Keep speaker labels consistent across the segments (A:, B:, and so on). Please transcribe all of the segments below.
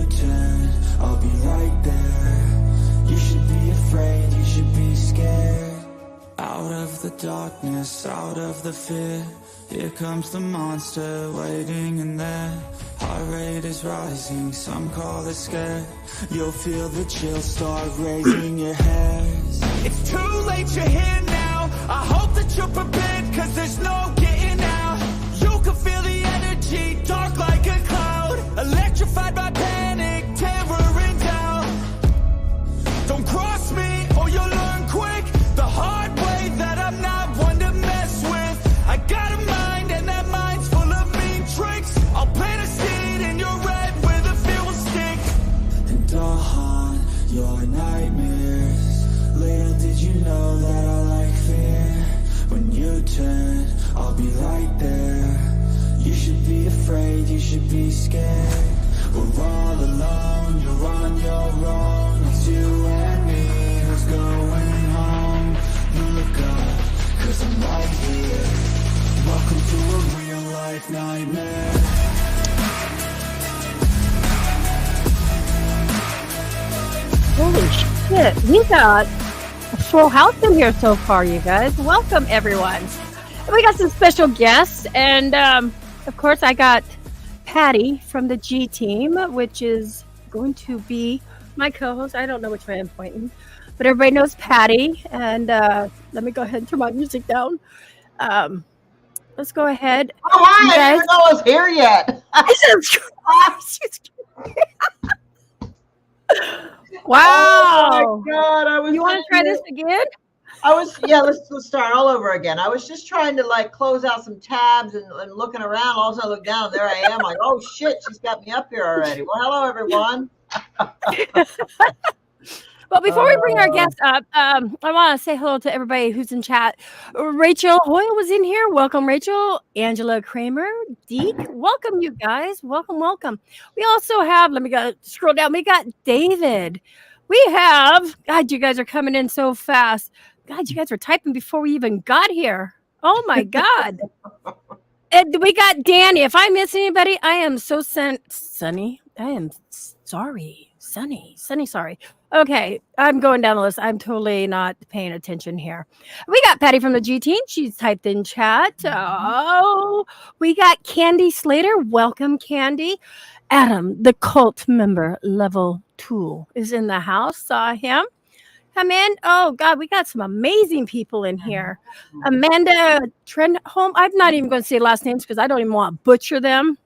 A: turn, I'll be right there. You should be afraid, you should be scared. Out of the darkness, out of the fear, here comes the monster waiting in there. Heart rate is rising, some call it scared. You'll feel the chill start raising your hairs. It's too late, you're here now. I hope that you're prepared, cause there's no getting out. You can feel the energy, dark like a cloud. Electrified by panic, terror and doubt. Don't cross me, or you'll learn quick the hard way that I'm not one to mess with. I got a mind, and that mind's full of mean tricks. I'll plant a seed in your red where the fear will stick. And I'll haunt your nightmares. Little did you know that I like fear. When you turn, I'll be right there. You should be afraid, you should be scared. We're all alone, you're on your own. It's you and me, who's going home? Look up, cause I'm right here. Welcome to a real life nightmare.
B: Holy shit, we got a full house in here so far, you guys. Welcome, everyone. We got some special guests, and of course, I got Patty from the G team, which is going to be my co-host. I don't know which way I'm pointing, but everybody knows Patty. And let me go ahead and turn my music down. Let's go ahead.
C: Oh, hi! I didn't know I was here yet.
B: Wow!
C: Oh my God!
B: You want to try this again?
C: Let's start all over again. I was just trying to like close out some tabs and looking around. All of a sudden I look down, and there I am. Like, oh shit, she's got me up here already. Well, hello everyone.
B: Well, before we bring our guests up, I want to say hello to everybody who's in chat. Rachel Hoyle was in here. Welcome, Rachel. Angela Kramer, Deke. Welcome, you guys. Welcome. We also have, let me go scroll down. We got David. We have, God, you guys are coming in so fast. God, you guys were typing before we even got here. Oh, my God. And we got Danny. If I miss anybody, I am so Sunny. I am sorry. Sunny, sorry. Okay, I'm going down the list. I'm totally not paying attention here. We got Patty from the G team. She's typed in chat. Oh, we got Candy Slater. Welcome, Candy. Adam, the cult member, level 2, is in the house. Saw him. Come in. Oh, God, we got some amazing people in here. Amanda Trenholm. I'm not even going to say last names because I don't even want to butcher them.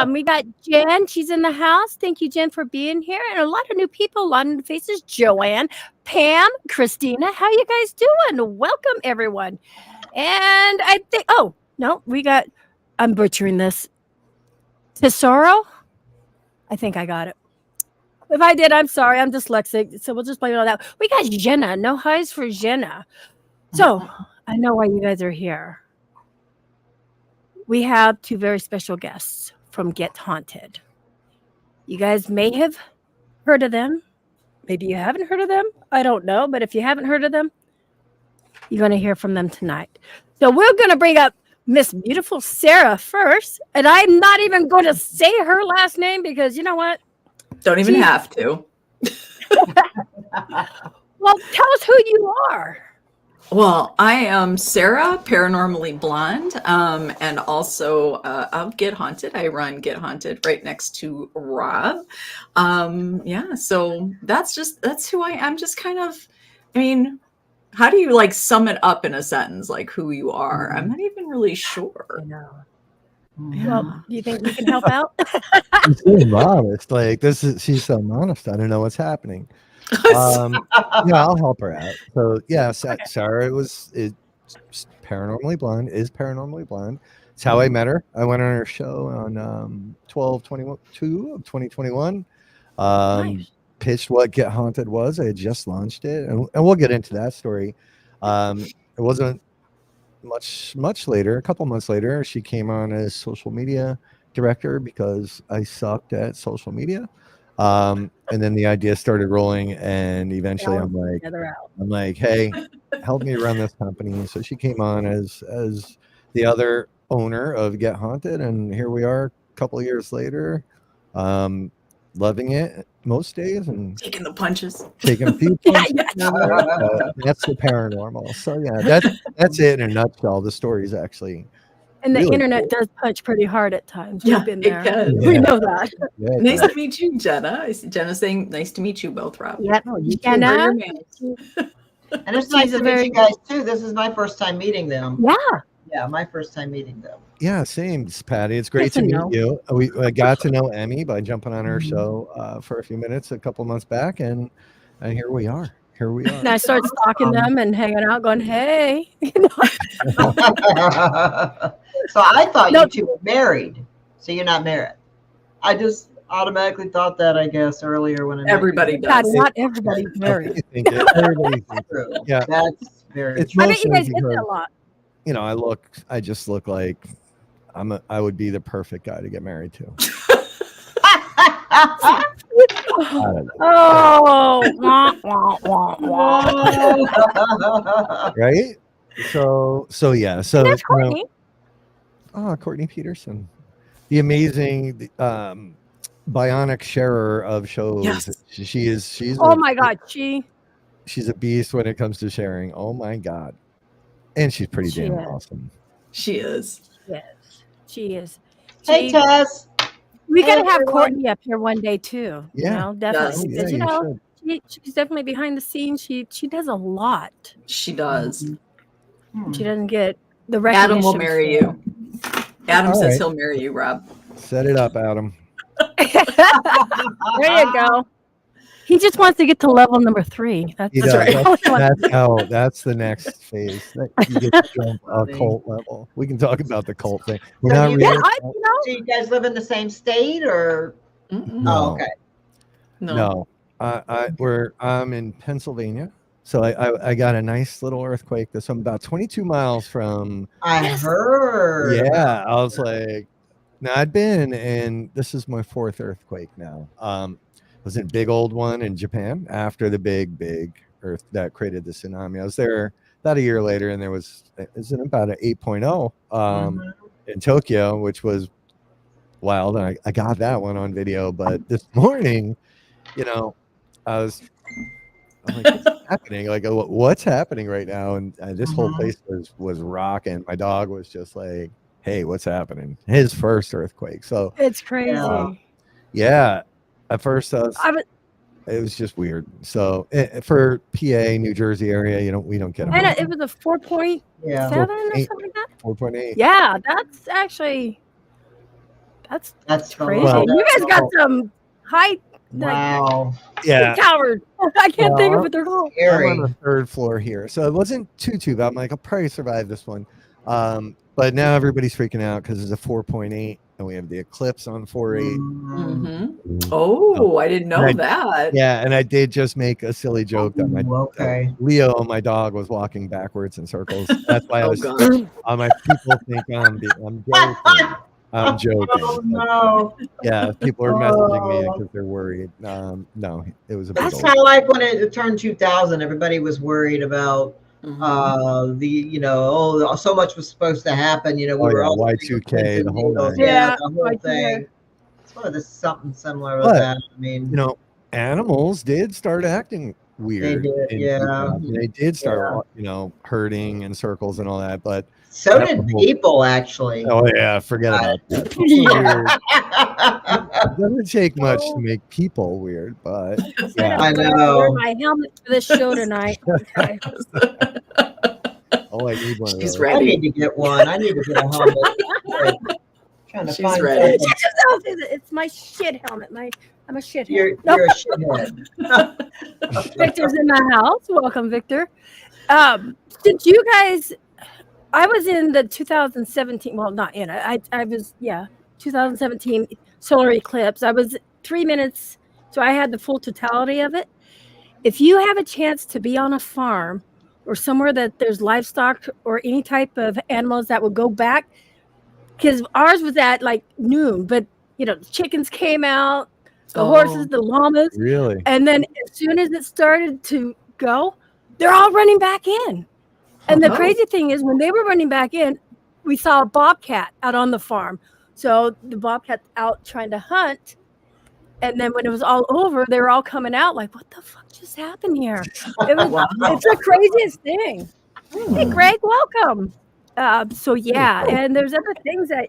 B: We got Jen. She's in the house. Thank you, Jen, for being here. And a lot of new people, a lot of new faces. Joanne, Pam, Christina. How you guys doing? Welcome, everyone. And I think, oh, no, we got, I'm butchering this. Tesoro? I think I got it. If I did, I'm sorry. I'm dyslexic. So we'll just blame it on that. We got Jenna. No highs for Jenna. So I know why you guys are here. We have 2 very special guests from Get Haunted. You guys may have heard of them. Maybe you haven't heard of them. I don't know. But if you haven't heard of them, you're going to hear from them tonight. So we're going to bring up Miss Beautiful Sara first. And I'm not even going to say her last name because you know what?
D: Don't even have to.
B: Well, tell us who you are.
D: Well, I am Sara, Paranormally Blonde, and also of Get Haunted. I run Get Haunted right next to Rob. So that's who I am. Just kind of, I mean, how do you like sum it up in a sentence, like who you are? I'm not even really sure.
B: Well, do you think we can help out?
E: She's so honest. Like she's so honest. I don't know what's happening. I'll help her out. So Sara is Paranormally Blonde. It's how I met her. I went on her show on 12/22 of 2021. Nice. Pitched what Get Haunted was. I had just launched it, and we'll get into that story. It wasn't much later. A couple months later, she came on as social media director because I sucked at social media. And then the idea started rolling, and eventually I'm like, hey, help me run this company. So she came on as the other owner of Get Haunted, and here we are a couple of years later. loving it most days and
D: Taking the punches.
E: taking a few punches. That's the paranormal. So yeah, that's it in a nutshell. The story is actually
B: And the
E: really
B: internet
E: cool.
B: does punch pretty hard at times.
D: Yeah,
B: We've been
D: it
B: there.
D: can.
B: We
E: Yeah.
B: know that.
E: Yeah, it
D: Nice
E: does.
D: to meet you, Jenna. I see Jenna saying, nice to meet you both, Rob.
B: Yep.
C: Oh, you too.
B: Jenna.
D: Where are your manners?
C: And it's
B: She's
C: nice
B: a
C: to
B: very-
C: meet you guys too. This is my first time meeting them.
B: Yeah.
C: Yeah, my first time meeting them.
E: Yeah, same, Patty. It's great
B: Yes
E: to
B: and
E: meet
B: no.
E: you. I got to know Emmy by jumping on her show for a few minutes a couple months back, and here we are. Here we
B: And
E: are.
B: I started stalking them and hanging out, going, "Hey."
C: So I thought
B: No.
C: you two were married. So you're not married. I just automatically thought that, I guess, earlier when I met
D: Everybody
C: you.
B: God,
D: does.
B: not everybody's married.
E: I think everybody thinks
C: True.
E: it. Yeah,
C: That's very
E: it's
C: true.
B: I bet you
E: mostly
B: guys get
E: because,
B: that a lot.
E: you know, I just look like I would be the perfect guy to get married to. I don't know.
B: Oh, wah, wah, wah, wah.
E: Right? So yeah. So
B: That's
E: you know,
B: Courtney.
E: Courtney Peterson, the amazing bionic sharer of shows.
D: Yes.
E: She's
B: Oh my God,
E: she's a beast when it comes to sharing. Oh my God, and she's pretty
B: She
E: damn
B: is.
E: awesome.
D: She is.
B: she is.
C: Hey,
B: She-
C: Tess.
B: we gotta
C: Hey,
B: have
C: everyone.
B: Courtney up here one day too.
E: Yeah.
B: You know, definitely.
E: Oh, yeah,
B: Because, you
E: you
B: know,
E: should.
B: she's definitely behind the scenes. She does a lot.
D: She does.
B: She doesn't get the recognition.
D: Adam will marry
B: for-
D: you. Adam
E: All
D: says
E: right.
D: he'll marry you, Rob.
E: Set it up, Adam.
B: There you go. He just wants to get to level number 3. That's
E: He
D: That's
E: does.
D: right.
E: That's the next phase. You get to jump a cult level. We can talk about the cult thing. We're not
C: you
E: really.
B: Yeah, you know,
C: So you guys live in the same state or?
D: Mm-mm.
E: No.
C: Oh, okay.
D: No.
E: I'm in Pennsylvania, so I got a nice little earthquake. I'm about 22 miles from.
C: I heard.
E: Yeah, I was like, now I'd been, and this is my 4th earthquake now. Was it a big old one in Japan after the big earth that created the tsunami. I was there about a year later, and there was about an 8.0 in Tokyo, which was wild. And I got that one on video. But this morning, you know, I'm like, what's happening? Like, what's happening right now? And this whole place was rocking. My dog was just like, hey, what's happening? His first earthquake. So
B: it's crazy.
E: yeah, at first
B: I was,
E: it was just weird. So for PA, New Jersey area, we don't get them.
B: and it was a 4.7
C: Yeah.
B: or something like that.
E: 4.8.
B: Yeah, that's actually that's
C: That's
B: crazy.
E: Well-
B: You guys got some high
C: Wow.
E: Yeah.
B: towers. I can't think of
E: Well,
B: what they're called.
E: I'm
C: Scary.
E: on the 3rd floor here, so it wasn't too bad. I'm like, I'll probably survive this one. But now everybody's freaking out because it's a 4.8, and we have the eclipse on 4.8.
D: Mm-hmm. Oh, I didn't know
E: Right.
D: that.
E: Yeah, and I did just make a silly joke that my
C: Okay.
E: Leo, my dog, was walking backwards in circles. That's why I
D: Oh,
E: was.
D: God.
E: My people think I'm joking. I'm joking.
C: Oh no.
E: Yeah, people are messaging me because they're worried. No, it was a big
C: That's
E: old.
C: kind of like when it turned 2000. Everybody was worried about
D: Mhm.
C: so much was supposed to happen. We were all
E: Y2K, the whole nine.
B: Yeah,
C: the whole
B: Y2K.
C: thing. It's one of this something similar with
E: But,
C: that. I mean,
E: Animals did start acting weird.
C: did,
E: in
C: yeah.
E: 2000. They did start, herding in circles and all that. But
C: so
E: that's
C: did
E: the whole-
C: people actually.
E: oh yeah, forget about that.
B: Yeah.
E: It doesn't take much to make people weird, but yeah,
C: I
B: I'm gonna
C: know.
B: wear my helmet for this show tonight. Okay.
E: I need one of
D: She's
E: those.
C: I
D: ready.
C: need to get one. I need to get a helmet. Trying to
D: She's
C: find
D: ready.
C: something.
B: It's my shit helmet. I'm a shithead.
C: You're
B: No,
C: a shithead.
B: Victor's in my house. Welcome, Victor. Since you guys, I was in the 2017. Well, not in. I was 2017 solar eclipse. I was 3 minutes, so I had the full totality of it. If you have a chance to be on a farm or somewhere that there's livestock or any type of animals that would go back, because ours was at like noon, but the chickens came out, the horses, the llamas.
E: Really?
B: And then as soon as it started to go, they're all running back in. And the
D: Oh.
B: crazy thing is when they were running back in, we saw a bobcat out on the farm. So the bobcat's out trying to hunt. And then when it was all over, they were all coming out like, what the fuck just happened here?
D: Wow.
B: It's the craziest thing. Hey, Greg, welcome. So yeah, and there's other things that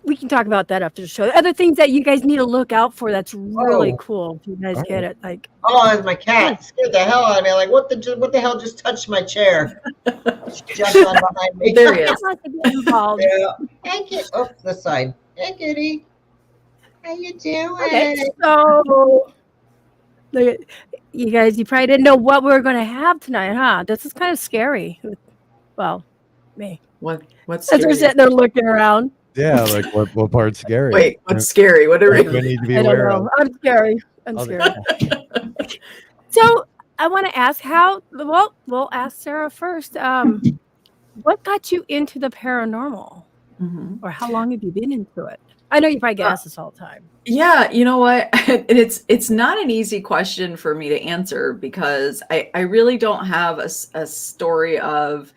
B: we can talk about that after the show. Other things that you guys need to look out for that's really cool. If you guys get it, like
C: that's my cat. Scared the hell out of me. Like, what the hell just touched my chair? She jumped on behind me.
D: There he is.
C: Yeah. Hey, kid. Oh, this side. Hey, kitty. How you doing?
B: Okay, so you guys, you probably didn't know what we were going to have tonight, huh? This is kind of scary. Well, me.
D: What's
B: As we're
D: scary?
B: sitting there looking around.
E: Yeah, like what part's scary?
D: Wait, what's scary? What are
E: What
D: we?
E: do we need to be
B: I don't
E: aware
B: know.
E: of?
B: I'm scary. I'm
E: Oh,
B: scared. So I want to ask we'll ask Sarah first. What got you into the paranormal? Or how long have you been into it? I know you probably get asked this all the time.
D: Yeah, you know what? It's not an easy question for me to answer because I really don't have a story of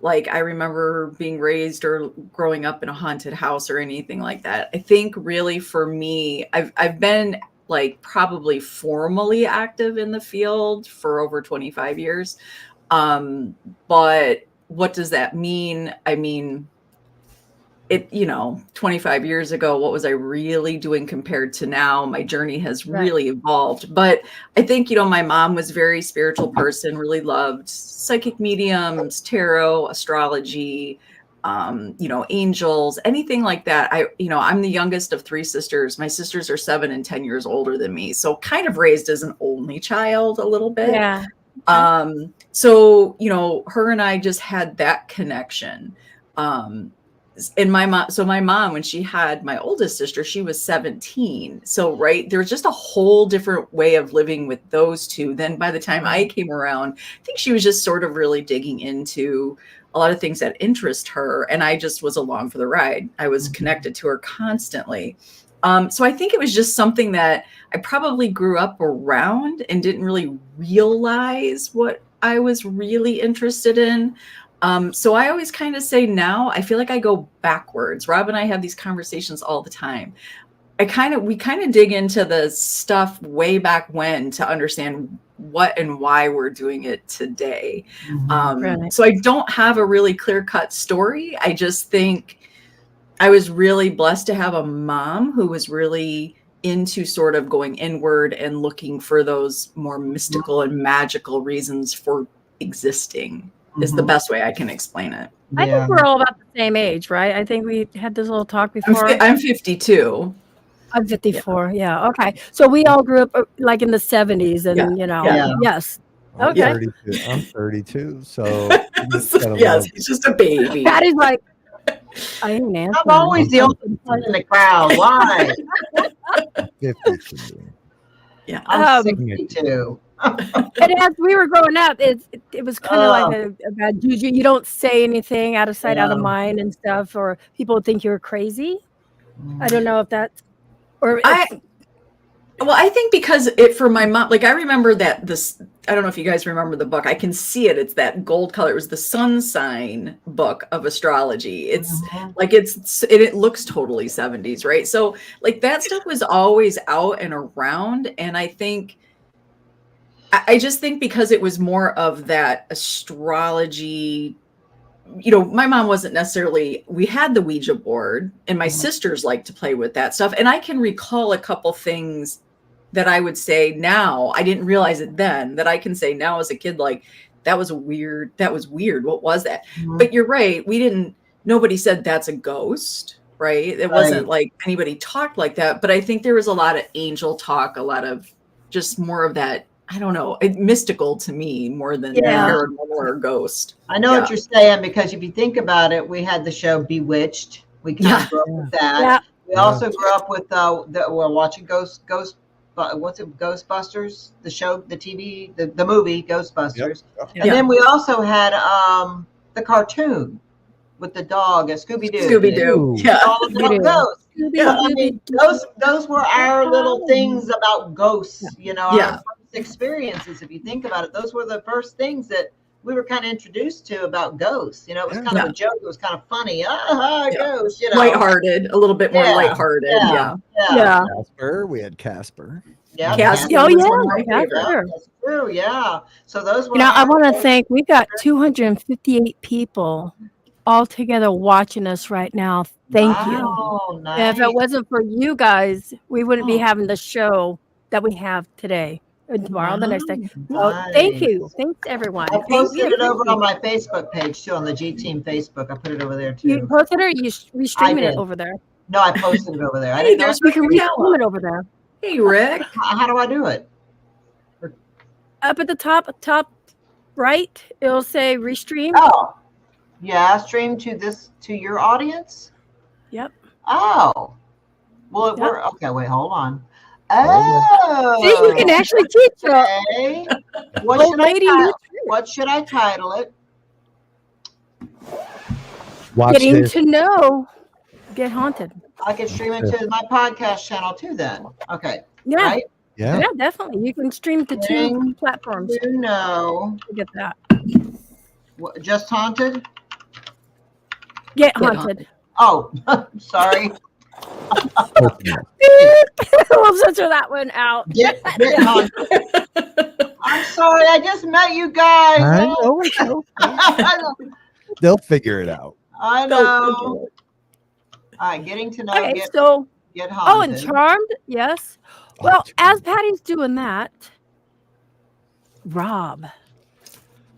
D: like I remember being raised or growing up in a haunted house or anything like that. I think really for me, I've been like probably formally active in the field for over 25 years. But what does that mean? I mean, 25 years ago, what was I really doing compared to now? My journey has really evolved. But I think, my mom was a very spiritual person, really loved psychic mediums, tarot, astrology, angels, anything like that. I'm the youngest of 3 sisters. My sisters are 7 and 10 years older than me. So kind of raised as an only child a little bit.
B: Yeah.
D: So, her and I just had that connection. And my mom, when she had my oldest sister, she was 17. So, there was just a whole different way of living with those two. Then by the time I came around, I think she was just sort of really digging into a lot of things that interest her. And I just was along for the ride. I was connected to her constantly. So I think it was just something that I probably grew up around and didn't really realize what I was really interested in. So I always kind of say now, I feel like I go backwards. Rob and I have these conversations all the time. We kind of dig into the stuff way back when to understand what and why we're doing it today. So I don't have a really clear-cut story. I just think I was really blessed to have a mom who was really into sort of going inward and looking for those more mystical and magical reasons for existing. Is the best way I can explain it.
B: I think we're all about the same age, right? I think we had this little talk before.
D: I'm 52.
B: I'm 54. Yeah. Okay. So we all grew up like in the 70s and, yes. Okay.
E: I'm 32. So
D: yes, he's just a baby.
B: That is like, I didn't answer.
C: I'm always the only one in the crowd. Why?
E: 52.
D: Yeah.
C: I'm 62.
B: And as we were growing up, it was kind of like a bad juju. You don't say anything out of sight, out of mind and stuff, or people would think you're crazy. I don't know if that's, or
D: I think because for my mom, like I remember that I don't know if you guys remember the book. I can see it. It's that gold color. It was the sun sign book of astrology. It's like it looks totally 70s, right? So like that stuff was always out and around, and I just think because it was more of that astrology, my mom wasn't necessarily, we had the Ouija board and my sisters liked to play with that stuff. And I can recall a couple things that I would say now, I didn't realize it then, that I can say now as a kid, like, that was weird. What was that? But you're right. Nobody said that's a ghost, right? It wasn't like anybody talked like that. But I think there was a lot of angel talk, a lot of just more of that, I don't know, mystical to me more than paranormal or ghost.
C: I know what you're saying, because if you think about it, we had the show Bewitched. We kind of grew up with that. Yeah. We also grew up with we're watching Ghostbusters, the show, the TV, the movie Ghostbusters. Yep. And then we also had the cartoon with the dog, Scooby-Doo.
D: Scooby-Doo. Yeah.
C: All about ghosts. Yeah. I mean, those were our little things about ghosts, our first experiences. If you think about it, those were the first things that we were kind of introduced to about ghosts. You know, it was kind
D: Yeah.
C: of a joke. It was kind of funny.
D: Yeah.
C: Ghosts, you know.
D: Lighthearted, a little bit more
C: Yeah,
D: lighthearted. Yeah.
B: Yeah.
E: Casper, we had Casper.
C: Yeah.
D: Casper
B: Oh,
D: was
B: yeah,
D: one of my
B: yeah,
D: favorites.
B: sure.
C: That's true. Yeah. So those were.
B: You know, I want to thank, we've got 258 people all together watching us right now. Thank you.
C: Wow, nice.
B: And if it wasn't for you guys, we wouldn't be
C: Oh.
B: having the show that we have today and tomorrow, the next day. So
C: Nice.
B: thank you. Thanks, everyone.
C: I posted it over on
B: my.
C: my Facebook page too, on the G Team Facebook. I put it over there too.
B: You posted it or you restreaming
C: I
B: it
C: did.
B: over there?
C: No, I posted it over there. I
D: Hey,
C: didn't know.
D: there's
B: You can
D: Rick
B: restream it over there.
D: Hey, Rick.
C: How do I do it?
B: Up at the top right, it'll say restream.
C: Oh, yeah, stream to your audience.
B: Yep.
C: Oh, well,
B: Yep.
C: we're okay. Wait, hold on.
E: Oh,
B: See, you can actually teach it.
C: Okay.
B: Old lady
C: What should I title it?
E: Watch
B: Getting
E: this.
B: to know. Get haunted.
C: I can stream it to my podcast channel too. Then, okay.
B: Yeah.
C: Right.
E: Yeah.
B: Yeah, definitely. You can stream to two
C: Getting
B: platforms
C: To know.
B: to get that.
C: Just haunted.
B: Get
D: Get
B: haunted.
C: Oh, sorry.
B: We'll censor that one out.
C: Get haunted. I'm sorry. I just met you guys.
E: I know, it's okay. They'll figure it out.
C: I know. All right, getting to know.
B: Okay,
C: Get
B: so
C: haunted.
B: and Charmed, yes. Well, as Patty's doing that, Rob.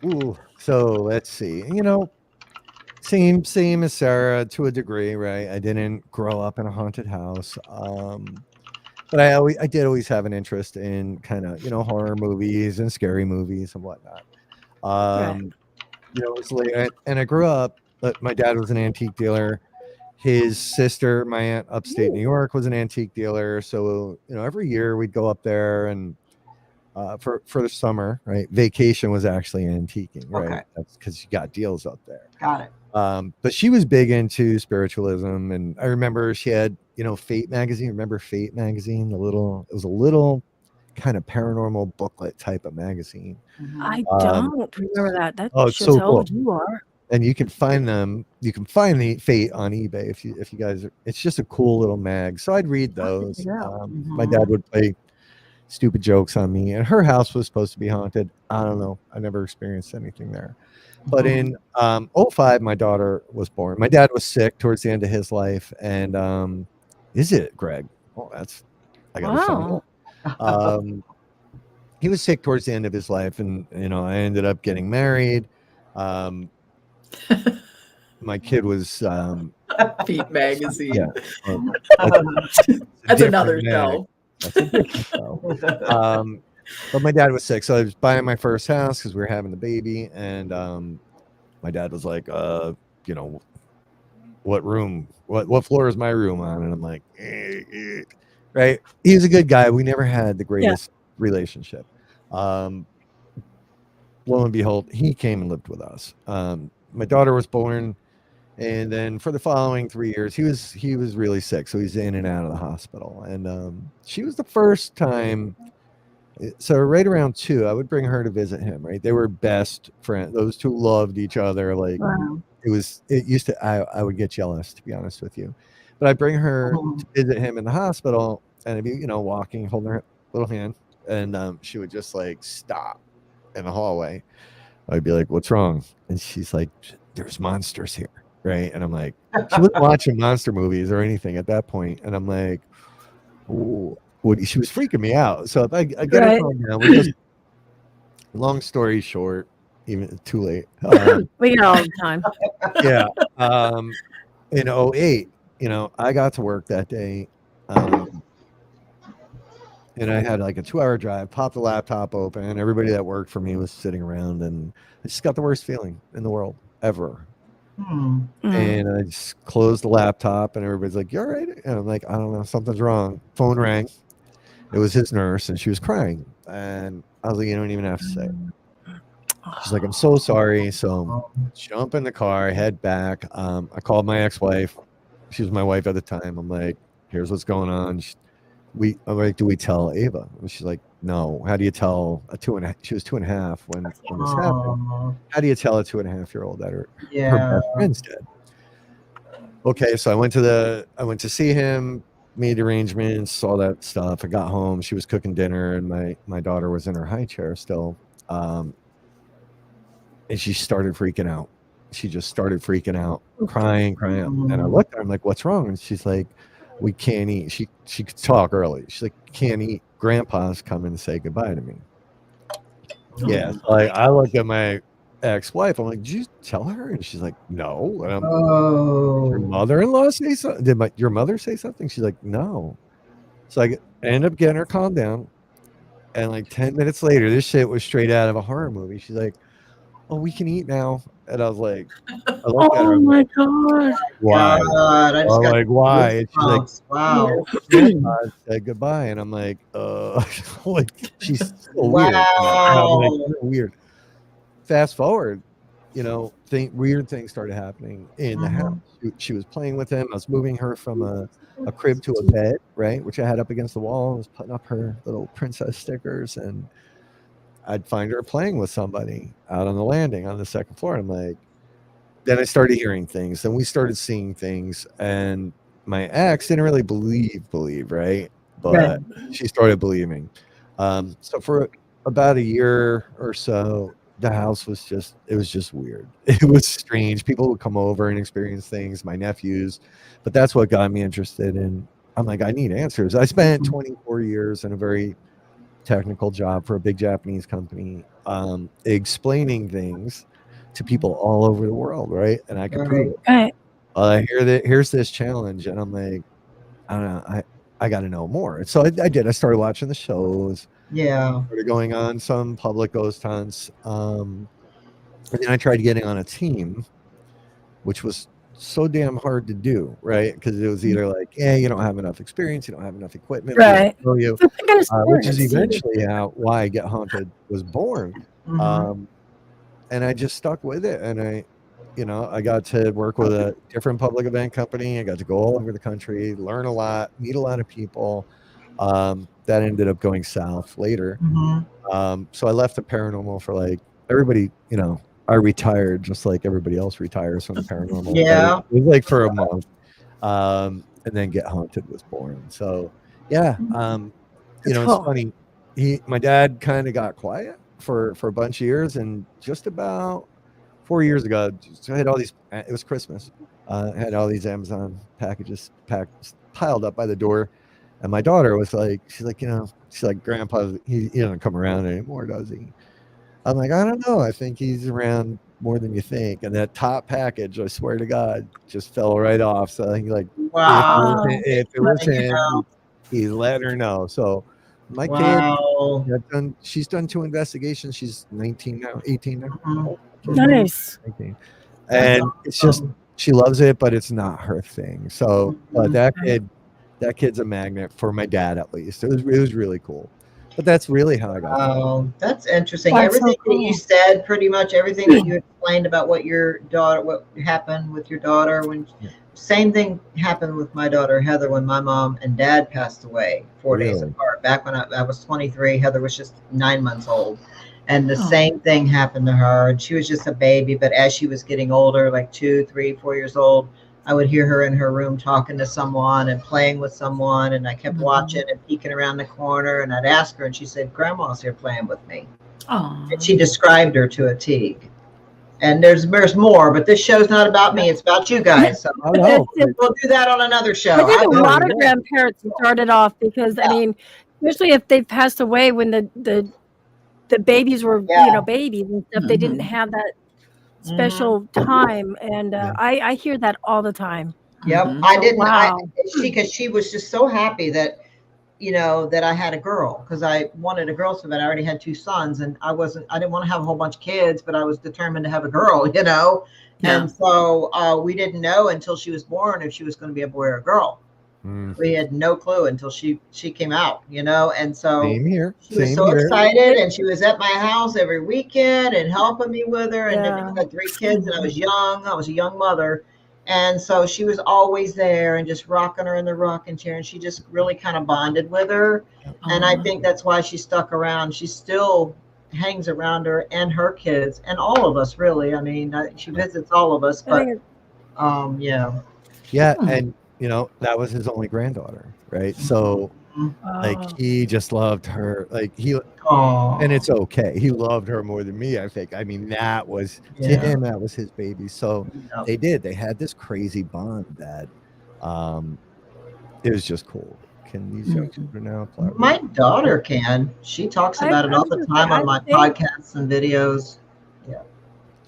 E: Ooh, so let's see. You know, same as Sarah to a degree, right? I didn't grow up in a haunted house, but I did always have an interest in kind of horror movies and scary movies and whatnot. You know, it's like, and I grew up. My dad was an antique dealer. His sister, my aunt upstate New York, was an antique dealer. So every year we'd go up there and for the summer, right? Vacation was actually antiquing, right?
C: Okay.
E: That's because you got deals up there.
C: Got it.
E: But she was big into spiritualism, and I remember she had Fate magazine. Remember Fate magazine? It was a little kind of paranormal booklet type of magazine.
B: I don't remember that. That
E: it's
B: shows
E: so
B: how
E: cool.
B: old you are.
E: And you can find them. You can find the Fate on eBay if you guys. It's just a cool little mag. So I'd read those. My dad would play stupid jokes on me, and her house was supposed to be haunted. I don't know. I never experienced anything there. But in 2005, my daughter was born. My dad was sick towards the end of his life, and is it Greg? Oh, I got to find out. He was sick towards the end of his life, and I ended up getting married. My kid was
D: Feet magazine.
E: yeah.
D: That's another
E: mag.
D: show.
E: That's a different show. But my dad was sick, so I was buying my first house because we were having the baby, and my dad was like, what room, what floor is my room on? And I'm like, right. He was a good guy. We never had the greatest relationship. Lo and behold, he came and lived with us. My daughter was born, and then for the following 3 years, he was really sick, so he's in and out of the hospital. And she was the first time. So right around 2, I would bring her to visit him. Right, they were best friends. Those two loved each other. Like it used to. I would get jealous, to be honest with you. But I'd bring her to visit him in the hospital, and I'd be walking, holding her little hand, and she would just like stop in the hallway. I'd be like, "What's wrong?" And she's like, "There's monsters here." Right, and I'm like, she wasn't watching monster movies or anything at that point, and I'm like, "Ooh." She was freaking me out. So I got her calm down. Long story short, even too late.
B: We get all the time.
E: Yeah. In 2008, I got to work that day. And I had like a 2-hour drive, popped the laptop open. Everybody that worked for me was sitting around, and I just got the worst feeling in the world ever. And I just closed the laptop, and everybody's like, "You all right?" And I'm like, "I don't know, something's wrong." Phone rang. It was his nurse, and she was crying. And I was like, "You don't even have to say it." She's like, "I'm so sorry." So jump in the car, head back. I called my ex-wife. She was my wife at the time. I'm like, "Here's what's going on." I'm like, do we tell Ava? And she's like, no. How do you tell a 2.5? She was 2.5 when this happened.
C: Oh,
E: How do you tell a 2.5-year-old that her
C: yeah.
E: best friend's dead? Okay, so I went to see him, made arrangements, all that stuff. I got home. She was cooking dinner, and my daughter was in her high chair still, and she started freaking out. She just started freaking out, crying out. And I looked at her, I'm like, what's wrong? And she's like, we can't eat. She could talk early. She's like, can't eat. Grandpa's coming to say goodbye to me. Yeah. So I look at my ex-wife. I'm like, did you tell her? And she's like, no. And I'm, did your mother-in-law say something? Did your mother say something? She's like, no. So I end up getting her calmed down. And like 10 minutes later, this shit was straight out of a horror movie. She's like, oh, we can eat now. And I was like,
B: oh my God.
E: Why?
C: God,
E: I'm like, why? And she's like,
C: wow.
E: Grandpa said goodbye. And I'm like, like, she's so weird.
C: Wow.
E: I'm like, weird. Fast forward, weird things started happening in the house. She was playing with him. I was moving her from a crib to a bed, right, which I had up against the wall. I was putting up her little princess stickers, and I'd find her playing with somebody out on the landing on the second floor. I'm like, then I started hearing things. Then we started seeing things, and my ex didn't really believe, right? But she started believing. So for about a year or so, the house was just weird. It was strange. People would come over and experience things, my nephews, but that's what got me interested in. I'm like, I need answers. I spent 24 years in a very technical job for a big Japanese company, explaining things to people all over the world, right? And I could prove it. Right. Here's this challenge, and I'm like, I don't know, I got to know more. And so I did. I started watching the shows.
C: Yeah.
E: Started going on some public ghost hunts. And then I tried getting on a team, which was so damn hard to do, right? Because it was either like, you don't have enough experience, you don't have enough equipment,
B: right?
E: Which is eventually why Get Haunted was born. And I just stuck with it, and I got to work with a different public event company. I got to go all over the country, learn a lot, meet a lot of people. That ended up going south later. So I left the paranormal for like everybody, I retired just like everybody else retires from the paranormal.
C: Yeah.
E: It was like for a month. And then Get Haunted was born. So yeah. It's funny. My dad kind of got quiet for a bunch of years, and just about 4 years ago, I had all these, it was Christmas. I had all these Amazon packages piled up by the door. And my daughter was like, she's like, Grandpa, he doesn't come around anymore, does he? I'm like, I don't know. I think he's around more than you think. And that top package, I swear to God, just fell right off. So I think like,
C: wow.
E: If it was him, he's letting her know. So my kid, she's done 2 investigations. She's 19 now, 18 now.
B: Nice.
E: 19. And it's just, she loves it, but it's not her thing. So, but that kid's a magnet for my dad, at least. It was really cool. But that's really how I got
C: Oh, that's interesting. Everything that you said, pretty much everything that you explained about what happened with your daughter, same thing happened with my daughter Heather when my mom and dad passed away 4 days apart. Back when I was 23, Heather was just 9 months old. And the same thing happened to her. And she was just a baby. But as she was getting older, like 2, 3, 4 years old, I would hear her in her room talking to someone and playing with someone. And I kept watching and peeking around the corner. And I'd ask her, and she said, Grandma's here playing with me. And she described her to a T. And there's more, but this show's not about me. It's about you guys. So we'll do that on another show.
B: I think a lot of grandparents started off because, I mean, especially if they passed away when the babies were, babies and stuff, they didn't have that special time, and I hear that all the time.
C: Yep. I didn't. Because she was just so happy that that I had a girl, because I wanted a girl so bad. I already had 2 sons, and I didn't want to have a whole bunch of kids, but I was determined to have a girl, and so we didn't know until she was born if she was going to be a boy or a girl. We had no clue until she came out, and so she was so excited, and she was at my house every weekend and helping me with her. And then we had 3 kids, and I was young. I was a young mother. And so she was always there and just rocking her in the rocking chair. And she just really kind of bonded with her. And I think that's why she stuck around. She still hangs around her and her kids and all of us, really. I mean, she visits all of us, but yeah.
E: Yeah. And, you know, that was his only granddaughter, right? So, like, he just loved her. Like, and it's okay. He loved her more than me, I think. I mean, that was, to him, that was his baby. So they had this crazy bond that it was just cool. Can these young children now apply?
C: My daughter can. She talks about it all the time on my podcasts and videos.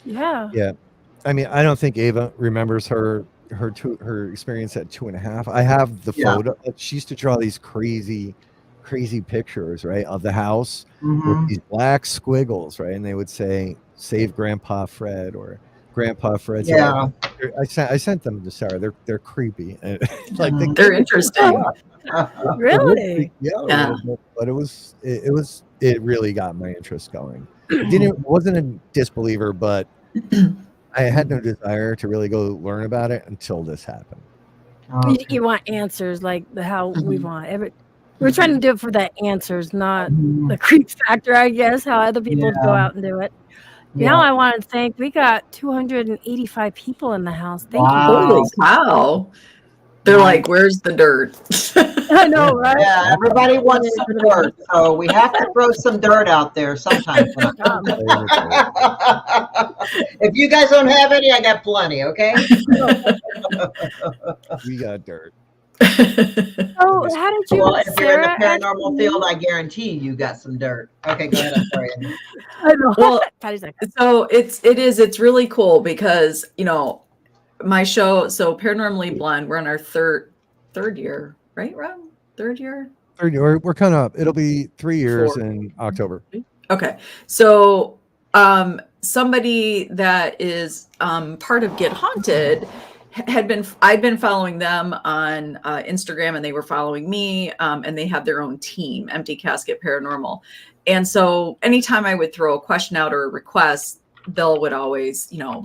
B: Yeah.
E: I mean, I don't think Ava remembers her experience at 2.5. I have the photo. She used to draw these crazy pictures, right, of the house with these black squiggles, right, and they would say "Save Grandpa Fred" or "Grandpa Fred's."
C: Yeah,
E: I sent them to Sarah. They're creepy. Like
D: they're interesting.
B: Really?
E: Yeah. But it really got my interest going. Wasn't a disbeliever, but I had no desire to really go learn about it until this happened.
B: You want answers, like how we want. We're trying to do it for the answers, not the creep factor, I guess, how other people go out and do it. Now I want to thank, we got 285 people in the house. Thank you.
D: Holy cow. They're like, where's the dirt?
B: I know, right?
C: Yeah, everybody wants some dirt, so we have to throw some dirt out there sometime. If you guys don't have any, I got plenty, okay?
E: We got dirt.
B: Oh, how did you?
C: Well, if you're in the paranormal field, I guarantee you got some dirt. Okay, go ahead. I'm sorry.
B: I know.
D: Well, so it's really cool because, you know, my show, so Paranormally Blonde, we're on our third year, right, Rob? Third year?
E: We're kind of, it'll be 3 years in October.
D: Okay. So somebody that is part of Get Haunted I'd been following them on Instagram, and they were following me, and they have their own team, Empty Casket Paranormal. And so anytime I would throw a question out or a request, Bill would always, you know,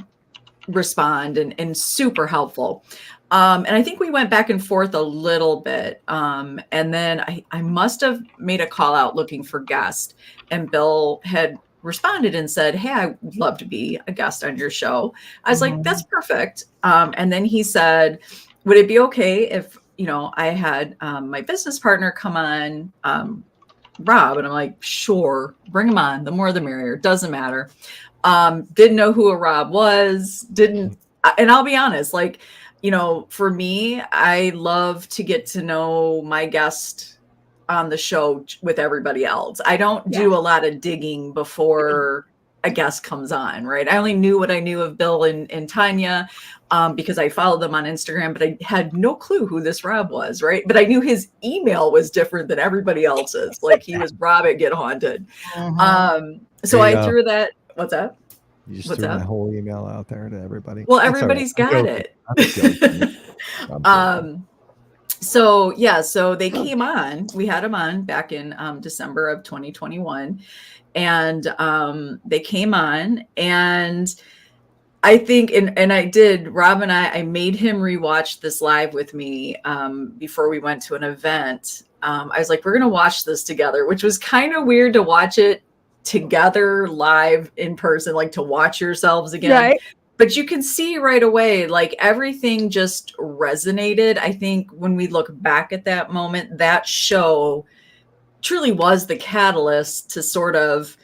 D: respond and super helpful. And I think we went back and forth a little bit. And then I must have made a call out looking for guests, and Bill had responded and said, "Hey, I would love to be a guest on your show." I was like, "That's perfect." And then he said, "Would it be okay if, you know, I had my business partner come on, Rob?" And I'm like, "Sure, bring him on. The more the merrier. Doesn't matter." Didn't know who a Rob was. And I'll be honest, like, you know, for me, I love to get to know my guest on the show with everybody else. I don't do a lot of digging before a guest comes on, right? I only knew what I knew of Bill and Tanya because I followed them on Instagram, but I had no clue who this Rob was, right? But I knew his email was different than everybody else's. Like, he was Rob at Get Haunted. So I threw that. What's that?
E: You just threw my whole email out there to everybody.
D: Well, everybody's got it. So yeah, so they came on. We had them on back in December of 2021, and they came on, and I think, and I did. Rob and I made him rewatch this live with me before we went to an event. I was like, "We're gonna watch this together," which was kind of weird to watch it together live in person, like to watch yourselves again. Right. But you can see right away, like, everything just resonated. I think when we look back at that moment, that show truly was the catalyst to sort of,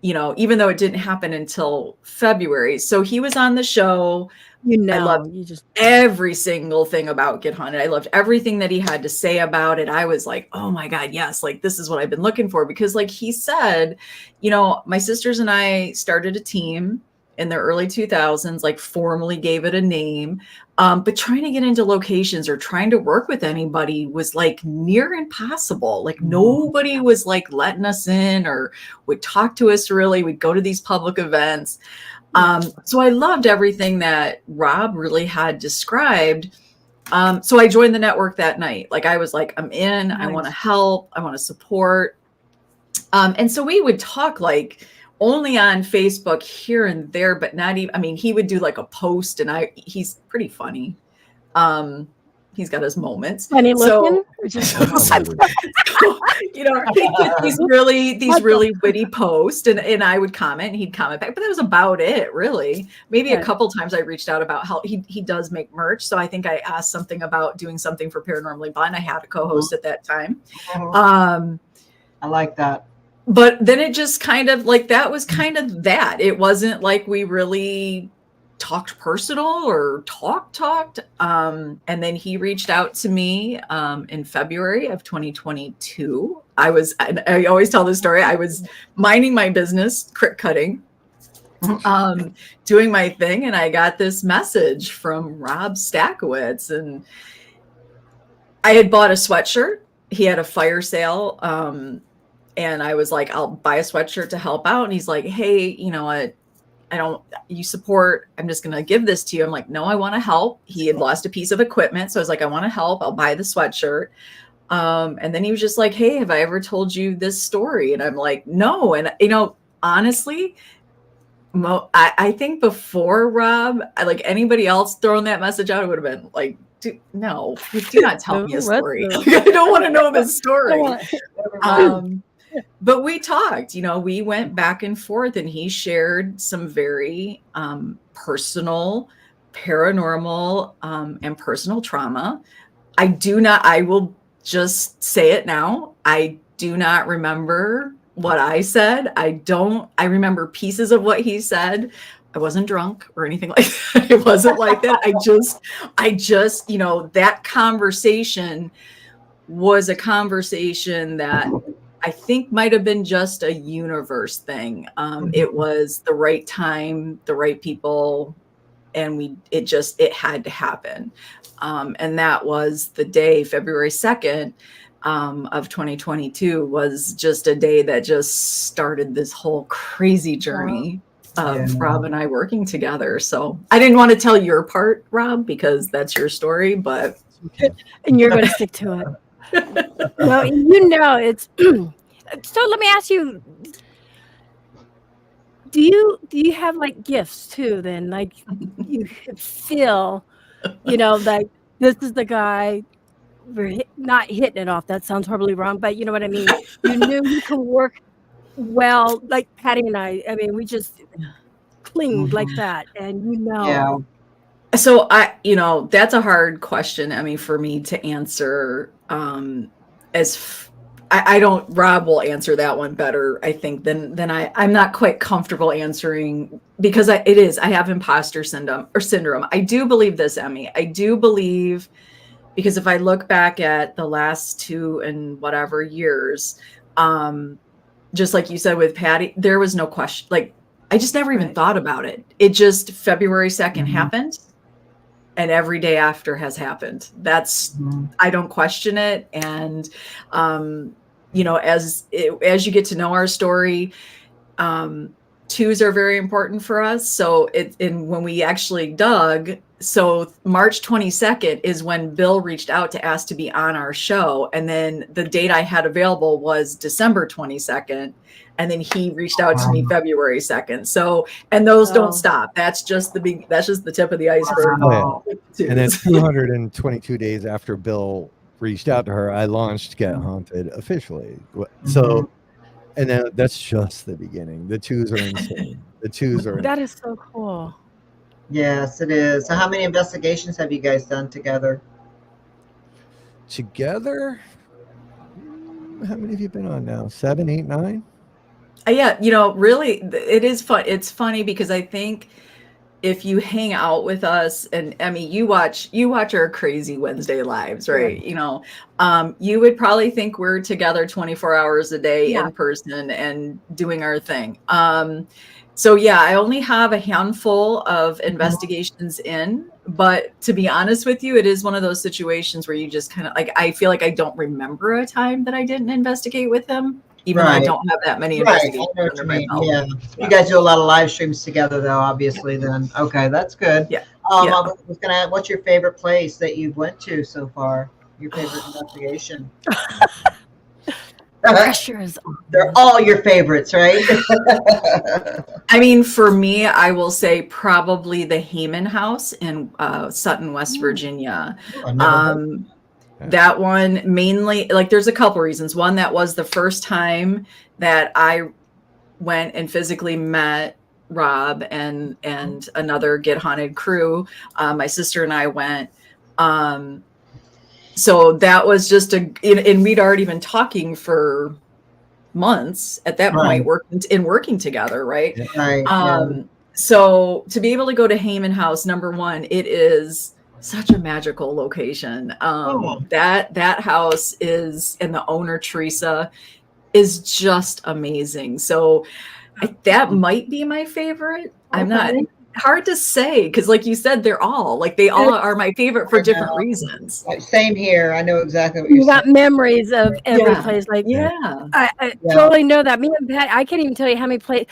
D: you know, even though it didn't happen until February. So he was on the show. You know, I loved every single thing about Get Haunted. I loved everything that he had to say about it. I was like, oh my God, yes, like, this is what I've been looking for. Because like he said, you know, my sisters and I started a team in the early 2000s, like formally gave it a name. But trying to get into locations or trying to work with anybody was like near impossible. Like nobody was like letting us in or would talk to us really. We'd go to these public events. So I loved everything that Rob really had described. So I joined the network that night. Like, I was like, I'm in, I want to help, I want to support. And so we would talk like only on Facebook here and there, but not even, I mean, he would do like a post, and he's pretty funny. He's got his moments.
B: Funny looking.
D: You know, these really witty posts, and I would comment, and he'd comment back, but that was about it, really. Maybe a couple times I reached out about how he does make merch. So I think I asked something about doing something for Paranormally Blonde. I had a co-host at that time.
C: I like that.
D: But then it just kind of like, that was kind of that. It wasn't like we really talked personal or talked. And then he reached out to me in February of 2022. I always tell this story. I was minding my business, crick cutting, doing my thing. And I got this message from Rob Stachowicz, and I had bought a sweatshirt. He had a fire sale. And I was like, I'll buy a sweatshirt to help out. And he's like, hey, you know what? You support, I'm just going to give this to you. I'm like, no, I want to help. He had lost a piece of equipment. So I was like, I want to help. I'll buy the sweatshirt. And then he was just like, hey, have I ever told you this story? And I'm like, no. And, you know, honestly, I think before Rob, like anybody else throwing that message out, it would have been like, no, do not tell me a story. I don't want to know this story. But we talked, you know, we went back and forth, and he shared some very personal, paranormal, and personal trauma. I will just say it now. I do not remember what I said. I remember pieces of what he said. I wasn't drunk or anything like that. It wasn't like that. I just, you know, that conversation was a conversation that I think might have been just a universe thing. It was the right time, the right people, and it had to happen. And that was the day, February 2nd of 2022, was just a day that just started this whole crazy journey of Rob and I working together. So I didn't want to tell your part, Rob, because that's your story, but.
B: And you're going to stick to it. Well, you know, it's so let me ask you, do you have like gifts too then? Like you feel, you know, like this is the guy, we're not hitting it off. That sounds horribly wrong, but you know what I mean? You knew you could work well, like Patty and I mean, we just clinged like that, and you know.
C: Yeah.
D: So you know, that's a hard question. I mean, for me to answer, Rob will answer that one better, I think, than I'm not quite comfortable answering, because I have imposter syndrome. I do believe this, Emmy. I do believe, because if I look back at the last 2 and whatever years, just like you said with Patty, there was no question. Like, I just never even thought about it. It just February 2nd happened. And every day after has happened. That's, I don't question it. And, you know, as you get to know our story, 2s are very important for us. So when we actually dug, so March 22nd is when Bill reached out to ask to be on our show. And then the date I had available was December 22nd. And then he reached out to me February 2nd. So, and those don't stop. That's just the tip of the iceberg.
E: And then 222 days after Bill reached out to her, I launched Get Haunted officially. So, and then that's just the beginning. The 2s are insane. The 2s are.
B: That is so cool.
C: Yes, it is. So how many investigations have you guys done together?
E: Together? How many have you been on now? 7, 8, 9?
D: Yeah, you know, really, it is fun. It's funny because I think if you hang out with us, and Emmy, you watch our crazy Wednesday lives, right? You know, you would probably think we're together 24 hours a day in person and doing our thing. So yeah, I only have a handful of investigations in, but to be honest with you, it is one of those situations where you just kind of like, I feel like I don't remember a time that I didn't investigate with him. Even though I don't have that many investigations under my belt.
C: Yeah. You guys do a lot of live streams together, though, obviously, then. Okay, that's good.
D: Yeah.
C: I was going to ask, what's your favorite place that you've went to so far? Your favorite investigation?
B: pressure is on.
C: They're all your favorites, right?
D: I mean, for me, I will say probably the Heyman House in Sutton, West Virginia.
C: I've never heard.
D: That one mainly, like, there's a couple reasons. One, that was the first time that I went and physically met Rob and another Get Haunted crew. My sister and I went. So that was just and we'd already been talking for months at that point, working together, right?
C: Right.
D: So to be able to go to Heyman House, number one, it is such a magical location. That house is, and the owner Teresa is just amazing. So that might be my favorite. I'm not, hard to say, because like you said, they all are my favorite for different reasons.
C: Same here. I know exactly what
B: You
C: you're
B: got
C: saying.
B: memories of every place. Like, I totally know that. Me and Pat, I can't even tell you how many places.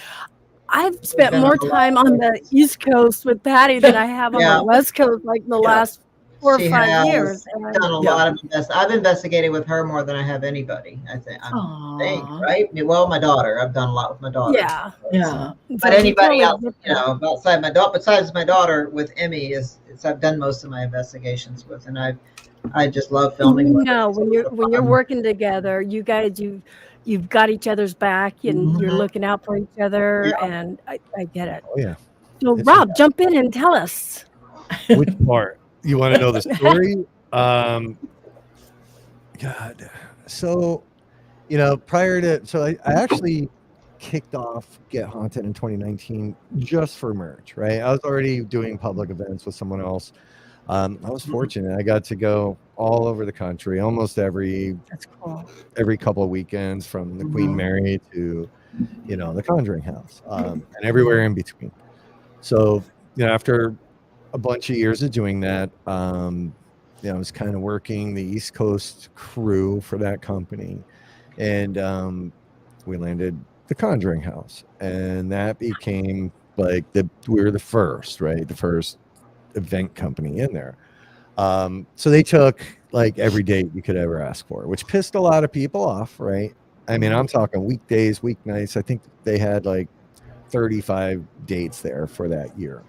B: I've spent more time on the East Coast with Patty than I have on the West Coast, like the last 4 or 5 years.
C: I've done a lot of I've investigated with her more than I have anybody. I think, right? Well, my daughter. I've done a lot with my daughter.
D: Yeah.
C: But anybody else, outside my daughter, besides my daughter, with Emmy, I've done most of my investigations with, and I just love filming.
B: When you're working together, you guys, you've got each other's back, and you're looking out for each other, and I get it.
E: Oh yeah.
B: So Rob, jump in and tell us.
E: Which part? You want to know the story? God. So, I actually kicked off Get Haunted in 2019 just for merch, right? I was already doing public events with someone else. I was fortunate. I got to go all over the country, almost every couple of weekends, from the Queen Mary to, the Conjuring House, and everywhere in between. So, after a bunch of years of doing that, I was kind of working the East Coast crew for that company, and we landed the Conjuring House, and that became like we were the first event company in there. So they took like every date you could ever ask for, which pissed a lot of people off, right? I mean, I'm talking weekdays, weeknights. I think they had like 35 dates there for that year.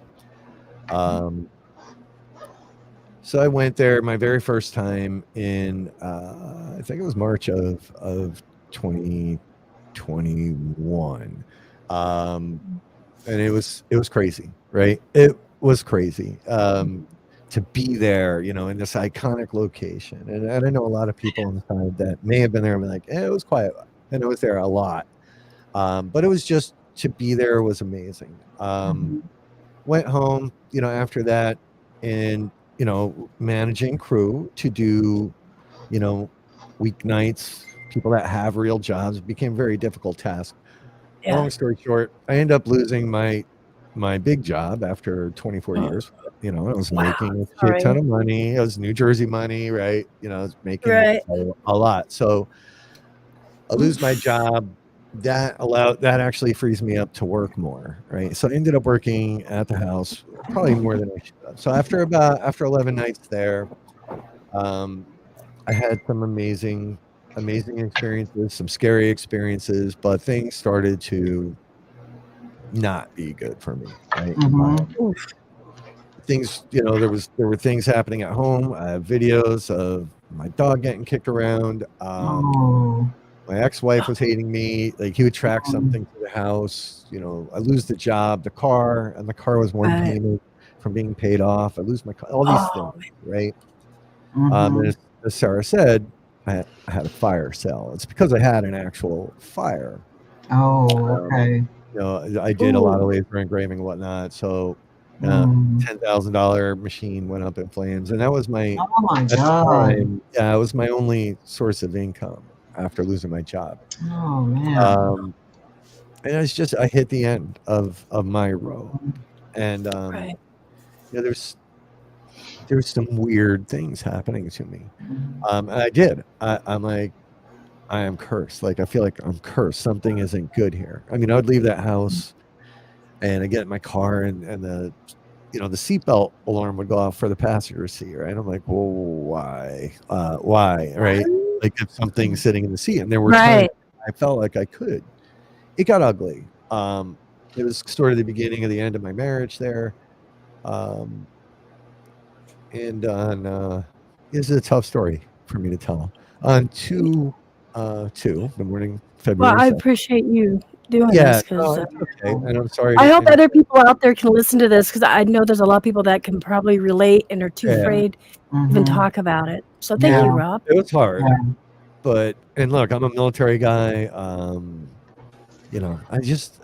E: So I went there my very first time in I think it was March of 2021, and it was crazy, right? It was crazy to be there, in this iconic location, and I know a lot of people on the side that may have been there and be like, it was quiet, and it was there a lot, but it was just, to be there was amazing. Went home, after that, and managing crew to do, weeknights, people that have real jobs, became a very difficult task. Long story short, I ended up losing my big job after 24 years. I was making a shit ton of money. It was New Jersey money, right? I was making a lot. So I lose my job. That actually frees me up to work more, right? So I ended up working at the house probably more than I should have. So after 11 nights there, I had some amazing experiences, some scary experiences, but things started to not be good for me, right? Things, there were things happening at home. I have videos of my dog getting kicked around. My ex-wife was hating me. Like, he would track something to the house. I lose the job, the car was one payment from being paid off. I lose my car, all these things, right? And as Sarah said, I had a fire sale. It's because I had an actual fire. I did a lot of laser engraving and whatnot. So $10,000 machine went up in flames, and that was my time, it was my only source of income after losing my job. And it's just, I hit the end of my road, and there's some weird things happening to me. And I'm like, I am cursed. Like, I feel like I'm cursed. Something isn't good here. I mean, I would leave that house and I get in my car, and the seatbelt alarm would go off for the passenger seat, right? I'm like, well, why, right? like if something's sitting in the seat. And there were
B: Right.
E: times I felt like I could. It got ugly. It was sort of the beginning of the end of my marriage there. And on this is a tough story for me to tell. On 2 the morning,
B: Well,
E: February
B: I
E: 2nd.
B: appreciate you doing
E: Yeah,
B: this because
E: no, it's okay. And I'm sorry.
B: I hope other people out there can listen to this because I know there's a lot of people that can probably relate and are too
E: Yeah.
B: afraid to even talk about it. So thank
C: Yeah.
B: you, Rob.
E: It was hard.
C: Yeah.
E: But and look, I'm a military guy. You know, I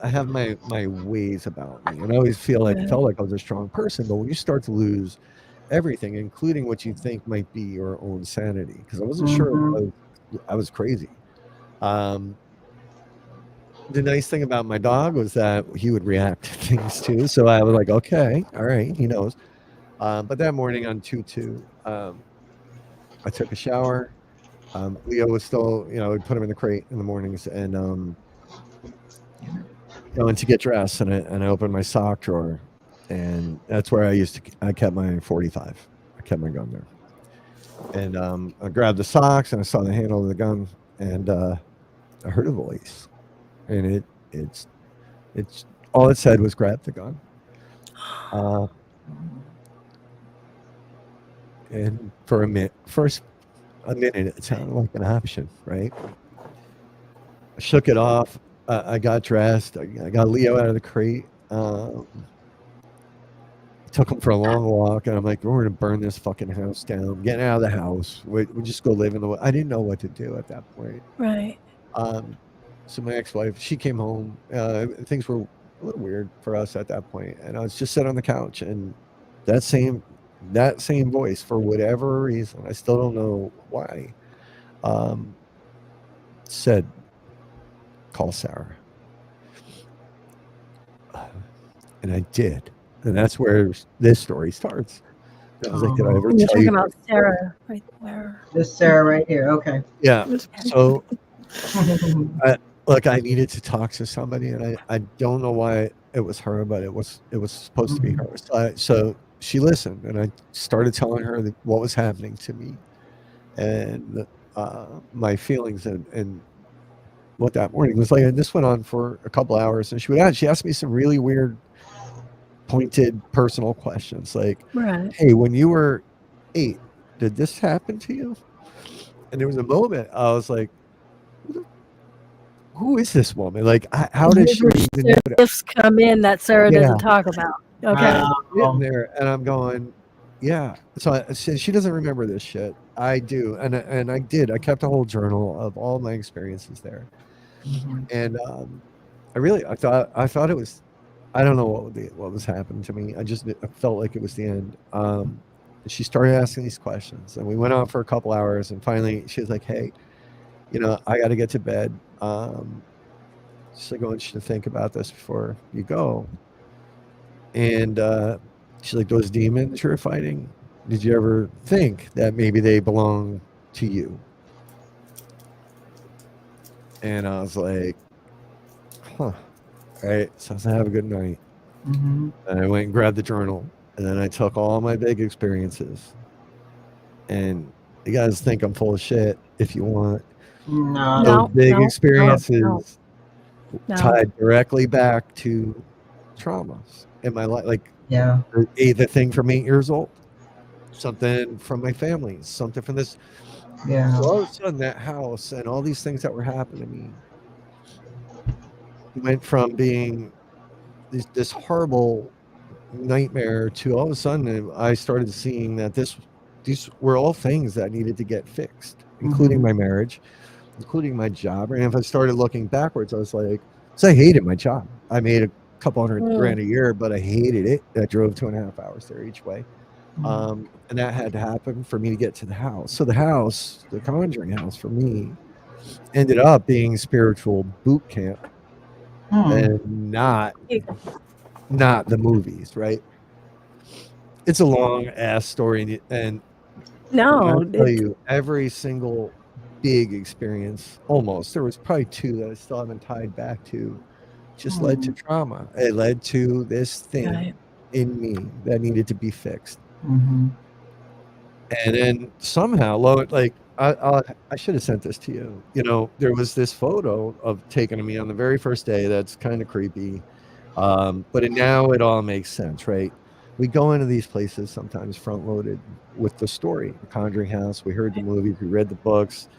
E: have my ways about me, and I always felt like I was a strong person. But when you start to lose everything, including what you think might be your own sanity, because I wasn't sure I was crazy. The nice thing about my dog was that he would react to things too. So I was like, okay, all right, he knows. But that morning on 2/2, I took a shower. Leo was still, you know, I'd put him in the crate in the mornings and going to get dressed, and I opened my sock drawer, and that's where I kept my 45. I kept my gun there, and I grabbed the socks and I saw the handle of the gun, and I heard a voice, and it's all it said was grab the gun. And for a minute, it sounded like an option, right? I shook it off. I got dressed. I got Leo out of the crate. Took him for a long walk, and I'm like, we're gonna burn this fucking house down. Getting out of the house. We just go live in the. I didn't know what to do at that point.
B: Right.
E: So my ex-wife, she came home. Things were a little weird for us at that point, and I was just sitting on the couch, and that same voice, for whatever reason, I still don't know why, said, call Sarah. And I did. And that's where this story starts. I was like, did I ever
B: You're
E: tell
B: talking
E: you?
B: about Sarah right there.
C: This Sarah right here. Okay.
E: Yeah. So, look, I needed to talk to somebody, and I don't know why it was her, but it was supposed to be her. So she listened, and I started telling her what was happening to me, and my feelings, and what that morning was like. And this went on for a couple hours, and she asked me some really weird, pointed, personal questions, like,
B: Right.
E: hey, when you were 8, did this happen to you? And there was a moment I was like, who is this woman? Like, how did she even know that?
B: Gifts come in that Sarah doesn't talk about. Okay.
E: Sitting there, and I'm going, yeah. So I said, she doesn't remember this shit. I do, and I did. I kept a whole journal of all my experiences there, and I thought it was. I don't know what was happening to me. I felt like it was the end. She started asking these questions, and we went on for a couple hours, and finally she was like, hey, you know, I got to get to bed. She's like, I want you to think about this before you go. And she's like, those demons you're fighting, did you ever think that maybe they belong to you? And I was like, huh. All right, so I said, have a good night. And I went and grabbed the journal, and then I took all my big experiences. And you guys think I'm full of shit if you want. Those big experiences tied directly back to traumas in my life. Like, the thing from 8 years old, something from my family, something from this.
C: Yeah.
E: So all of a sudden, that house and all these things that were happening to me went from being this horrible nightmare to all of a sudden I started seeing that these were all things that needed to get fixed, including my marriage, including my job. And if I started looking backwards, I was like, I hated my job. I made a couple $100,000 a year, but I hated it. I drove 2.5 hours there each way. And that had to happen for me to get to the house. So the house, the Conjuring House, for me, ended up being spiritual boot camp. And not the movies, right? It's a long ass story, and I'll tell you, every single big experience, almost, there was probably 2 that I still haven't tied back to, just led to trauma. It led to this thing in me that needed to be fixed. And then somehow, like I should have sent this to you. You know, there was this photo of taken of me on the very first day. That's kind of creepy, but now it all makes sense, right? We go into these places sometimes front loaded with the story, the Conjuring House. We heard the movies, we read the books,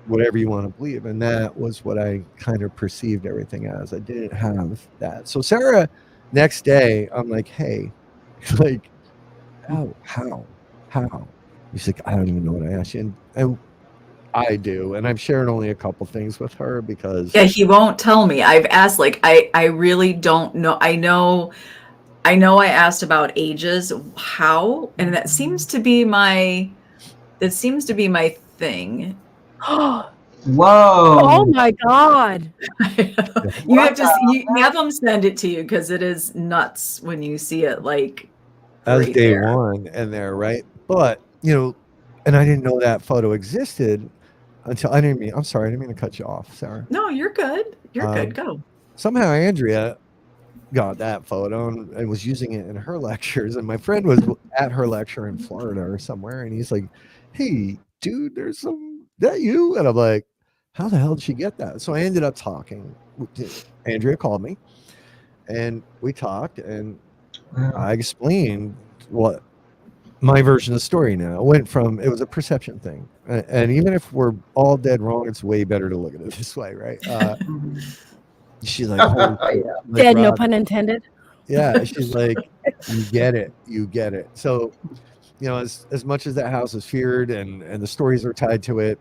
E: whatever you want to believe, and that was what I kind of perceived everything as. I didn't have that. So Sarah, next day, I'm like, hey, like, how? He's like, I don't even know what I asked you. And I do. And I've shared only a couple things with her because
D: Yeah, he won't tell me. I've asked, like, I really don't know. I know I asked about ages, how, and that seems to be my thing.
C: Whoa.
B: Oh my God.
D: You have to you have them send it to you because it is nuts when you see it, like,
E: as
D: right
E: day
D: there.
E: one and there, right? But you know, and I didn't know that photo existed until I'm sorry, I didn't mean to cut you off, Sarah.
D: No, you're good. You're good. Go.
E: Somehow Andrea got that photo and was using it in her lectures, and my friend was at her lecture in Florida or somewhere, and he's like, hey dude, there's some that you, and I'm like, how the hell did she get that? So I ended up talking. Andrea called me and we talked, and I explained what my version of the story. Now it went from, it was a perception thing, and even if we're all dead wrong, it's way better to look at it this way, right? She's like, holy
C: Yeah.
E: like,
B: Dead, no
E: Rob,
B: pun intended.
E: yeah, she's like, you get it. So, you know, as much as that house is feared and the stories are tied to it,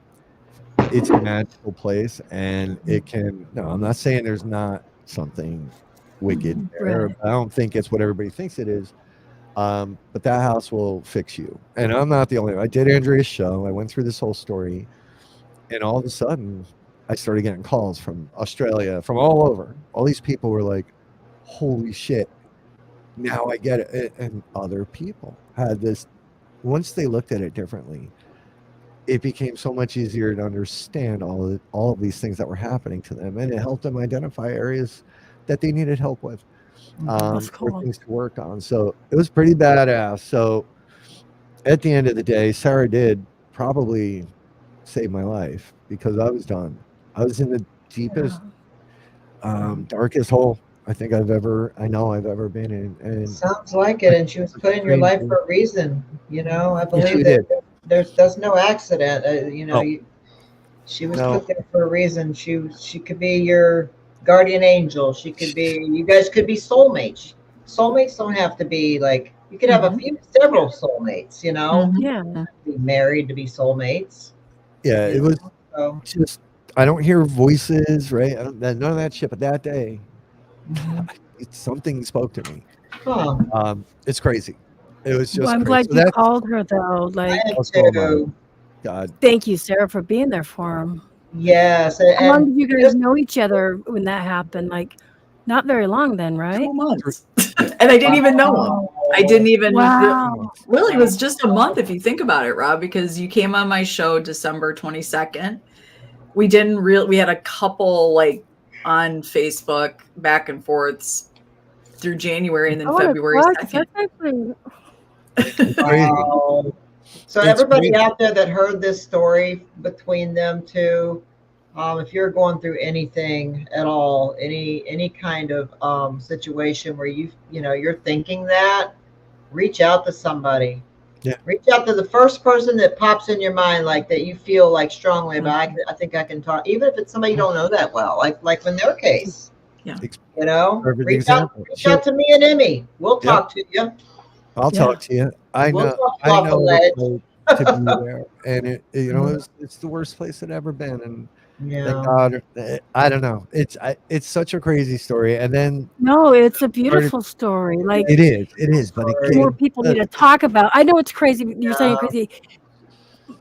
E: it's a magical place, and it can, no, I'm not saying there's not something wicked there.
B: Right.
E: I don't think it's what everybody thinks it is. But that house will fix you. And I'm not the only one. I did Andrea's show. I went through this whole story, and all of a sudden I started getting calls from Australia, from all over. All these people were like, holy shit, now I get it. And other people had this, once they looked at it differently, it became so much easier to understand all of these things that were happening to them, and it helped them identify areas that they needed help with,
B: That's
E: or
B: cool.
E: things to work on. So it was pretty badass. So at the end of the day, Sarah did probably save my life, because I was done. I was in the deepest, darkest hole I know I've ever been in. And
C: Sounds like it. And she was put in your life for a reason. You know, I
E: yeah,
C: believe
E: she
C: that
E: did.
C: there's no accident. You know,
E: Oh,
C: she was
E: no.
C: put there for a reason. She could be your guardian angel. She could be. You guys could be soulmates. Soulmates don't have to be like. You could have several soulmates. You know,
B: Yeah.
C: be married to be soulmates.
E: Yeah,
C: You
E: it was
C: know, so.
E: just, I don't hear voices, right? None of that shit. But that day, something spoke to me.
C: Huh.
E: It's crazy. It was
B: Well,
E: just
B: I'm
E: crazy.
B: glad
E: So
B: you
E: that's,
B: called her though.
C: I
B: Like,
C: am
E: oh, so am I.
C: too.
E: God,
B: thank you, Sarah, for being there for him.
C: Yes,
B: How long
C: and
B: did you guys
C: just
B: know each other when that happened? Like, not very long then, right?
D: 2 months. And I didn't even know him. I didn't even
B: Wow.
D: really, it was just a month if you think about it, Rob, because you came on my show December 22nd. We had a couple, like, on Facebook back and forths through January, and then
B: I want to
D: February
B: cry
D: 2nd.
B: that's actually
E: it's crazy.
C: wow. So
E: It's
C: everybody
E: crazy.
C: out there that heard this story between them two, if you're going through anything at all, any kind of situation where you're thinking that, reach out to somebody.
E: Yeah.
C: Reach out to the first person that pops in your mind, like that you feel like strongly about. I think I can talk, even if it's somebody you don't know that well, like in their case.
D: Yeah.
C: You know,
E: Perfect
C: reach
E: example.
C: out to me and Emmy. We'll
E: Yep.
C: talk to you.
E: I'll talk to you. I
C: We'll
E: know.
C: talk
E: I
C: off a
E: know what it's
C: ledge.
E: like to be there, and you know, it's the worst place I'd ever been, and thank
C: Yeah.
E: God. I don't know. It's such a crazy story, and then
B: no, it's a
E: started,
B: beautiful story. Like,
E: it is, but it
B: more
E: gave,
B: people need to talk about. I know it's crazy. You're saying crazy,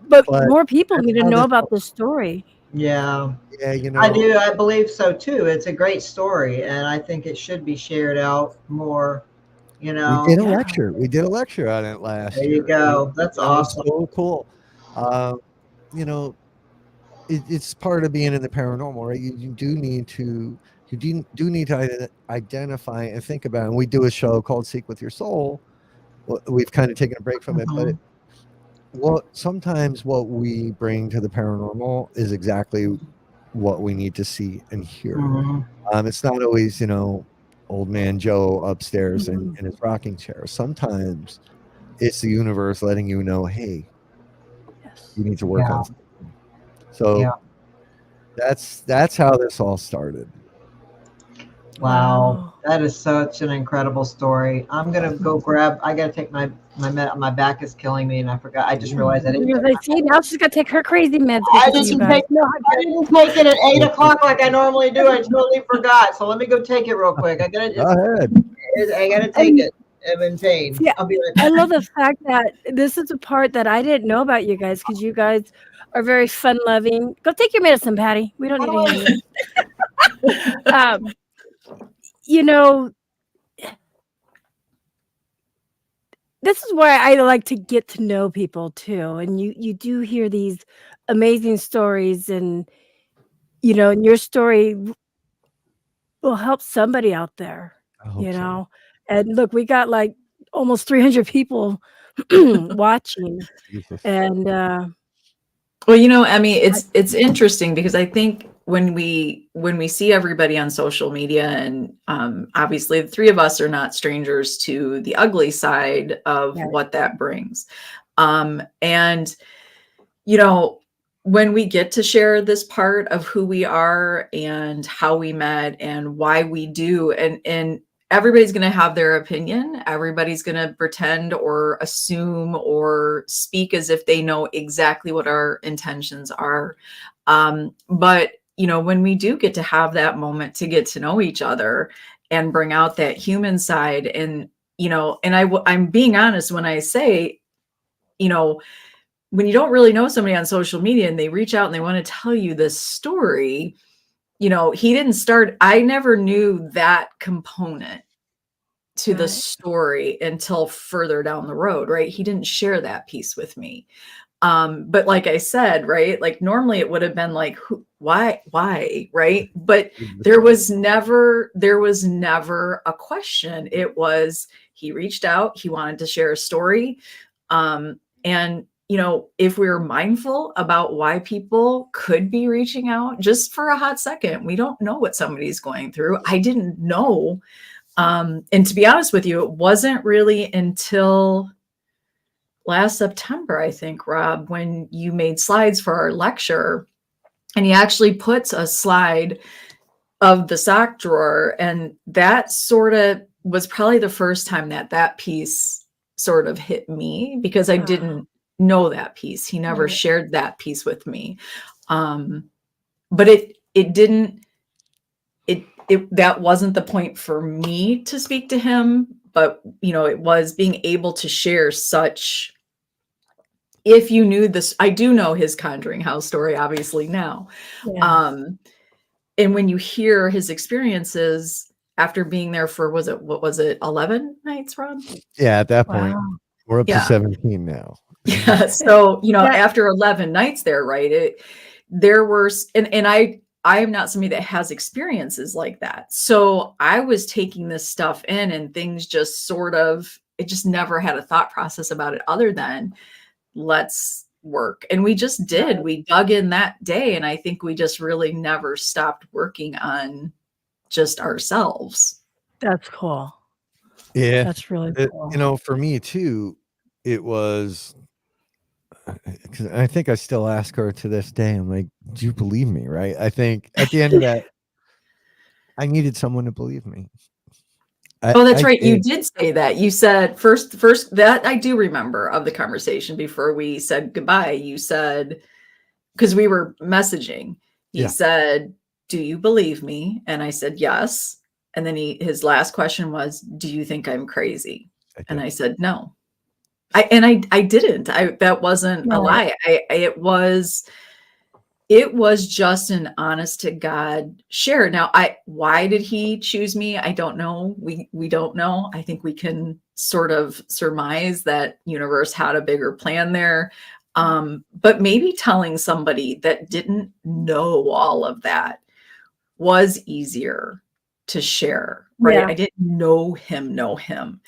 B: but
E: but
B: more people
E: that's
B: need to
E: how
B: know
E: this
B: about
E: works.
B: this story.
C: Yeah.
E: Yeah, you
C: I
E: know,
C: do. I believe so too. It's a great story, and I think it should be shared out more. You
E: we
C: know,
E: did a
B: Yeah.
E: lecture. We did a lecture on it last
C: there you
E: year.
C: go. That's
E: That was
C: awesome.
E: so cool. You know, it's part of being in the paranormal, right? You do need to identify and think about. And we do a show called Seek with Your Soul. Well, we've kind of taken a break from it, but Well, sometimes what we bring to the paranormal is exactly what we need to see and hear.
C: Mhm.
E: It's not always, old man Joe upstairs
B: Mhm.
E: in his rocking chair. Sometimes it's the universe letting you know, hey,
B: Yes.
E: you need to work
C: Yeah.
E: on something. So
C: Yeah.
E: that's how this all started.
C: Wow. That is such an incredible story. I'm gonna go grab. I gotta take my back is killing me, and I forgot. I just realized I didn't
B: You're
C: take
B: like, see, now she's got to take her crazy meds
C: I
B: with us, you
C: didn't
B: guys.
C: take
B: No,
C: I didn't take it at 8 o'clock like I normally do. I totally forgot. So let me go take it real quick. I gotta
E: Go
C: just
E: ahead.
C: I gotta take it. I'm in pain.
B: see,
C: I'll be right
B: I
C: back.
B: love the fact that this is a part that I didn't know about you guys because you guys are very fun loving. Go take your medicine, Patty. We don't
C: How
B: need
C: do
B: any of this. You know, this is why I like to get to know people too. And you do hear these amazing stories, and and your story will help somebody out there.
E: I hope so.
B: And look, we got like almost 300 people watching,
E: Jesus.
B: and
D: Well, Emmy, it's interesting because I think when we see everybody on social media, and obviously the three of us are not strangers to the ugly side of
B: yeah,
D: what that brings. And when we get to share this part of who we are and how we met and why we do, and everybody's going to have their opinion. Everybody's going to pretend or assume or speak as if they know exactly what our intentions are. But when we do get to have that moment to get to know each other and bring out that human side, and I'm being honest when I say, when you don't really know somebody on social media and they reach out and they want to tell you this story, he didn't start, I never knew that component to the
B: right.
D: story until further down the road, right? He didn't share that piece with me. But like I said, right, like normally it would have been like, why, right? But there was never a question. It was, he reached out, he wanted to share a story. And if we're mindful about why people could be reaching out just for a hot second, we don't know what somebody's going through. I didn't know. And to be honest with you, it wasn't really until last September, I think, Rob, when you made slides for our lecture, and he actually puts a slide of the sock drawer. And that sort of was probably the first time that piece sort of hit me, because I didn't know that piece. He never
B: Right.
D: shared that piece with me. But it didn't, that wasn't the point for me to speak to him, but it was being able to share such. If you knew this, I do know his Conjuring House story, obviously now.
B: Yeah.
D: And when you hear his experiences after being there for, what was it, 11 nights, Rob?
E: Yeah, at that point,
B: Wow.
E: we're up to
D: Yeah.
E: 17 now.
D: Yeah. So,
B: That-
D: after 11 nights there, right, there were, and I am not somebody that has experiences like that. So I was taking this stuff in, and things just sort of, it just never had a thought process about it other than, let's work. And we just did. We dug in that day, and I think we just really never stopped working on just ourselves.
B: That's cool.
E: Yeah.
B: That's really cool.
E: For me too, it was, because I think I still ask her to this day, I'm like, do you believe me? Right. I think at the end of that, I needed someone to believe me.
D: Oh, that's right. You did say that. You said first that I do remember of the conversation before we said goodbye. You said, because we were messaging, he said, do you believe me? And I said, yes. And then his last question was, do you think I'm crazy? And I said, no. I didn't. That wasn't a lie. It was just an honest to God share. Now, why did he choose me? I don't know. We don't know. I think we can sort of surmise that universe had a bigger plan there. But maybe telling somebody that didn't know all of that was easier to share, right?
B: Yeah.
D: I didn't know him.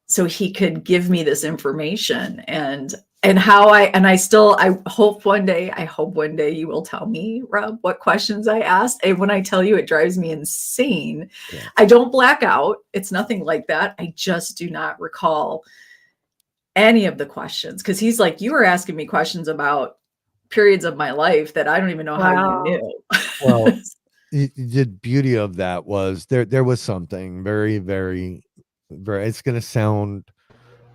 D: So he could give me this information, and and I hope one day you will tell me, Rob, what questions I asked. And when I tell you, it drives me insane.
E: Yeah.
D: I don't black out. It's nothing like that. I just do not recall any of the questions, because he's like, you were asking me questions about periods of my life that I don't even know how you knew.
E: Well, the beauty of that was there was something very, very, very, it's going to sound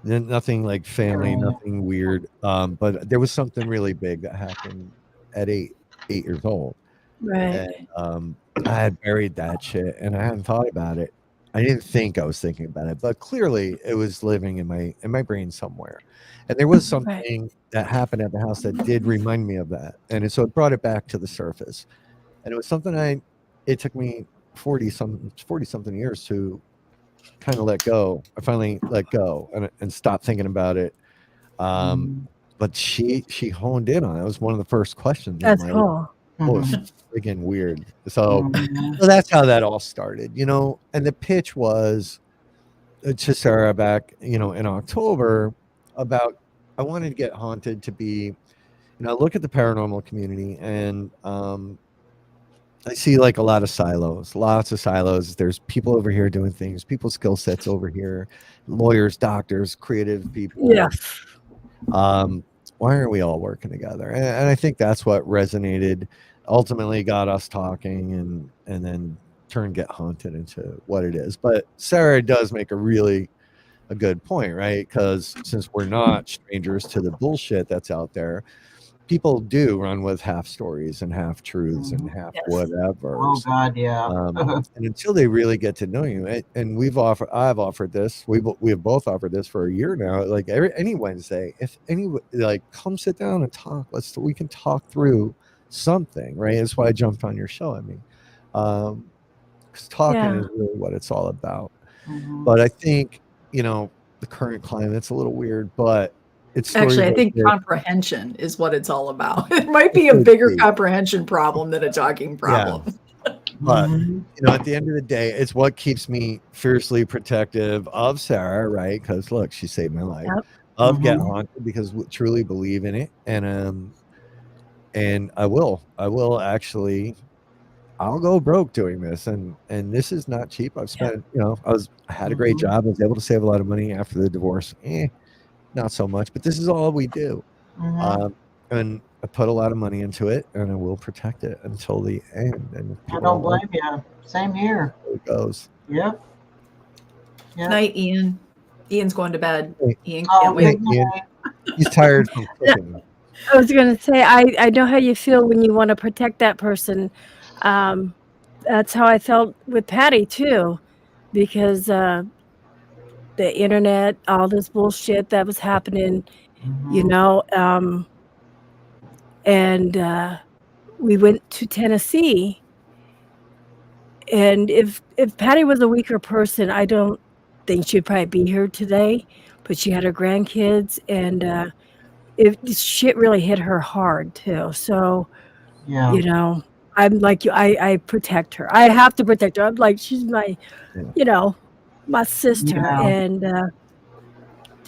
E: nothing like family, nothing weird. But there was something really big that happened at 8 years old.
B: Right.
E: And I had buried that shit and I hadn't thought about it. I didn't think I was thinking about it, but clearly it was living in my brain somewhere. And there was something that happened at the house that did remind me of that. And so it brought it back to the surface. And it was something it took me 40 something years to kind of let go. I finally let go and stopped thinking about it. But she honed in on it. It was one of the first questions.
B: That's cool.
E: Oh, it's friggin' weird. So that's how that all started, and the pitch was to Sarah back, in October about, I wanted to get haunted to be, look at the paranormal community and, I see like a lot of silos, lots of silos. There's people over here doing things, people's skill sets over here, lawyers, doctors, creative people.
B: Yeah.
E: Why aren't we all working together? And I think that's what resonated, ultimately got us talking and then turned Get Haunted into what it is. But Sarah does make a good point, right? Because since we're not strangers to the bullshit that's out there, people do run with half stories and half truths and half whatever.
C: Oh God, yeah.
E: And until they really get to know you, and I've offered this. We have both offered this for a year now. Like any Wednesday, if come sit down and talk. We can talk through something, right? That's why I jumped on your show. I mean, because talking is really what it's all about. But I think the current climate's a little weird, but it's
D: actually, I think comprehension is what it's all about. It might be a bigger comprehension problem than a talking problem.
E: Yeah. But at the end of the day, it's what keeps me fiercely protective of Sarah, right? Because look, she saved my life. Of Get Haunted, because we truly believe in it, and I will actually, I'll go broke doing this, and this is not cheap. I've spent, I had a great job. I was able to save a lot of money after the divorce. Not so much, but this is all we do. And I put a lot of money into it, and I will protect it until the end. And
C: I don't blame you. Same here.
E: It goes.
C: Yep.
D: Night, Ian. Ian's going to bed. Ian
C: can't wait.
E: Ian. He's tired from cooking.
B: I was going to say, I know how you feel when you want to protect that person. That's how I felt with Patty too, because the internet, all this bullshit that was happening, and we went to Tennessee. And if Patty was a weaker person, I don't think she'd probably be here today. But she had her grandkids, and shit really hit her hard too. So, I'm like you. I protect her. I have to protect her. I'm like, she's my, my sister, and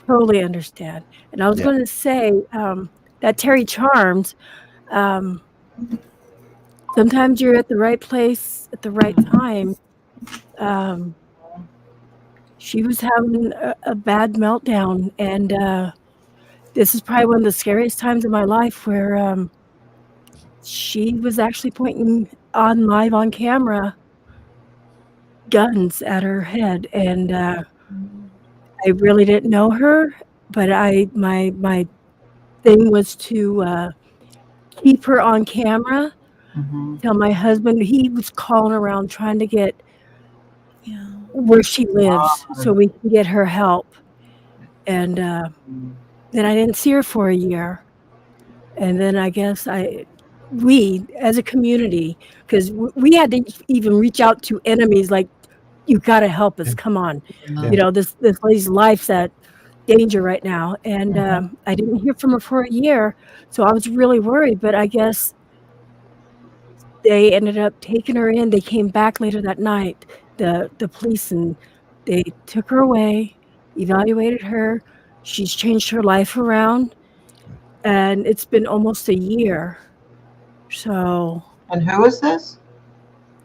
B: totally understand. And I was going to say that Terry Charms, sometimes you're at the right place at the right time. She was having a bad meltdown, and this is probably one of the scariest times in my life where she was actually pointing live on camera guns at her head, and I really didn't know her, but my thing was to keep her on camera. Tell my husband, he was calling around trying to get where she lives so we can get her help. And then I didn't see her for a year, and then I guess we as a community, because we had to even reach out to enemies, like, you got to help us, come on. This lady's life's at danger right now. And I didn't hear from her for a year, so I was really worried. But I guess they ended up taking her in. They came back later that night, the police, and they took her away, evaluated her. She's changed her life around, and it's been almost a year. So
C: And who is this?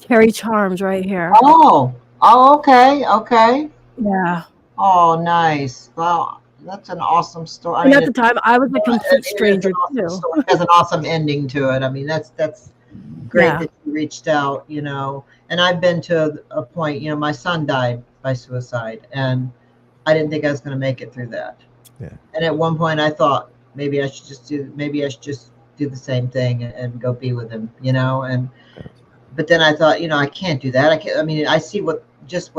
B: Terry Charms right here.
C: Oh, okay, okay.
B: Yeah.
C: Oh, nice. Well, that's an awesome story. I
B: And
C: mean,
B: at the time, I was a complete stranger too.
C: It has an awesome ending to it. I mean, that's great
B: Yeah.
C: that you reached out, you know. And I've been to a point, you know, my son died by suicide, and I didn't think I was going to make it through that.
E: Yeah.
C: And at one point, I thought maybe I should just do the same thing and go be with him, you know. And but then I thought, you know, I can't do that. I can't. I mean, I see what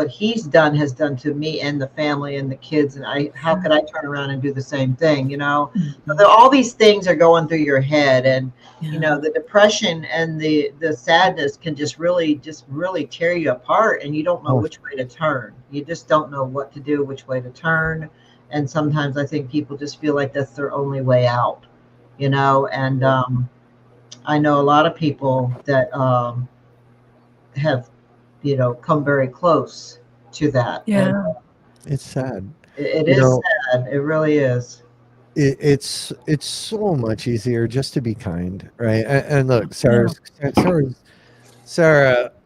C: he's done has done to me and the family and the kids, and how could I turn around and do the same thing, you know? So all these things are going through your head, and you know, the depression and the sadness can just really tear you apart, and you don't know which way to turn. You just don't know what to do, which way to turn. And sometimes I think people just feel like that's their only way out, you know. And I know a lot of people that have, you know, come very close to that.
B: Yeah.
C: And
E: It's sad.
C: it is sad. It really is.
E: It's so much easier just to be kind, right? And look, Sarah,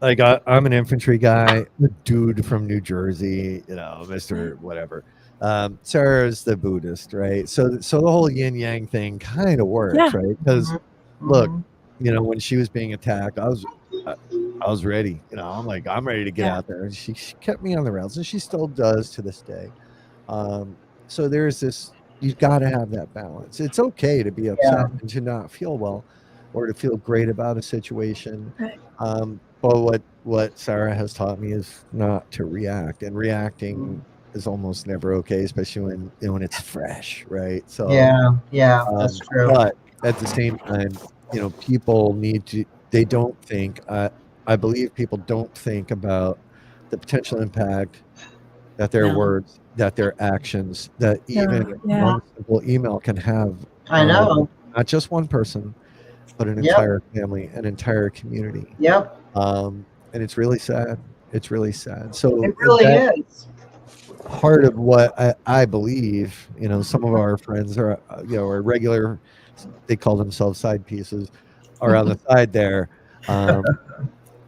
E: like I'm an infantry guy, a dude from New Jersey, you know, Mr. Whatever. Sarah's the Buddhist, right? So the whole yin yang thing kind of works, right? Because look, you know, when she was being attacked, I was ready. You know, I'm ready to get out there. And she kept me on the rails, and she still does to this day. So there's this, you've got to have that balance. It's okay to be upset and to not feel well, or to feel great about a situation. But what Sarah has taught me is not to react, and reacting is almost never okay, especially when it's fresh, right? So
C: that's true.
E: But at the same time, you know, people need to, they don't think, I believe people don't think about the potential impact that their words, that their actions, that even one simple email can have.
C: I know.
E: Not just one person, but an entire family, an entire community. And it's really sad. It's really sad. So
C: it really is.
E: Part of what I believe, you know, some of our friends are, you know, are regular, they call themselves side pieces, are on the side there.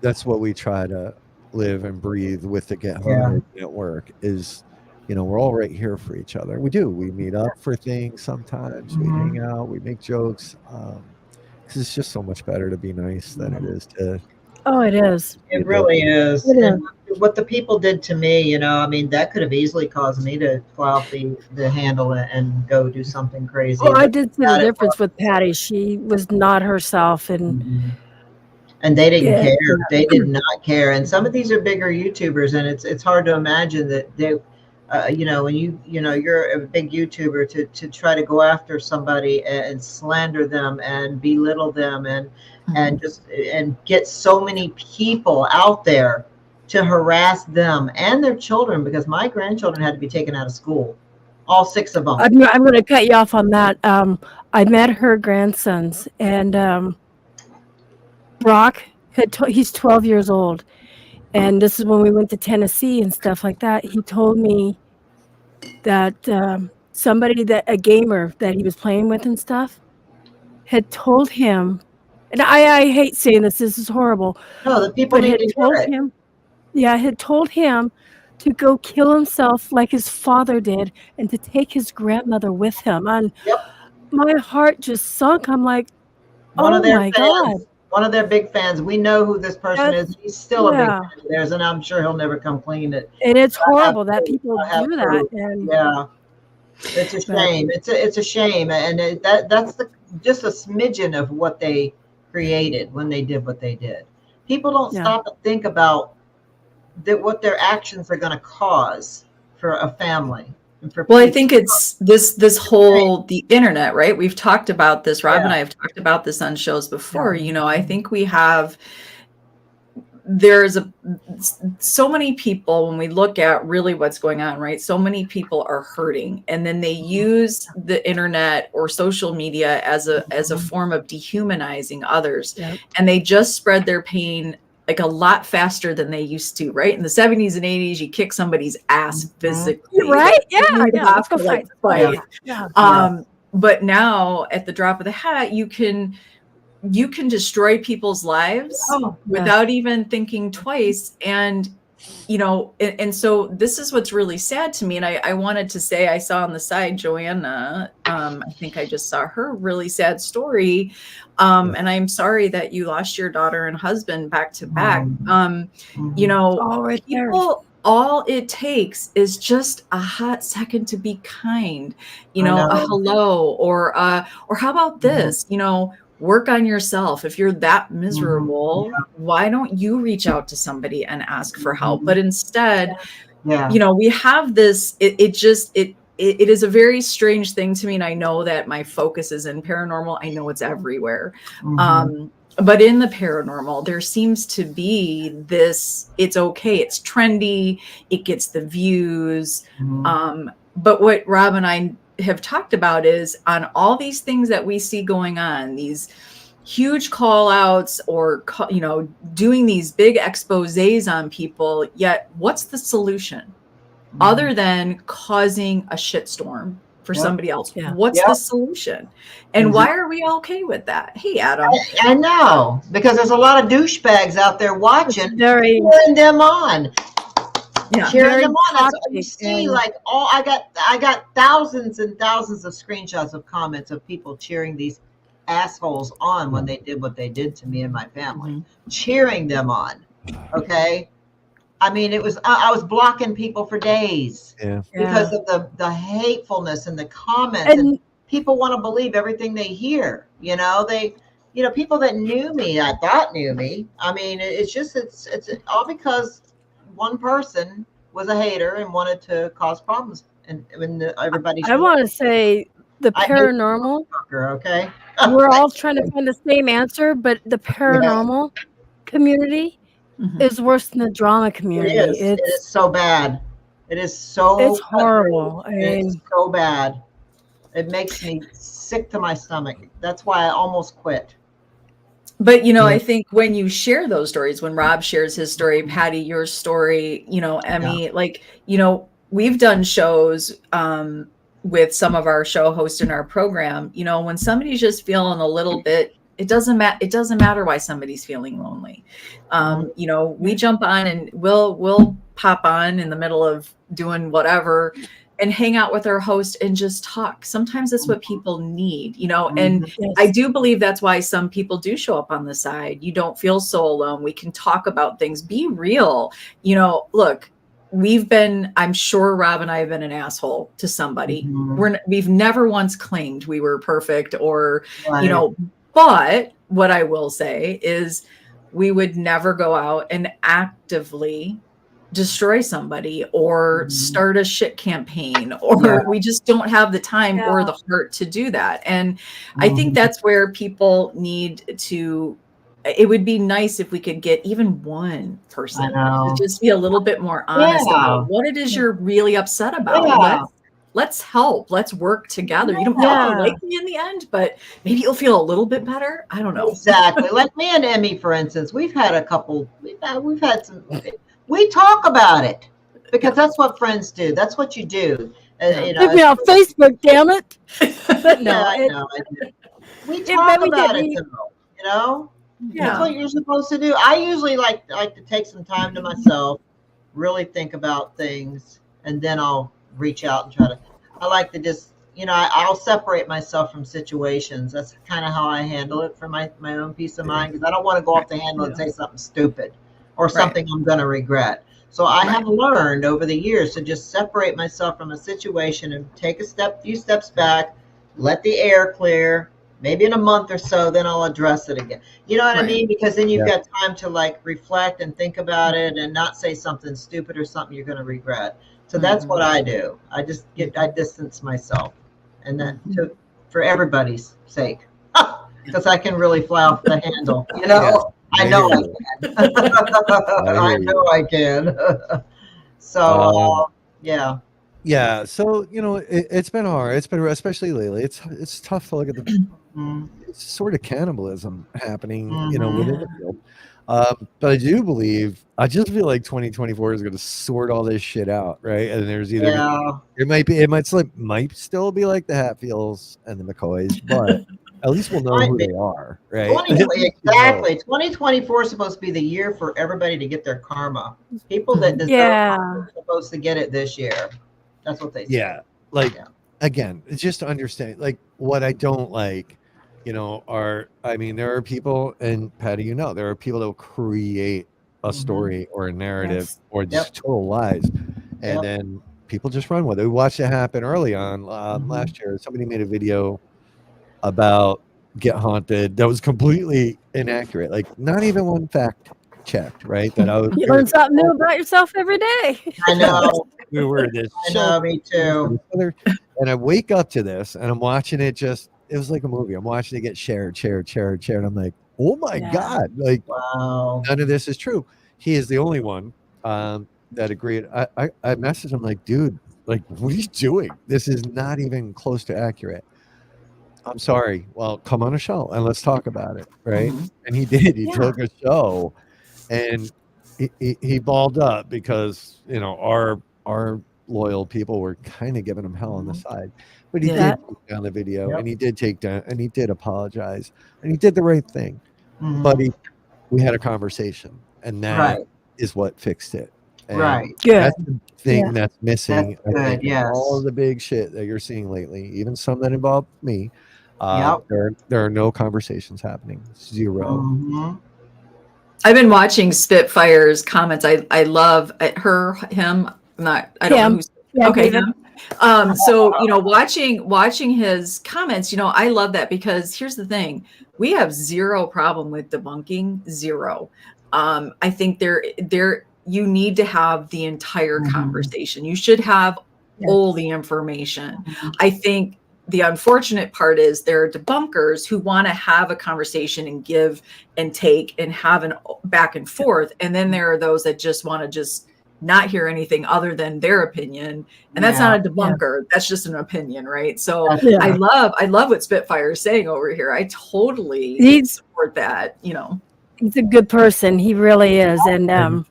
E: That's what we try to live and breathe with the Get Home Network is, you know, we're all right here for each other. We do. We meet up for things sometimes. We hang out. We make jokes. Because it's just so much better to be nice than it is to.
B: Oh, it is.
C: It really is. And what the people did to me, you know, I mean, that could have easily caused me to fly off the handle and go do something crazy.
B: Well, I did see the difference with Patty. She was not herself, and
C: they didn't care. They did not care. And some of these are bigger YouTubers, and it's hard to imagine that they, you know, when you're a big YouTuber to try to go after somebody and slander them and belittle them and get so many people out there to harass them and their children, because my grandchildren had to be taken out of school, all 6 of them.
B: I'm going to cut you off on that. I met her grandsons, and Brock he's 12 years old, and this is when we went to Tennessee and stuff like that. He told me that a gamer that he was playing with and stuff had told him, and I hate saying this is horrible.
C: No, the people need to hear it.
B: Had told him to go kill himself like his father did, and to take his grandmother with him. And my heart just sunk. I'm like,
C: God. One of their big fans. We know who this person is. He's still a big fan of theirs, and I'm sure he'll never come clean it.
B: And it's horrible that people do that. And
C: it's a shame. It's a shame, and that's just a smidgen of what they created when they did what they did. People don't stop and think about what their actions are going to cause for a family.
D: Well, I think it's this whole, the internet, right? We've talked about this. Rob and I have talked about this on shows before. You know, I think there's so many people, when we look at really what's going on, right? So many people are hurting, and then they use the internet or social media as a form of dehumanizing others, and they just spread their pain like a lot faster than they used to, right? In the 70s and 80s, you kick somebody's ass physically.
B: Right? Yeah. Let's go fight.
D: but now at the drop of the hat, you can destroy people's lives without even thinking twice. And, you know, and so this is what's really sad to me. And I wanted to say, I saw on the side, Joanna, I think I just saw her really sad story. And I'm sorry that you lost your daughter and husband back to back. You know, people, all it takes is just a hot second to be kind, you know, a hello, or how about this, you know, work on yourself. If you're that miserable, why don't you reach out to somebody and ask for help? But instead, you know, we have this, it is a very strange thing to me. And I know that my focus is in paranormal. I know it's everywhere. But in the paranormal, there seems to be this, it's okay, it's trendy, it gets the views. But what Rob and I have talked about is on all these things that we see going on, these huge call outs, or, you know, doing these big exposés on people, yet what's the solution other than causing a shitstorm for somebody else? What's the solution? And why are we okay with that? Hey, Adam.
C: I know, because there's a lot of douchebags out there watching, cheering them on. Cheering them on. That's what you see. Like, I got thousands and thousands of screenshots of comments of people cheering these assholes on when they did what they did to me and my family, cheering them on. Okay. I mean, it was, I was blocking people for days because of the hatefulness and the comments, and people want to believe everything they hear. You know, people that knew me, I thought knew me. I mean, it's all because one person was a hater and wanted to cause problems. And when everybody,
B: I want to say the paranormal,
C: okay.
B: We're all trying to find the same answer, but the paranormal community is worse than the drama community.
C: It is so bad. It is so.
B: It's horrible.
C: It's so bad. It makes me sick to my stomach. That's why I almost quit.
D: But, you know, I think when you share those stories, when Rob shares his story, Patty, your story, you know, Emmy, like, you know, we've done shows with some of our show hosts in our program. You know, when somebody's just feeling a little bit, it doesn't matter why somebody's feeling lonely. You know, we jump on and we'll pop on in the middle of doing whatever and hang out with our host and just talk. Sometimes that's what people need, you know, and I do believe that's why some people do show up on the side. You don't feel so alone. We can talk about things, be real. You know, look, I'm sure Rob and I have been an asshole to somebody. We've never once claimed we were perfect or, you know, but what I will say is we would never go out and actively destroy somebody or start a shit campaign, or we just don't have the time or the heart to do that. And I think that's where people need to, it would be nice if we could get even one person to just be a little bit more honest about what it is you're really upset about. Let's help. Let's work together. You don't have to like me in the end, but maybe you'll feel a little bit better. I don't know.
C: Exactly. Like me and Emmy, for instance, we've had a couple, we've had some, we talk about it because that's what friends do. That's what you do. You know,
B: me on Facebook, damn it. But
C: no, I know. We talk about it, though, you know? That's what you're supposed to do. I usually like to take some time to myself, really think about things, and then I'll reach out and I like to just, you know, I'll separate myself from situations. That's kind of how I handle it for my own peace of mind, because I don't want to go off the handle and say something stupid or something I'm going to regret. So I have learned over the years to just separate myself from a situation and take few steps back, let the air clear. Maybe in a month or so, then I'll address it again. You know what I mean? Because then you've got time to like reflect and think about it and not say something stupid or something you're going to regret. So that's what I do. I distance myself, and then for everybody's sake, because I can really fly off the handle. You know, I know I can. I know I can. So
E: yeah. So you know, it's been hard. It's been, especially lately. It's tough to look at the sort of cannibalism happening. You know, within the field. But I do believe, I just feel like 2024 is going to sort all this shit out, right? And there's either it might still be like the Hatfields and the McCoys, but at least we'll know who they are, right?
C: Exactly. 2024 is supposed to be the year for everybody to get their karma. People that deserve karma are supposed to get it this year. That's what they say.
E: Yeah. Again, it's just to understand, like, what I don't like, there are people, and Patty, there are people that will create a story or a narrative or just total lies. And then people just run with it. We watched it happen early on last year. Somebody made a video about Get Haunted that was completely inaccurate. Like, not even one fact checked, right? That I was
B: You learn something new about yourself every day.
C: I know.
E: We were this.
C: I know, me too.
E: And I wake up to this and I'm watching it it was like a movie. I'm watching it get shared. And I'm like, oh my God. Like,
C: wow.
E: None of this is true. He is the only one that agreed. I messaged him like, dude, like, what are you doing? This is not even close to accurate. I'm sorry. Well, come on a show and let's talk about it. Right. And he did. He took a show and he balled up because, our loyal people were kind of giving him hell on the side. But he did take down the video and he did take down and he did apologize and he did the right thing. But we had a conversation and that is what fixed it. And that's the thing that's missing. I think all of the big shit that you're seeing lately, even some that involve me, there are no conversations happening. Zero.
D: I've been watching Spitfire's comments. I love him. I don't know who's him. So watching his comments, I love that because here's the thing: we have zero problem with debunking. Zero. I think you need to have the entire conversation. You should have all the information. I think the unfortunate part is there are debunkers who want to have a conversation and give and take and have an back and forth. And then there are those that just want to just not hear anything other than their opinion. And that's not a debunker. That's just an opinion. Right. So I love what Spitfire is saying over here. I totally support that,
B: He's a good person. He really is. And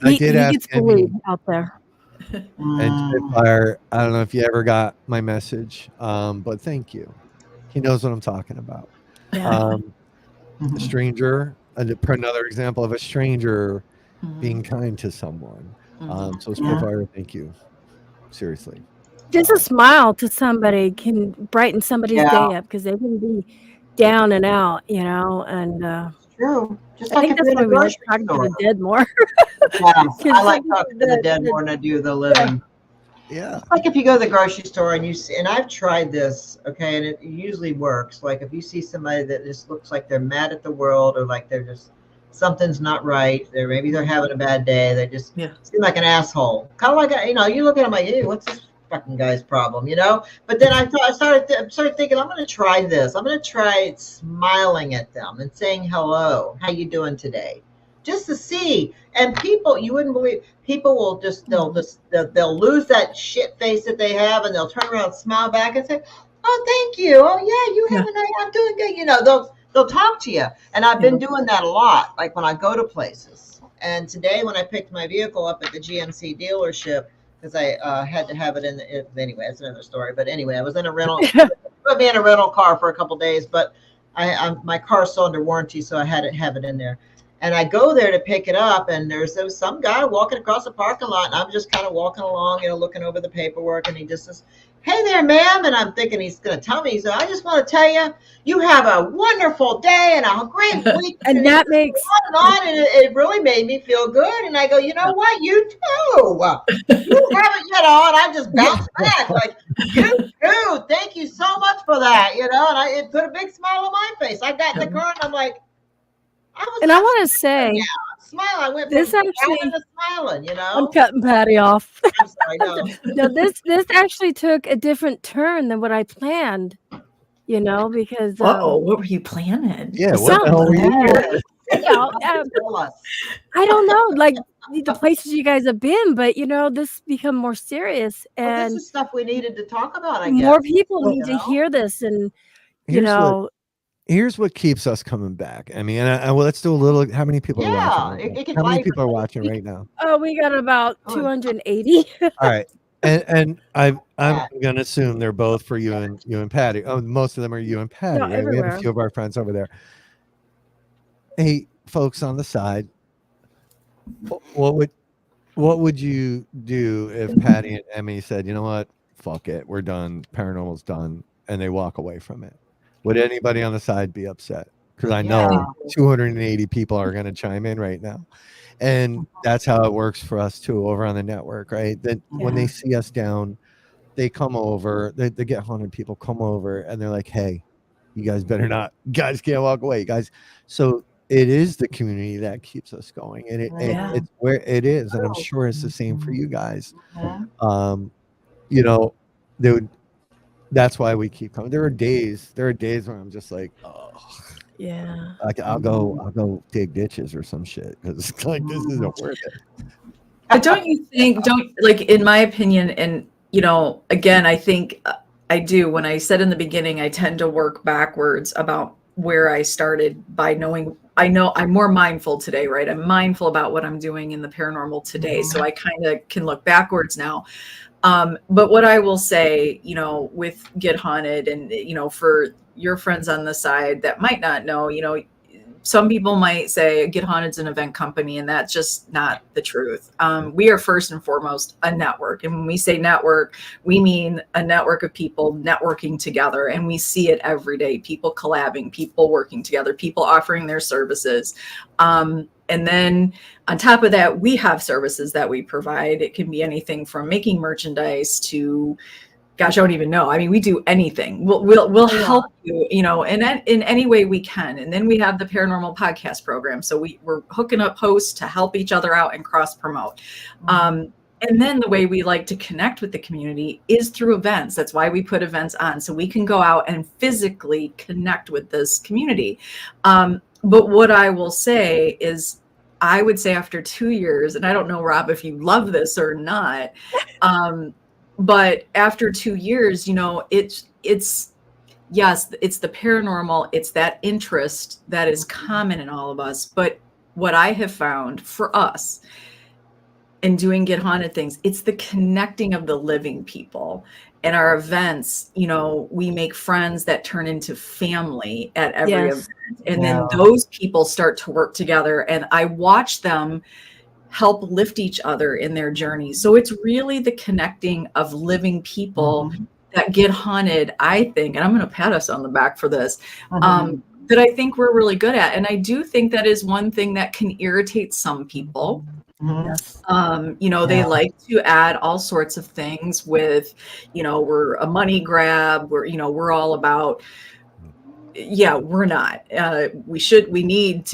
B: he gets believed out there.
E: And Spitfire, I don't know if you ever got my message, but thank you. He knows what I'm talking about. A stranger, another example of a stranger being kind to someone. So Spitfire, thank you. Seriously.
B: Just a smile to somebody can brighten somebody's day up because they can be down and out, and
C: true. Just
B: I think that's why we like talking to the dead more.
C: I like talking to the dead more than I do the living.
E: Yeah.
C: It's like if you go to the grocery store and you see, and I've tried this, okay, and it usually works. Like if you see somebody that just looks like they're mad at the world or like they're just something's not right. Maybe they're having a bad day. They just seem like an asshole. Kind of like you look at them like, hey, what's this fucking guy's problem, But then I started thinking, I'm going to try this. I'm going to try smiling at them and saying hello. How you doing today? Just to see. And people, you wouldn't believe, people will they'll lose that shit face that they have, and they'll turn around and smile back and say, oh, thank you. Oh yeah, you have a nice. I'm doing good. They'll talk to you, and I've been doing that a lot. Like when I go to places. And today, when I picked my vehicle up at the GMC dealership, because I had to have it anyway, that's another story. But anyway, I was in a rental, put me in a rental car for a couple of days, but my car's still under warranty, so I had to have it in there. And I go there to pick it up, and there was some guy walking across the parking lot, and I'm just kind of walking along, looking over the paperwork, and he just says, hey there, ma'am. And I'm thinking he's going to tell me. So I just want to tell you, you have a wonderful day and a great week.
B: And that makes
C: on, and it really made me feel good. And I go, you know what? You too. You haven't, and I just bounced back like, you too. Thank you so much for that. And it put a big smile on my face. I got in the car and I'm like,
B: I want to say,
C: smile. I went
B: this
C: from
B: actually
C: to smiling,
B: I'm cutting Patty off.
C: I'm sorry,
B: no, this actually took a different turn than what I planned. Because
D: what were you planning?
E: Yeah, what the hell were you
B: doing? I don't know, like the places you guys have been, but this become more serious, and
C: this is stuff we needed to talk about. I guess
B: more people need to hear this, and
E: here's what keeps us coming back. I mean, well, let's do a little. How many people are watching? Right now? How many people are watching right now?
B: Oh, we got about 280.
E: All right, and I'm gonna assume they're both for you and Patty. Oh, most of them are you and Patty,
B: No,
E: right? We have
B: everywhere.
E: a few of our friends over there. Hey, folks on the side, what would you do if Patty and Emmy said, you know what, fuck it, we're done, paranormal's done, and they walk away from it? Would anybody on the side be upset? Because I know 280 people are going to chime in right now. And that's how it works for us too over on the network, right? That when they see us down, they come over, they get haunted people come over and they're like, hey, you guys better not, you guys can't walk away, you guys. So it is the community that keeps us going, and it's where it is, and I'm sure it's the same for you guys. You know, that's why we keep coming. There are days where I'm just like, oh
B: yeah,
E: I'll go dig ditches or some shit because like this isn't worth it.
D: But don't you think, like, in my opinion, and you know, again, I think I do, when I said in the beginning, I tend to work backwards about where I started by knowing, I know I'm more mindful today, right? I'm mindful about what I'm doing in the paranormal today. So I kind of can look backwards now. But what I will say, you know, with Get Haunted, and, you know, for your friends on the side that might not know, you know, some people might say Get Haunted's an event company, and that's just not the truth. We are first and foremost a network. And when we say network, we mean a network of people networking together. And we see it every day, people collabing, people working together, people offering their services. And then on top of that, we have services that we provide. It can be anything from making merchandise to, gosh, I don't even know. I mean, we do anything. We'll help you, you know, in any way we can. And then we have the paranormal podcast program. So we're hooking up hosts to help each other out and cross promote. And then the way we like to connect with the community is through events. That's why we put events on, so we can go out and physically connect with this community. But what I will say is, I would say after 2 years, and I don't know, Rob, if you love this or not, but after 2 years, you know, it's yes, it's the paranormal, it's that interest that is common in all of us. But what I have found for us in doing Get Haunted things, it's the connecting of the living people. And our events, you know, we make friends that turn into family at every event. And then those people start to work together, and I watch them help lift each other in their journey. So it's really the connecting of living people that Get Haunted, I think, and I'm going to pat us on the back for this, that I think we're really good at. And I do think that is one thing that can irritate some people. You know, they like to add all sorts of things with, you know, we're a money grab. We're all about, we're not. We need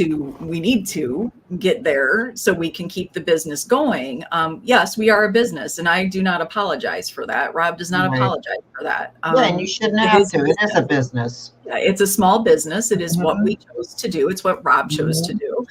D: to get there so we can keep the business going. Yes, we are a business, and I do not apologize for that. Rob does not apologize for that.
C: And you shouldn't have to. It is a business.
D: Yeah, it's a small business. It is what we chose to do. It's what Rob chose to do.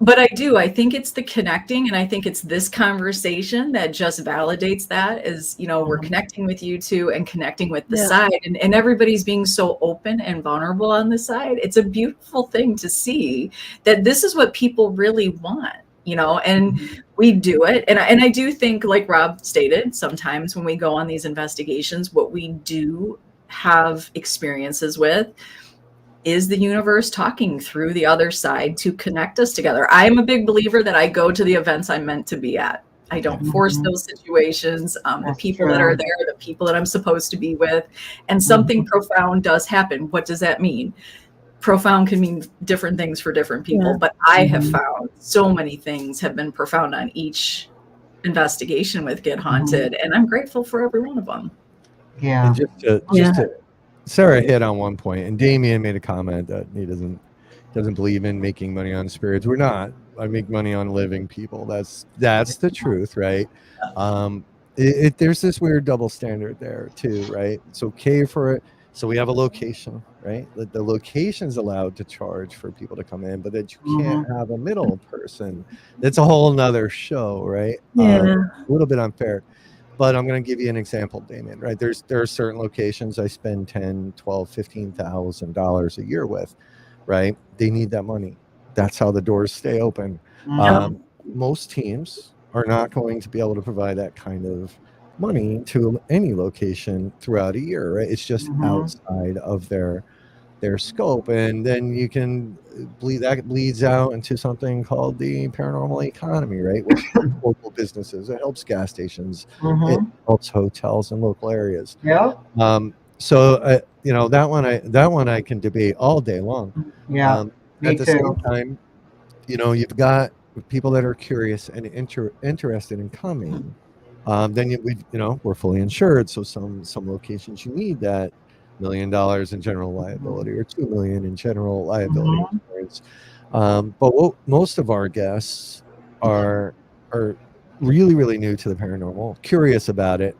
D: But I think it's the connecting, and I think it's this conversation that just validates that, is, you know, we're connecting with you two and connecting with the side, and everybody's being so open and vulnerable on the side. It's a beautiful thing to see that this is what people really want, you know, and we do it. And I do think, like Rob stated, sometimes when we go on these investigations, what we do have experiences with is the universe talking through the other side to connect us together. I am a big believer that I go to the events I'm meant to be at. I don't force those situations. The people that are there, the people that I'm supposed to be with, and something profound does happen. What does that mean? Profound can mean different things for different people, but I have found so many things have been profound on each investigation with Get Haunted, and I'm grateful for every one of them.
E: And just to Sarah hit on one point, and Damien made a comment that he doesn't believe in making money on spirits. We're not. I make money on living people. That's the truth, right? There's this weird double standard there too, right? It's okay for it. So we have a location, right? The location's allowed to charge for people to come in, but that you can't have a middle person. That's a whole nother show, right? A little bit unfair. But I'm going to give you an example, Damien, right? There are certain locations I spend $10, $12, $15,000 a year with, right? They need that money. That's how the doors stay open. Most teams are not going to be able to provide that kind of money to any location throughout a year, right? It's just outside of their scope. And then you can bleeds out into something called the paranormal economy, right? Which helps local businesses, it helps gas stations, it helps hotels in local areas. So you know, that one I can debate all day long. At the same time, you know, you've got people that are curious and interested in coming. Then we're fully insured, so some locations you need that $1 million in general liability or $2 million in general liability insurance. But most of our guests are really, really new to the paranormal, curious about it,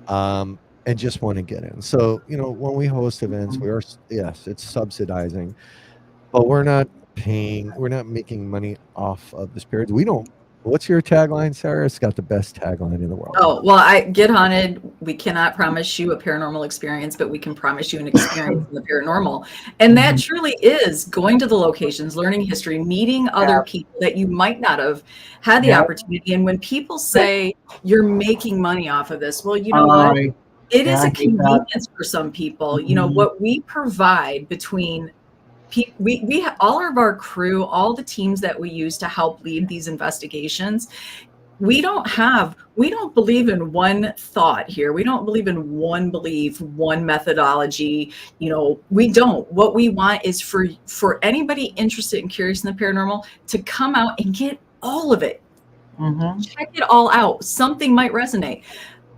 E: and just want to get in. So, you know, when we host events, it's subsidizing, but we're not making money off of the spirits. What's your tagline, Sarah? It's got the best tagline in the world.
D: Oh, well, Get Haunted. We cannot promise you a paranormal experience, but we can promise you an experience in the paranormal. And that truly is going to the locations, learning history, meeting other people that you might not have had the opportunity. And when people say you're making money off of this, well, you know what? It is a convenience for some people. You know, what we provide between we have all of our crew, all the teams that we use to help lead these investigations. We don't believe in one thought here. We don't believe in one belief, one methodology. You know, we don't. What we want is for anybody interested and curious in the paranormal to come out and get all of it. Check it all out. Something might resonate.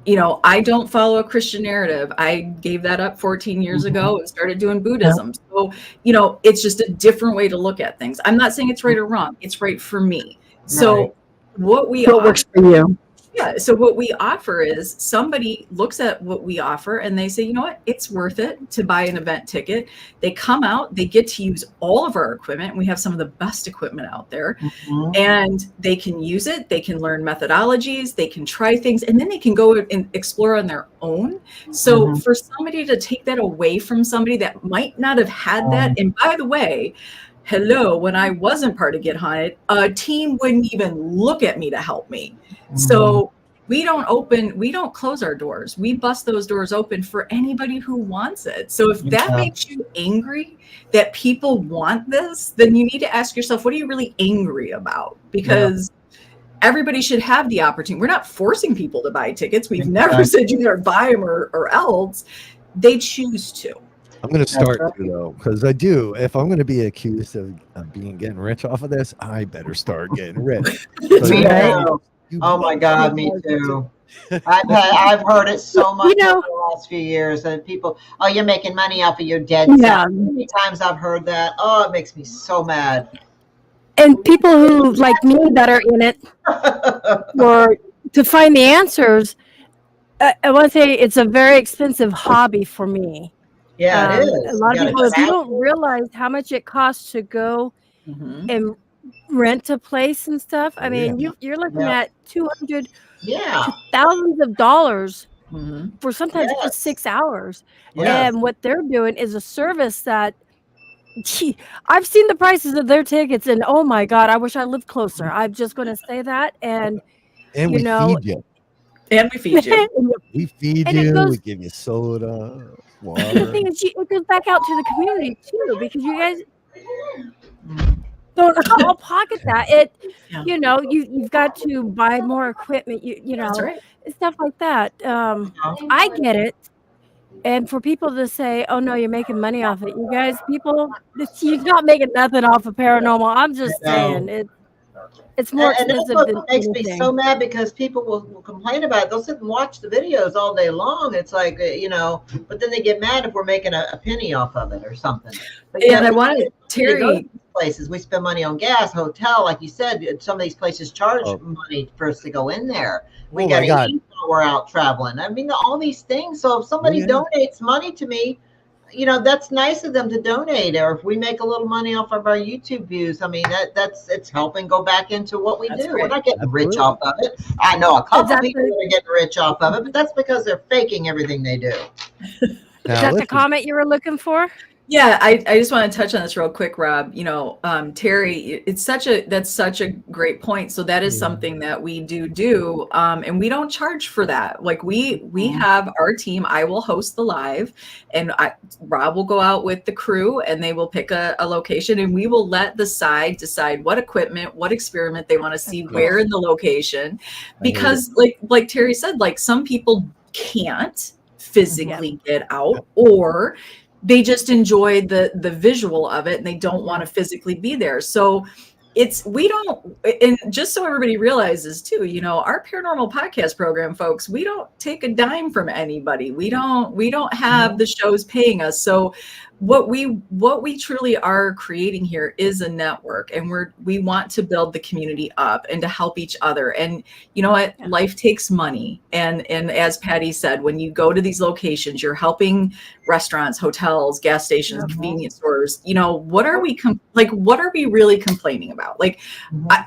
D: You know, I don't follow a Christian narrative. I gave that up 14 years ago and started doing Buddhism. So, you know, it's just a different way to look at things. I'm not saying it's right or wrong. It's right for me. So what works for you. Yeah. So what we offer is somebody looks at what we offer and they say, you know what, it's worth it to buy an event ticket. They come out, they get to use all of our equipment. We have some of the best equipment out there and they can use it. They can learn methodologies, they can try things, and then they can go and explore on their own. So for somebody to take that away from somebody that might not have had that, and by the way, when I wasn't part of Get Haunted, a team wouldn't even look at me to help me. So we don't close our doors. We bust those doors open for anybody who wants it. So if that makes you angry that people want this, then you need to ask yourself, what are you really angry about? Because everybody should have the opportunity. We're not forcing people to buy tickets. We've never said you better buy them or else. They choose to.
E: I'm going to start to, though, because I do. If I'm going to be accused of getting rich off of this, I better start getting rich.
C: Oh my God, me too. I've heard it so much over the last few years that people, oh, you're making money off of your dead self. How many times I've heard that? Oh, it makes me so mad.
B: And people who, like me, that are in it, or to find the answers, I want to say it's a very expensive hobby for me.
C: Yeah, it is.
B: A lot of people, if you don't realize how much it costs to go and rent a place and stuff, I mean, you're looking at $200 to thousands of dollars for sometimes just 6 hours. And what they're doing is a service that, I've seen the prices of their tickets, and oh my God, I wish I lived closer. I'm just going to say that. And
E: we feed you.
D: And we feed you.
E: We feed you. We give you soda, water.
B: And the thing is, it goes back out to the community too, because you guys don't all pocket that. You know, you've got to buy more equipment. You know, stuff like that. I get it. And for people to say, "Oh no, you're making money off it," you guys, you're not making nothing off of paranormal. I'm just saying it's more expensive than
C: it makes me so mad because people will complain about it. They'll sit and watch the videos all day long. It's like, you know, but then they get mad if we're making a penny off of it or something. But,
D: and I wanted Terry.
C: Places we spend money on gas, hotel, like you said. Some of these places charge money for us to go in there. We got to eat while we're out traveling. I mean, all these things. So if somebody donates money to me, you know, that's nice of them to donate, or if we make a little money off of our YouTube views, I mean, it's helping go back into what we
D: That's
C: do.
D: great.
C: We're not getting rich
E: Absolutely.
C: off of it. I know a couple
B: Exactly.
C: people that are getting rich off of it, but that's because they're faking everything they do.
B: Is
E: Now,
B: that the
E: listen,
B: comment you were looking for?
D: Yeah, I just want to touch on this real quick, Rob. You know, Terry, that's such a great point. So that is something that we do, and we don't charge for that. Like we have our team. I will host the live, and Rob will go out with the crew, and they will pick a location, and we will let the side decide what equipment, what experiment they want to see, where in the location, because like Terry said, like some people can't physically get out, or they just enjoy the visual of it and they don't want to physically be there. So we don't, and just so everybody realizes too, you know, our paranormal podcast program, folks, we don't take a dime from anybody. We don't have the shows paying us. So what we truly are creating here is a network, and we want to build the community up and to help each other. And you know what, life takes money, and as Patty said, when you go to these locations, you're helping restaurants, hotels, gas stations, convenience stores. You know, what are we really complaining about? Like,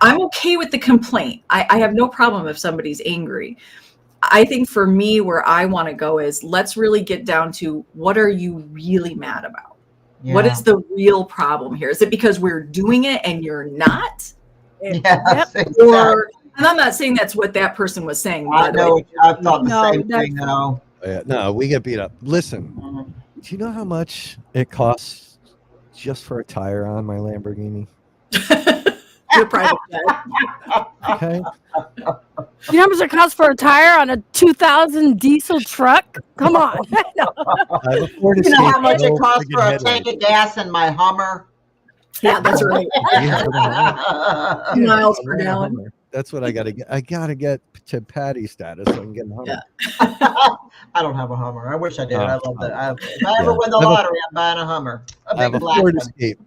D: I'm okay with the complaint. I have no problem if somebody's angry. I think for me, where I want to go is, let's really get down to, what are you really mad about? Yeah. What is the real problem here? Is it because we're doing it and you're not?
C: Yes,
D: Or, and I'm not saying that's what that person was saying.
C: I know. I thought the same thing. No.
E: No, we get beat up. Listen, do you know how much it costs just for a tire on my Lamborghini?
D: Your private jet.
E: Okay.
B: You know how much it costs for a tire on a 2000 diesel truck? Come on.
E: I have a Ford
C: You know how
E: Escape,
C: much
E: no
C: it costs
E: friggin'
C: for a
E: headlights.
C: tank of gas in my Hummer?
D: Yeah, that's right. 2 miles per gallon.
E: That's what I got to get. I got to get to Patty status so I can get a Hummer.
D: Yeah.
C: I don't have a Hummer. I wish I did. I love that. If I
E: Yeah.
C: ever win the lottery, I'm buying a Hummer.
E: I have a Ford Escape.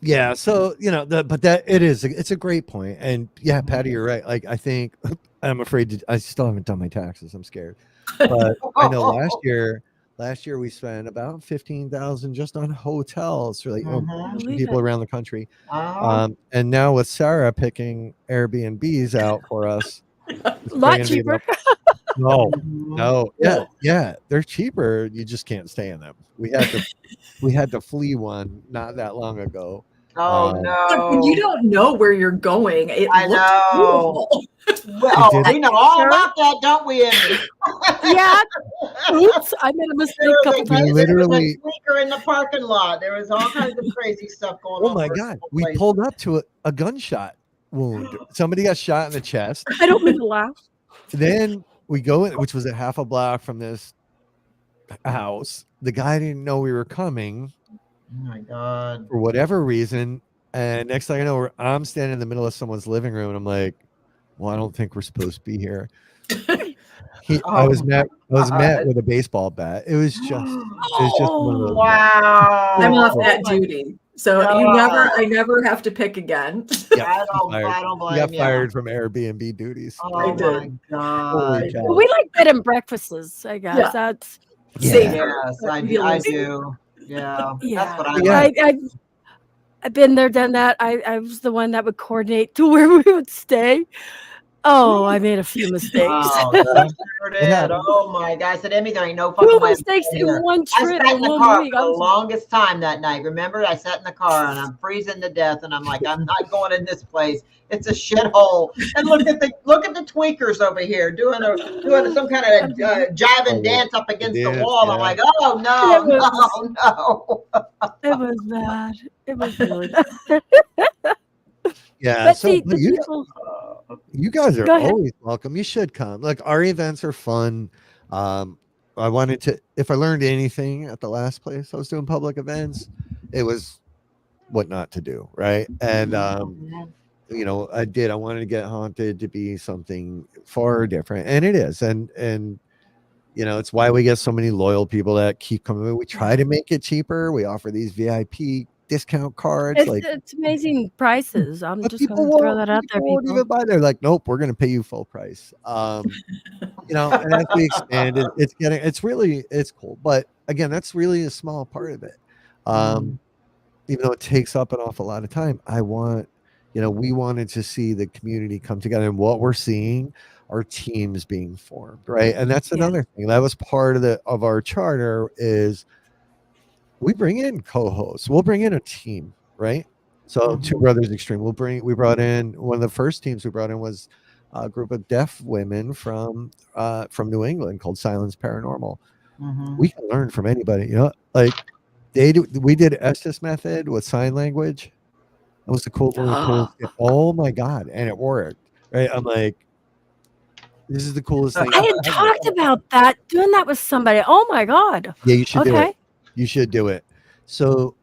E: Yeah, so you know, it's a great point. And yeah, Patty, you're right. Like, I think I'm afraid I still haven't done my taxes. I'm scared. But I know last year we spent about 15,000 just on hotels for like people around the country. And now with Sarah picking Airbnbs out for us,
B: a lot cheaper.
E: No, yeah, they're cheaper. You just can't stay in them. We had to flee one not that long ago.
C: Oh no!
D: You don't know where you're going.
C: I know. Well, we know all about that, don't we, Emily?
B: Yeah. Oops, I made a mistake a couple times.
C: There was a tweaker in the parking lot. There was all kinds of crazy stuff going on.
E: Oh my God! We pulled up to a gunshot wound. Somebody got shot in the chest.
B: I don't mean to laugh.
E: Then we go in, which was a half a block from this house. The guy didn't know we were coming.
C: Oh my God.
E: For whatever reason. And next thing I know, I'm standing in the middle of someone's living room, and I'm like, well, I don't think we're supposed to be here. I was met with a baseball bat. It was just one of those.
C: Wow.
D: I'm off that duty. So I never have to pick again.
E: Yeah,
C: I don't blame you.
E: Got fired from Airbnb duties.
C: Oh my God.
B: Well, we like bed and breakfasts, I guess.
D: Yeah.
B: That's
C: Yes, I do. Yeah. That's what I like.
B: I've been there, done that. I was the one that would coordinate to where we would stay. Oh, I made a few mistakes.
C: Oh, sure did. Oh my God. I said, Emmy, there ain't no fucking way.
B: Mistakes in one trip.
C: I sat in the car for the longest time that night. Remember, I sat in the car and I'm freezing to death, and I'm like, I'm not going in this place. It's a shithole. And look at the tweakers over here doing some kind of jiving dance up against the wall. Yeah. I'm like, oh no.
B: It was bad. It was really bad.
E: Yeah, but you guys are always welcome. You should come. Like, our events are fun. I wanted to, if I learned anything at the last place I was doing public events, it was what not to do, right? And you know, I wanted to get Haunted to be something far different, and it is. And you know, it's why we get so many loyal people that keep coming. We try to make it cheaper. We offer these VIP discount cards. Like,
B: It's amazing prices. I'm
E: but
B: just going to throw that out there,
E: people won't
B: people.
E: even buy. They're like, nope, we're going to pay you full price. And as we expanded, it's cool. But again, that's really a small part of it. Even though it takes up an awful lot of time, we wanted to see the community come together, and what we're seeing are teams being formed, right? And that's another thing that was part of our charter is we bring in co-hosts, we'll bring in a team, right? So Two Brothers Extreme, we brought in one of the first teams we brought in was a group of deaf women from New England called Silence Paranormal. We can learn from anybody, like we did Estes method with sign language. That was the coolest. Oh my God. And it worked, right? I'm like, this is the coolest thing.
B: I had talked about doing that with somebody. Oh my God.
E: Yeah, you should do it. You should do it. So,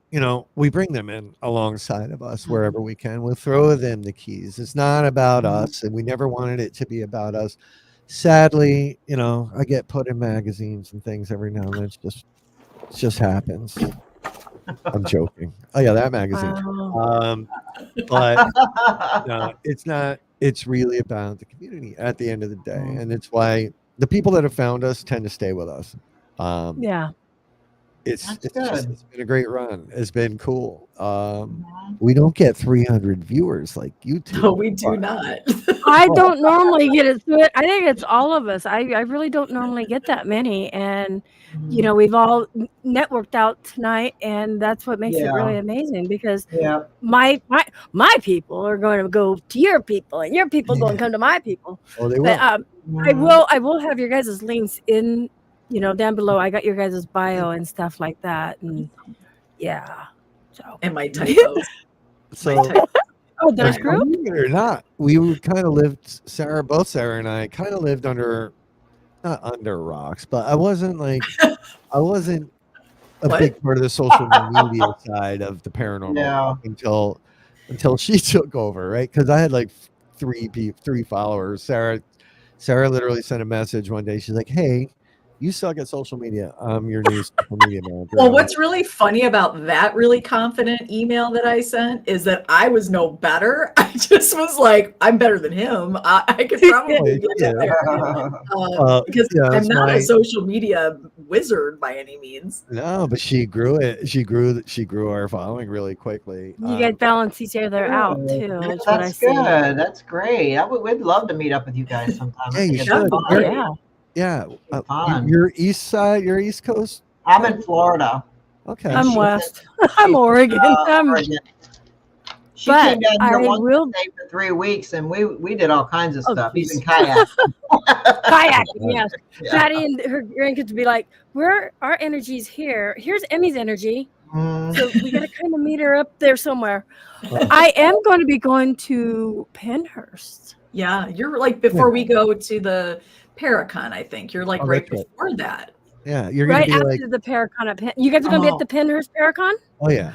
E: we bring them in alongside of us wherever we can. We'll throw them the keys. It's not about us, and we never wanted it to be about us. Sadly, I get put in magazines and things every now and then. It just happens. I'm joking. Oh yeah, that magazine. But no, it's not. It's really about the community at the end of the day, and it's why the people that have found us tend to stay with us. It's been a great run. It's been cool. We don't get 300 viewers like YouTube.
D: No, we do not.
B: I don't normally get it. I think it's all of us. I really don't normally get that many. And, we've all networked out tonight, and that's what makes it really amazing because my people are going to go to your people, and your people going to come to my people.
E: Oh, they will.
B: But I will have your guys' links in, down below. I got your guys' bio and stuff like that. And
D: and my typos.
B: Oh, there's group?
E: Believe it or not, we kind of lived, both Sarah and I kind of lived not under rocks, but I wasn't a big part of the social media side of the paranormal until she took over, right? Because I had like three followers. Sarah literally sent a message one day. She's like, "Hey, you suck at social media. I'm your new social media manager."
D: Well, what's really funny about that really confident email that I sent is that I was no better. I just was like, I'm better than him. I could probably get there. Because I'm not a social media wizard by any means.
E: No, but she grew it. She grew our following really quickly.
B: You guys balance each other out too.
C: That's good. That's great. We'd love to meet up with you guys sometime.
E: Yeah, you should. Yeah, you're east side. You're East Coast.
C: I'm in Florida.
E: Okay,
B: I'm West. I'm Oregon.
C: Oregon. She came down here one day for 3 weeks, and we did all kinds of stuff, even kayak.
B: Kayak, yes. Patty and her grandkids would be like, "Where our energy's here? Here's Emmy's energy." So we got to kind of meet her up there somewhere. I am going to be going to Pennhurst.
D: Yeah, you're like before we go to the Paracon, I think you're like right before that.
E: Yeah, you're gonna be
B: after the Paracon at Penn. You guys are gonna be at the Pennhurst Paracon?
E: Oh yeah.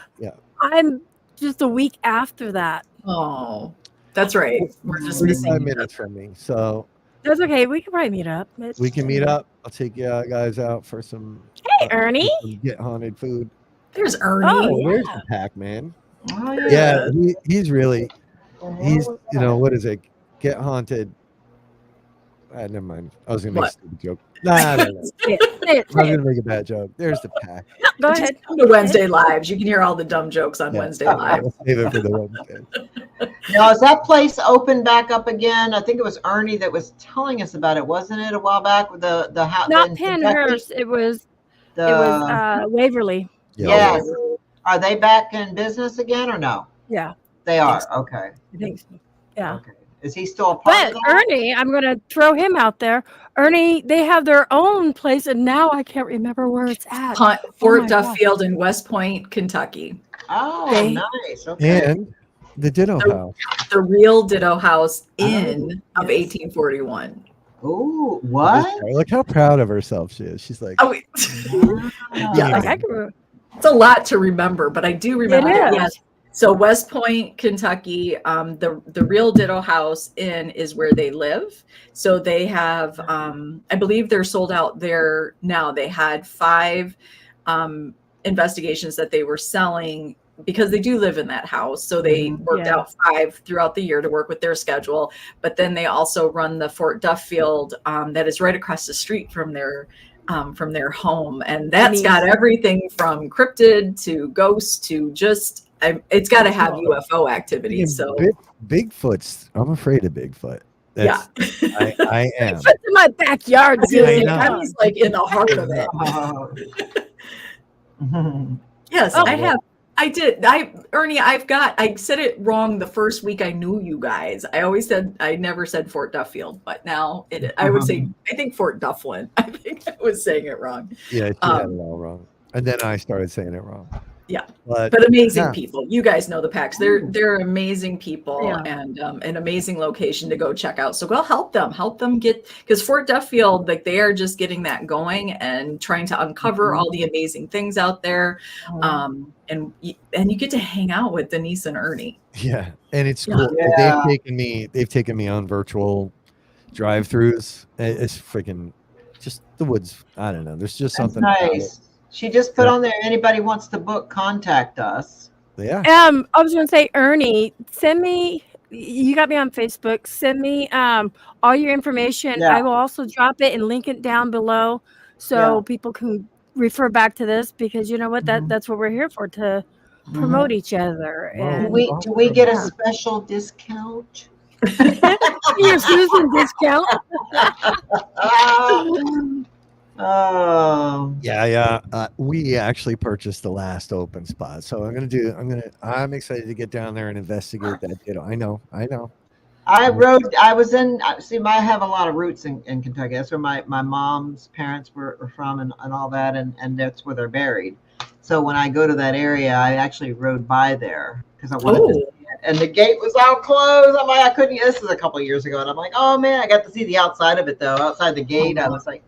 B: I'm just a week after that.
D: Oh, that's right. We're just
E: 45 minutes from me, so
B: that's okay. We can probably meet up.
E: We can meet up. I'll take you guys out for some.
B: Hey, Ernie.
E: Some get haunted food.
D: There's Ernie.
E: Oh, there's the Pac-Man. Oh, yeah. He's really. He's what is it? Get haunted. Never mind. I was gonna make a stupid joke. No. I was gonna make a bad joke. There's the pack.
B: Go ahead.
D: Come to Wednesday Lives. You can hear all the dumb jokes on Wednesday Live.
E: I'll save it for the Wednesday.
C: Now, is that place open back up again? I think it was Ernie that was telling us about it, wasn't it, a while back with the house?
B: Not Pennhurst. It was Waverly.
C: Yes. Are they back in business again or no?
B: Yeah.
C: They are. Okay.
B: I think so. Yeah.
C: Okay. Is he still a part of that?
B: Ernie, I'm going to throw him out there. Ernie, they have their own place, and now I can't remember where it's at.
D: Fort Duffield in West Point, Kentucky.
C: Oh, nice. Okay.
E: And the Ditto House.
D: The real Ditto House of 1841.
C: Ooh, what?
E: Look how proud of herself she is. She's like,
D: it's a lot to remember, but I do remember that. Yes. So West Point, Kentucky, the real Ditto House Inn is where they live. So they have, I believe they're sold out there now. They had 5 investigations that they were selling because they do live in that house. So they worked out 5 throughout the year to work with their schedule. But then they also run the Fort Duffield that is right across the street from their home. And that's got everything from cryptid to ghosts to just, it's got to have UFO activity. So
E: Bigfoot's, I'm afraid of Bigfoot. That's, I am.
B: Bigfoot's in my backyard.
D: He's like in the heart of it. Yes, I did. Ernie, I said it wrong the first week I knew you guys. I never said Fort Duffield, but now I would say, I think Fort Dufflin. I think I was saying it wrong. Yeah,
E: you had it all wrong. And then I started saying it wrong.
D: Yeah, but amazing people. You guys know the Packs. They're amazing people and an amazing location to go check out. So go help them get, because Fort Duffield, like they are just getting that going and trying to uncover all the amazing things out there. And you get to hang out with Denise and Ernie.
E: Yeah, and it's cool. Yeah. They've taken me on virtual drive-throughs. It's freaking just the woods. I don't know. There's just something
C: nice. She just put on there, anybody wants to book, contact us.
E: Yeah.
B: I was going to say, Ernie, send me, you got me on Facebook, send me all your information. I will also drop it and link it down below so people can refer back to this, because you know what, that's what we're here for, to promote each other. And
C: do we get a special discount?
B: Your Susan discount?
C: Oh
E: yeah. We actually purchased the last open spot, so I'm excited to get down there and investigate that. I know. I
C: have a lot of roots in Kentucky. That's where my mom's parents were from and all that, and that's where they're buried. So when I go to that area, I actually rode by there because I wanted to see it. And the gate was all closed. I'm like, I couldn't. This is a couple of years ago, and I'm like, oh man, I got to see the outside of it though. Outside the gate, I was like,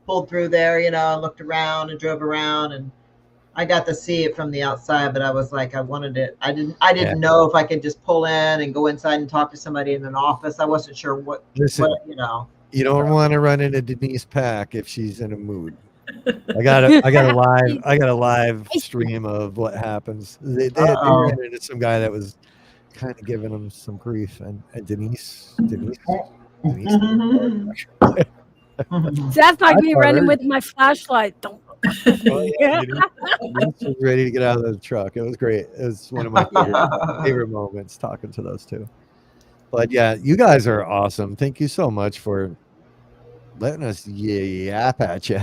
C: pulled through there, looked around and drove around, and I got to see it from the outside. But I was like, I wanted it. I didn't know if I could just pull in and go inside and talk to somebody in an office. I wasn't sure what.
E: Listen, you don't want to run into Denise Pack if she's in a mood. I got a live stream of what happens. They ran into some guy that was kind of giving them some grief, and Denise.
B: So that's like me running with my flashlight.
E: Denise was ready to get out of the truck. It was great. It was one of my favorite moments talking to those two. But yeah, you guys are awesome. Thank you so much for letting us yap at you.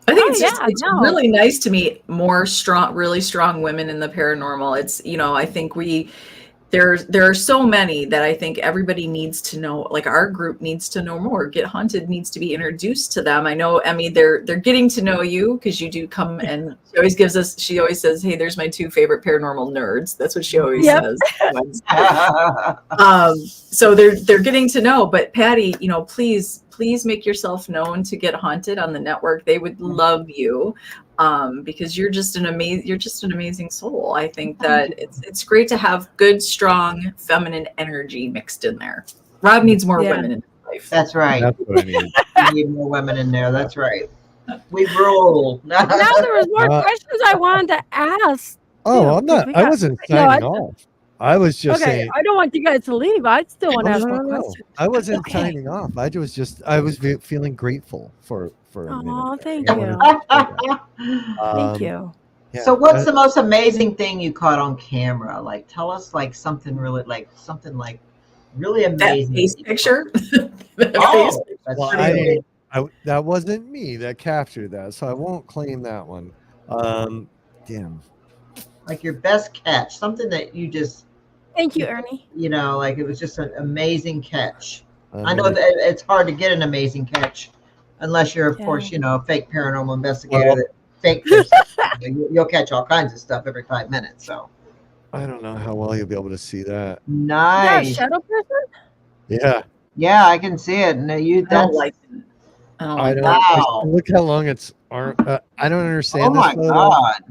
D: I think it's really nice to meet more really strong women in the paranormal. It's, I think there are so many that I think everybody needs to know, like our group needs to know more. Get Haunted needs to be introduced to them. I know, Emmy, they're getting to know you because you do come, and she always says, hey, there's my 2 favorite paranormal nerds. That's what she always says. So they're getting to know, but Patty, please make yourself known to Get Haunted on the network. They would love you. Because you're just an amazing soul. I think that it's great to have good, strong, feminine energy mixed in there. Rob needs more women in his life.
C: That's right.
E: That's what I need.
C: We need more women in there. That's right. We rule.
B: Now there was more questions I wanted to ask.
E: Oh, I wasn't signing off. I was just saying.
B: I don't want you guys to leave. I still want to ask more questions.
E: I wasn't signing off. I was feeling grateful for a minute.
B: Oh, thank you. Thank you.
C: Yeah. So what's the most amazing thing you caught on camera? Like, tell us something really amazing.
D: That face picture?
E: That wasn't me that captured that, so I won't claim that one. Damn.
C: Like your best catch, something that you just.
B: Thank you, Ernie.
C: Like it was just an amazing catch. I know that it's hard to get an amazing catch. Unless you're, of course, a fake paranormal investigator that fake. You'll catch all kinds of stuff every 5 minutes. So
E: I don't know how well you'll be able to see that.
C: Nice.
B: You're a shadow person?
E: Yeah.
C: Yeah, I can see it. No,
D: I don't like it.
C: Wow.
E: Look how long its arm. I don't understand.
C: Oh my God.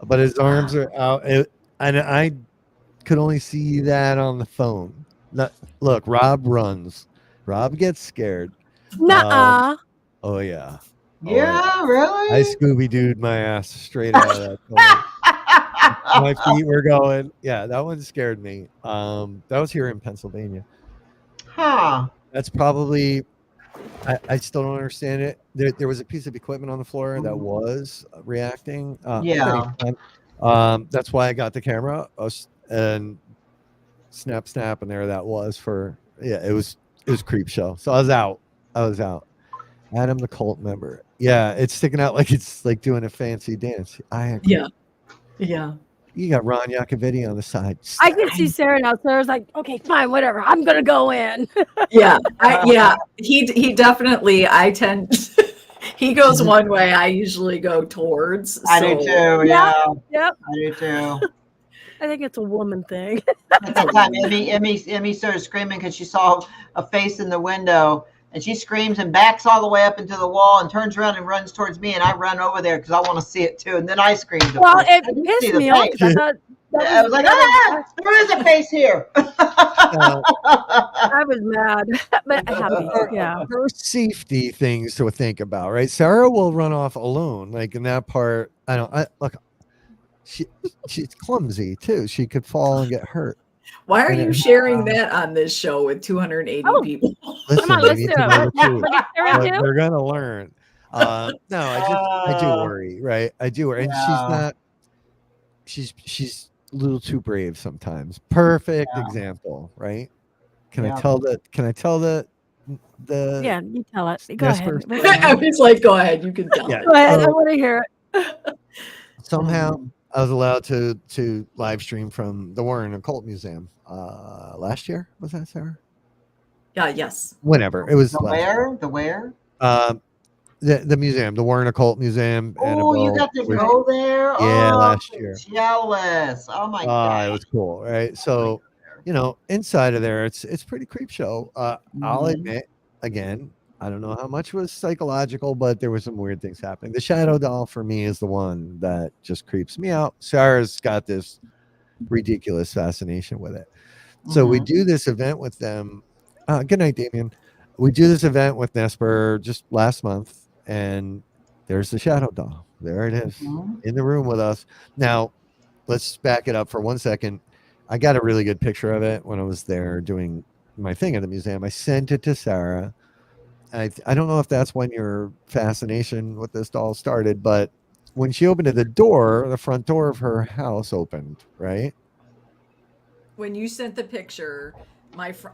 E: But his arms are out, and I could only see that on the phone. Look, Rob runs. Rob gets scared.
B: Nuh-uh.
E: Oh yeah.
C: Yeah, really?
E: I Scooby-Dooed my ass straight out of that. My feet were going. Yeah, that one scared me. That was here in Pennsylvania.
C: Huh.
E: That's probably. I still don't understand it. There was a piece of equipment on the floor that was reacting.
C: Yeah.
E: That's why I got the camera and snap, and there that was for. Yeah, it was creep show. So I was out. Adam the cult member. Yeah, it's sticking out like it's like doing a fancy dance.
D: Yeah.
E: You got Ron Yakovitty on the side.
B: I can see Sarah now. Sarah's like, okay, fine, whatever. I'm gonna go in.
D: He definitely. I tend. He goes one way. I usually go towards.
C: I do too. Yeah.
B: Yep.
C: I do too.
B: I think it's a woman thing.
C: At the time, Emmy started screaming because she saw a face in the window, and she screams and backs all the way up into the wall and turns around and runs towards me, and I run over there because I want to see it too. And then I screamed.
B: Well, it pissed me off.
C: I was like, there is a face here.
B: I was mad, but happy. Yeah.
E: There are safety things to think about, right? Sarah will run off alone, like in that part. Look. She's clumsy too. She could fall and get hurt.
D: Why are you sharing that on this show with 280 people?
E: Listen,
B: let's do it.
E: They're gonna learn. No, I do worry, right? I do worry, and she's not. She's a little too brave sometimes. Perfect example, right? Can I tell that?
B: Yeah, you tell it. Go ahead.
D: I was like, go ahead. You can tell.
E: Yeah.
B: Go ahead. I want to hear it.
E: Somehow I was allowed to live stream from the Warren Occult Museum last year. Was that, Sarah?
D: Yes.
E: Whenever it was.
C: The where?
E: The museum, the Warren Occult Museum.
C: Oh, you got to go there?
E: Yeah, last year.
C: Jealous. Oh my god.
E: It was cool, right? So, inside of there, it's pretty creep show. I'll admit, again, I don't know how much was psychological, but there were some weird things happening. The shadow doll for me is the one that just creeps me out. Sarah's got this ridiculous fascination with it. So we do this event with them. Good night, Damien. We do this event with Nesper just last month, and there's the shadow doll. There it is in the room with us. Now, let's back it up for 1 second. I got a really good picture of it when I was there doing my thing at the museum. I sent it to Sarah. I don't know if that's when your fascination with this doll started, but when she opened the front door of her house opened, right?
D: When you sent the picture,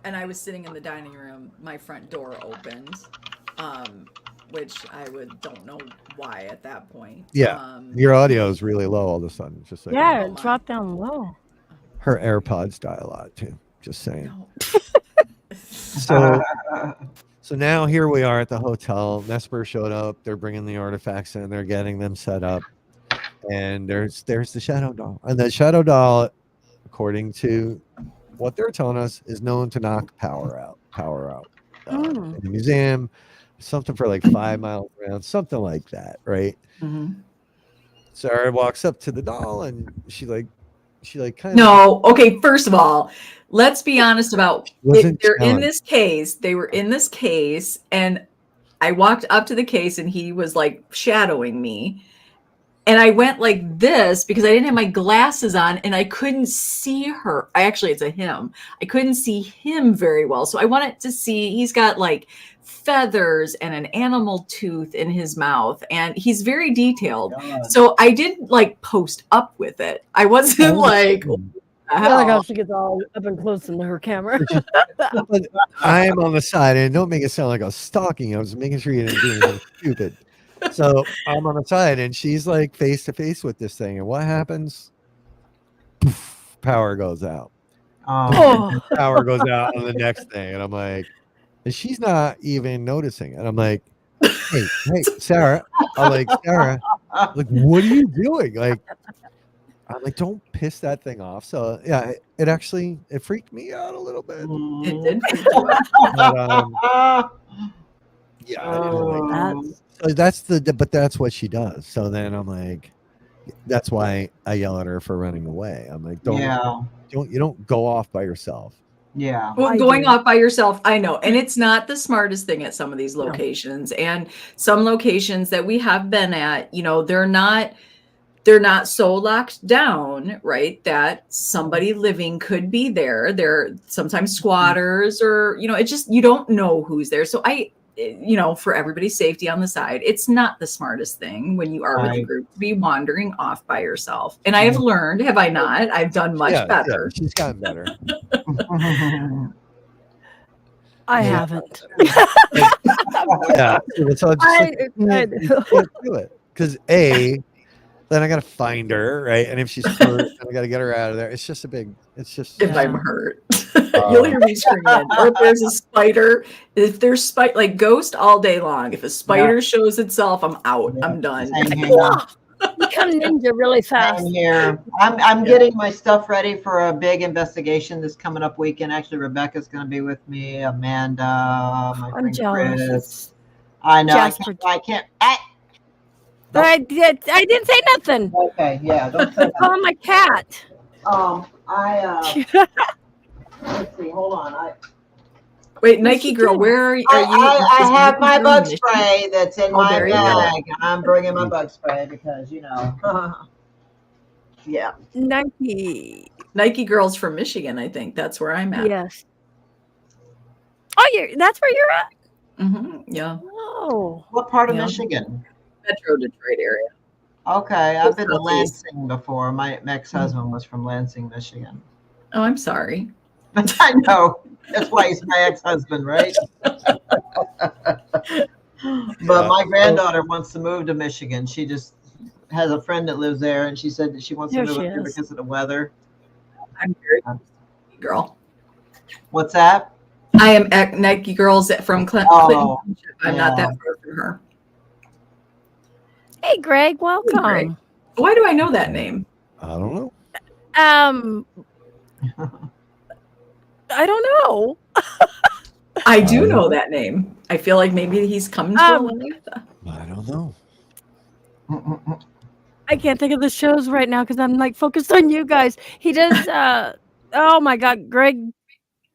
D: and I was sitting in the dining room, my front door opened, which I don't know why at that point.
E: Yeah, your audio is really low all of a sudden. Just saying.
B: Yeah, it dropped down low.
E: Her AirPods die a lot too. Just saying.
D: No.
E: So now here we are at the hotel. Nesper showed up. They're bringing the artifacts in. They're getting them set up. And there's the shadow doll. And the shadow doll, according to what they're telling us, is known to knock power out. In the museum, something for like 5 miles around, something like that, right? Sarah walks up to the doll and she kind of.
D: No, okay, first of all, let's be honest about it. They're in this case. They were in this case, and I walked up to the case and he was like shadowing me. And I went like this because I didn't have my glasses on and I couldn't see her. It's a him. I couldn't see him very well. So I wanted to see, he's got like feathers and an animal tooth in his mouth and he's very detailed. God. So I did like post up with it. I wasn't like,
B: I feel like how she gets all up and close into her camera.
E: I'm on the side, and don't make it sound like I was stalking. I was making sure you didn't do anything stupid. So I'm on the side, and she's like face to face with this thing. And what happens? Poof, power goes out. Power goes out on the next thing, and I'm like, and she's not even noticing. And I'm like, hey, Sarah. I'm like, Sarah, like, what are you doing? Like, I'm like, don't piss that thing off. So yeah, it freaked me out a little bit.
D: It did freak you out.
E: Yeah, I didn't like that. So that's what she does. So then I'm like, that's why I yell at her for running away. I'm like, you don't go off by yourself.
C: Yeah.
D: Well, going off by yourself, I know. And it's not the smartest thing at some of these locations. And some locations that we have been at, they're not they're not so locked down, right, that somebody living could be there. They're sometimes squatters, or, you know, it just, you don't know who's there. So you know, for everybody's safety on the side, it's not the smartest thing when you are with a group to be wandering off by yourself. And I have learned, have I not? I've done much better.
E: Yeah, she's gotten better.
B: I haven't.
E: Yeah, so I just you can't do it because then I got to find her, right? And if she's hurt, I got to get her out of there. It's just
D: If I'm hurt, you'll hear me screaming. Or if there's a spider, if there's like ghost all day long. If a spider shows itself, I'm out. I'm done.
B: Become ninja really fast.
C: I'm here. I'm getting my stuff ready for a big investigation this coming up weekend. Actually, Rebecca's going to be with me. Amanda, my
B: I'm
C: friend
B: jealous.
C: Chris. I know.
B: Jasper.
C: I can't.
B: I didn't say nothing.
C: Okay, yeah. Don't say that.
B: Oh, my cat.
C: Let's see. Hold on.
D: Wait, Nike girl, where are you?
C: I have my bug spray that's in my
D: there you
C: bag. I'm bringing my bug spray because, you know. Yeah.
D: Nike girl's from Michigan, I think. That's where I'm at.
B: Yes. Oh, that's where you're at?
D: Mm-hmm. Yeah.
B: Oh.
C: What part of Michigan?
D: Metro Detroit area.
C: Okay, I've been to Lansing before. My ex-husband was from Lansing, Michigan.
D: Oh, I'm sorry.
C: I know. That's why he's my ex-husband, right? But my granddaughter wants to move to Michigan. She just has a friend that lives there, and she said that she wants to move up here because of the weather.
D: I'm very girl.
C: What's that?
D: I am Nike girls from Clinton.
C: Oh,
D: I'm not that far from her.
B: Hey, Greg, welcome.
D: Hey, Greg. Why do I know that name?
E: I don't know.
B: I don't know.
D: I do know that name. I feel like maybe he's coming to Atlanta.
E: I don't know.
B: I can't think of the shows right now because I'm like focused on you guys. He does. Oh my God, Greg,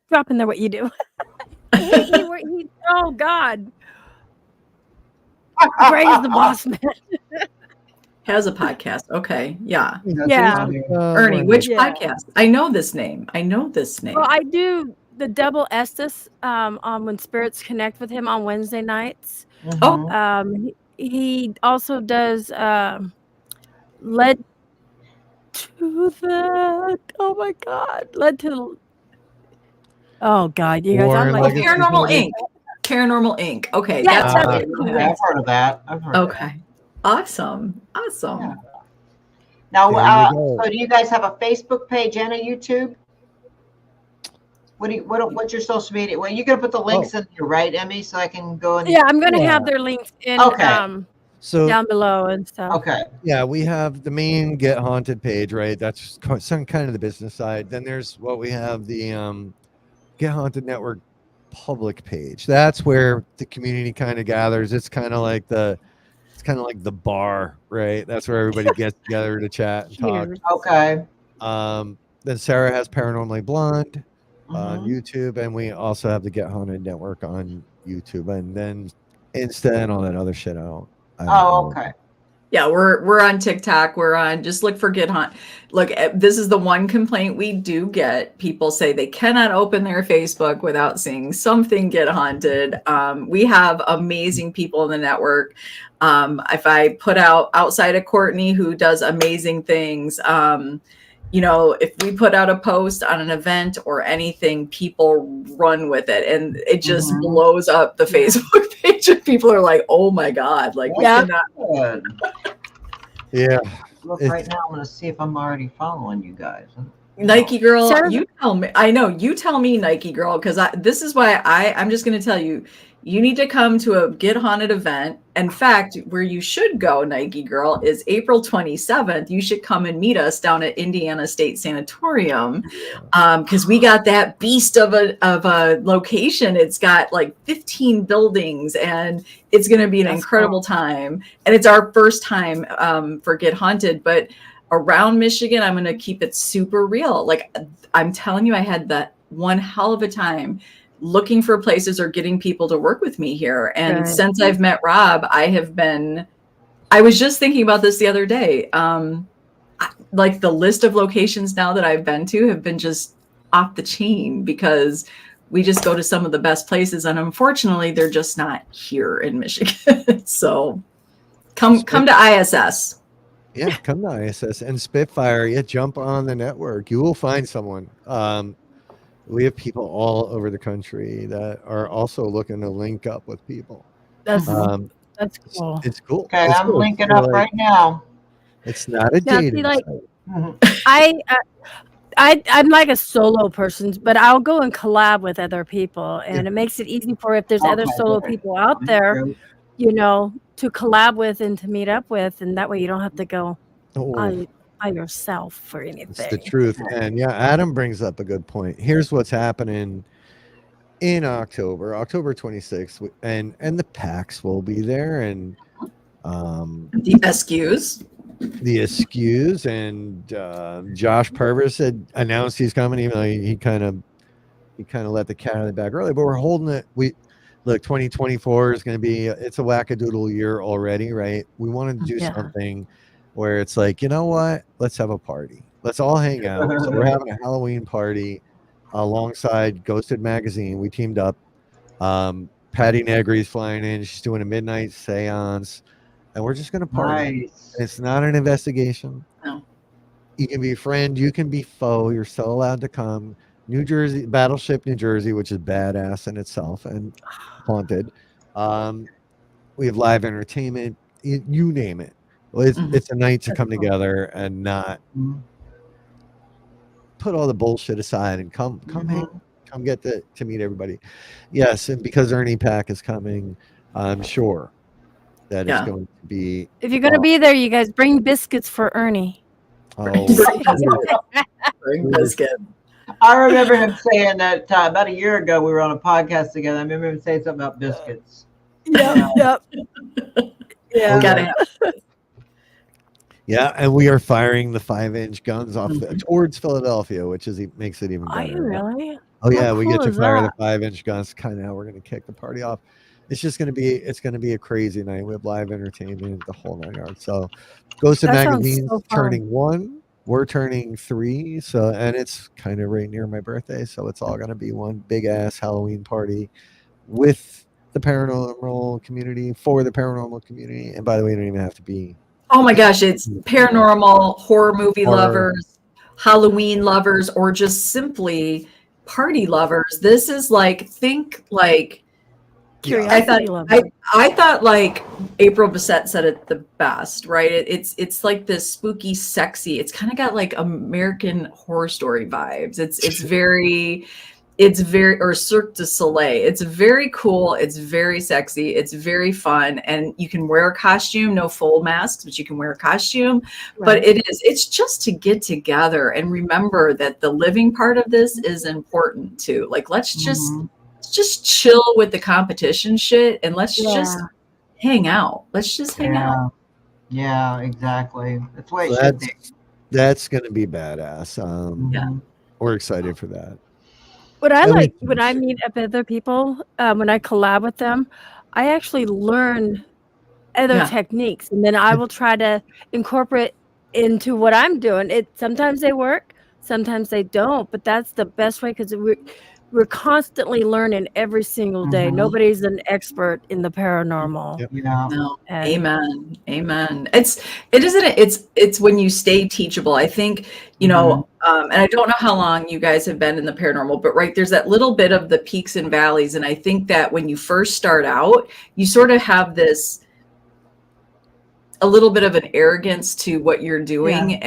B: drop in there what you do. Oh God, Greg is the boss man.
D: Has a podcast. Okay. Yeah.
B: Yeah.
D: Ernie, which podcast? I know this name.
B: Well, I do the double Estes on When Spirits Connect with him on Wednesday nights.
D: Oh.
B: He also does Led to the Oh God, you guys! I'm like
D: Paranormal Inc. Paranormal Inc. Okay,
B: yeah,
C: I've heard of that.
D: Okay, awesome. Yeah.
C: Now, so do you guys have a Facebook page and a YouTube? What's your social media? Well, you're gonna put the links in here, right, Emmy? So I can go and
B: I'm gonna have their links in
E: so
B: down below and stuff.
C: Okay.
E: Yeah, we have the main Get Haunted page, right? That's some kind of the business side. Then there's what we have the Get Haunted Network public page. That's where the community kind of gathers. It's kind of like the bar, right? That's where everybody gets together to chat and talk.
C: Okay.
E: Then Sarah has Paranormally Blonde on YouTube, and we also have the Get Haunted Network on YouTube, and then Insta and all that other shit.
C: Okay.
D: Yeah, we're on TikTok. We're on, just look for Get Haunted. Look, this is the one complaint we do get. People say they cannot open their Facebook without seeing something Get Haunted. We have amazing people in the network. If I put outside of Courtney, who does amazing things, if we put out a post on an event or anything, people run with it, and it just blows up the Facebook page. And people are like, "Oh my God!" Like,
C: Yeah. Look, right now, I'm going to see if I'm already following you guys.
D: Nike girl, you tell me. I know, you tell me, Nike girl, because this is why I'm just going to tell you. You need to come to a Get Haunted event. In fact, where you should go, Nike girl, is April 27th. You should come and meet us down at Indiana State Sanatorium, because we got that beast of a location. It's got like 15 buildings, and it's going to be an incredible time. And it's our first time for Get Haunted, but around Michigan, I'm going to keep it super real. Like, I'm telling you, I had that one hell of a time looking for places or getting people to work with me here. And since I've met Rob, I have been I was just thinking about this the other day. Like the list of locations now that I've been to have been just off the chain because we just go to some of the best places, and unfortunately, they're just not here in Michigan. So come to ISS.
E: Yeah, come to ISS and Spitfire. Yeah, jump on the network. You will find someone. We have people all over the country that are also looking to link up with people.
B: That's cool.
E: It's cool.
C: Okay,
E: it's
C: I'm
E: cool.
C: linking up right now.
E: It's not a
B: Now, see,
E: dating
B: like,
E: site.
B: I'm like a solo person, but I'll go and collab with other people, and it makes it easy for if there's other solo people out there, you know, to collab with and to meet up with, and that way you don't have to go by yourself for anything.
E: It's the truth. And yeah, Adam brings up a good point. Here's what's happening in October 26th, and the PAX will be there, and
D: the
E: SQs, and Josh Purvis had announced he's coming, even though he kind of let the cat out of the bag early. But we're holding it. Look, 2024 is going to be, it's a wackadoodle year already, right? We wanted to do something where it's like, you know what? Let's have a party. Let's all hang out. So we're having a Halloween party alongside Ghosted Magazine. We teamed up. Patty Negri's flying in. She's doing a midnight seance. And we're just going to party.
C: Nice.
E: It's not an investigation.
D: No.
E: You can be friend. You can be foe. You're still allowed to come. New Jersey, Battleship, New Jersey, which is badass in itself and haunted. We have live entertainment. You name it. It's a night to come together and not put all the bullshit aside and come get to meet everybody. Yes, and because Ernie Pack is coming, I'm sure that is going to be.
B: If you're going to be there, you guys bring biscuits for Ernie.
E: Oh,
D: bring biscuit.
C: I remember him saying that about a year ago we were on a podcast together. I remember him saying something about biscuits.
B: Yep. Yeah.
D: Got it.
E: Yeah, and we are firing the 5-inch guns off towards Philadelphia, which makes it even better.
B: Are you really?
E: Oh yeah,
B: How
E: we
B: cool
E: get to
B: is
E: fire
B: that?
E: the 5-inch guns. Kind of how we're going to kick the party off. It's just going to be a crazy night. We have live entertainment, the whole 9 yards. So, Ghosted
B: That sounds
E: Magazine's
B: so fun.
E: turning 1. We're turning 3. So, and it's kind of right near my birthday. So it's all going to be one big ass Halloween party with the paranormal community, for the paranormal community. And by the way, you don't even have to be.
D: Oh my gosh, it's paranormal, horror movie lovers, Halloween lovers, or just simply party lovers. This is like, think like,
B: Curiosity level.
D: I thought like April Bissett said it the best, right? It's like this spooky, sexy. It's kind of got like American Horror Story vibes. It's very or Cirque du Soleil. It's very cool. It's very sexy. It's very fun, and you can wear a costume. No full masks, but you can wear a costume.
B: Right.
D: But it's just to get together and remember that the living part of this is important too. Like let's just chill with the competition shit and let's just hang out. Let's just hang out.
C: Yeah, exactly. That's what it should be.
E: That's going to be badass. We're excited for that.
B: What I like when I meet up other people, when I collab with them, I actually learn other techniques, and then I will try to incorporate into what I'm doing. Sometimes they work, sometimes they don't, but that's the best way because we're constantly learning every single day. Nobody's an expert in the paranormal.
D: No. Amen. It's when you stay teachable. I think, and I don't know how long you guys have been in the paranormal, but right, there's that little bit of the peaks and valleys. And I think that when you first start out, you sort of have a little bit of an arrogance to what you're doing.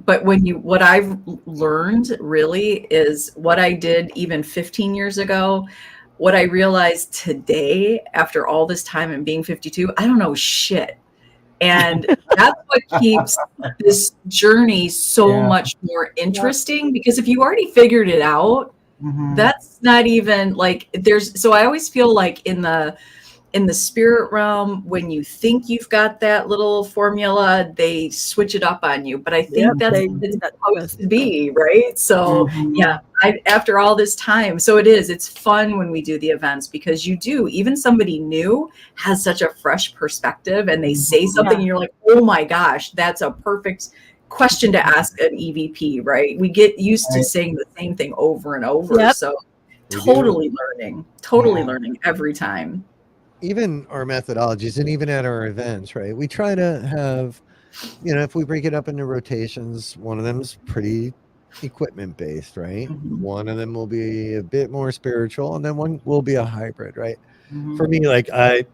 D: But what I've learned really is what I did even 15 years ago, what I realized today after all this time and being 52, I don't know shit. And that's what keeps this journey so much more interesting, because if you already figured it out, that's not even like so I always feel like in the spirit realm, when you think you've got that little formula, they switch it up on you. But I think that's what it's supposed to be, right? So after all this time. So it's fun when we do the events, because even somebody new has such a fresh perspective, and they say something and you're like, oh my gosh, that's a perfect question to ask an EVP, right? We get used to saying the same thing over and over. So totally learning every time.
E: Even our methodologies, and even at our events, right? We try to have, if we break it up into rotations, one of them is pretty equipment based, right? One of them will be a bit more spiritual, and then one will be a hybrid, right? For me, like I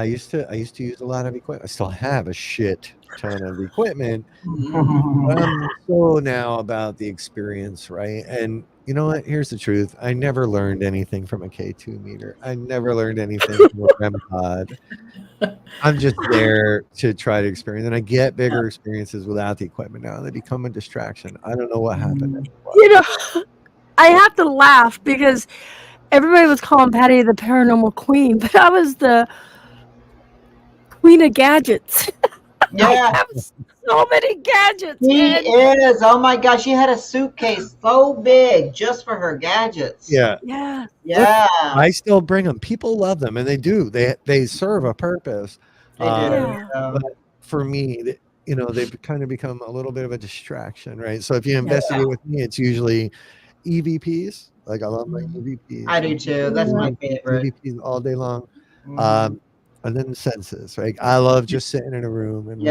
E: used to use a lot of equipment. I still have a shit ton of equipment. But I'm so now about the experience, right? And you know what? Here's the truth. I never learned anything from a K2 meter. I never learned anything from a REM pod. I'm just there to try to experience, and I get bigger experiences without the equipment now. They become a distraction. I don't know what happened.
B: I have to laugh because everybody was calling Patty the paranormal queen, but I was the queen of gadgets.
C: Yeah.
B: I have so many gadgets.
C: She is. Oh my gosh. She had a suitcase so big just for her gadgets.
E: Yeah.
B: Yeah.
C: Yeah.
E: I still bring them. People love them, and they do. They serve a purpose.
C: They do.
E: But for me, they've kind of become a little bit of a distraction, right? So if you investigate with me, it's usually EVPs. Like I love my EVPs.
C: I do too. That's my favorite.
E: EVPs all day long. And then the senses, right? I love just sitting in a room and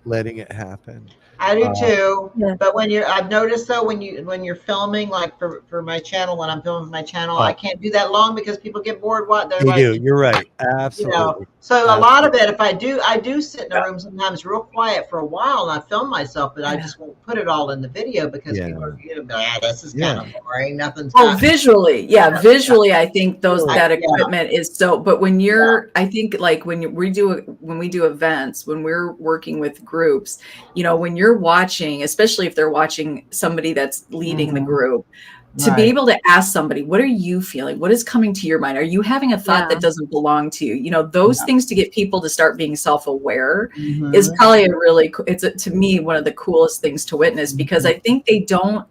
E: letting it happen.
C: I do too. But I've noticed though, when you're filming, like for my channel, when I'm filming my channel, I can't do that long because people get bored. You're
E: right. Absolutely.
C: So a lot of it, if I do sit in a room sometimes real quiet for a while, and I film myself, but I just won't put it all in the video because people are this is kind of boring. Nothing's
D: visually, I think that equipment is so. But when I think like when we do events, when we're working with groups, when you're watching, especially if they're watching somebody that's leading the group, to be able to ask somebody, what are you feeling? What is coming to your mind? Are you having a thought that doesn't belong to you? Those things to get people to start being self-aware is probably to me, one of the coolest things to witness, because I think they don't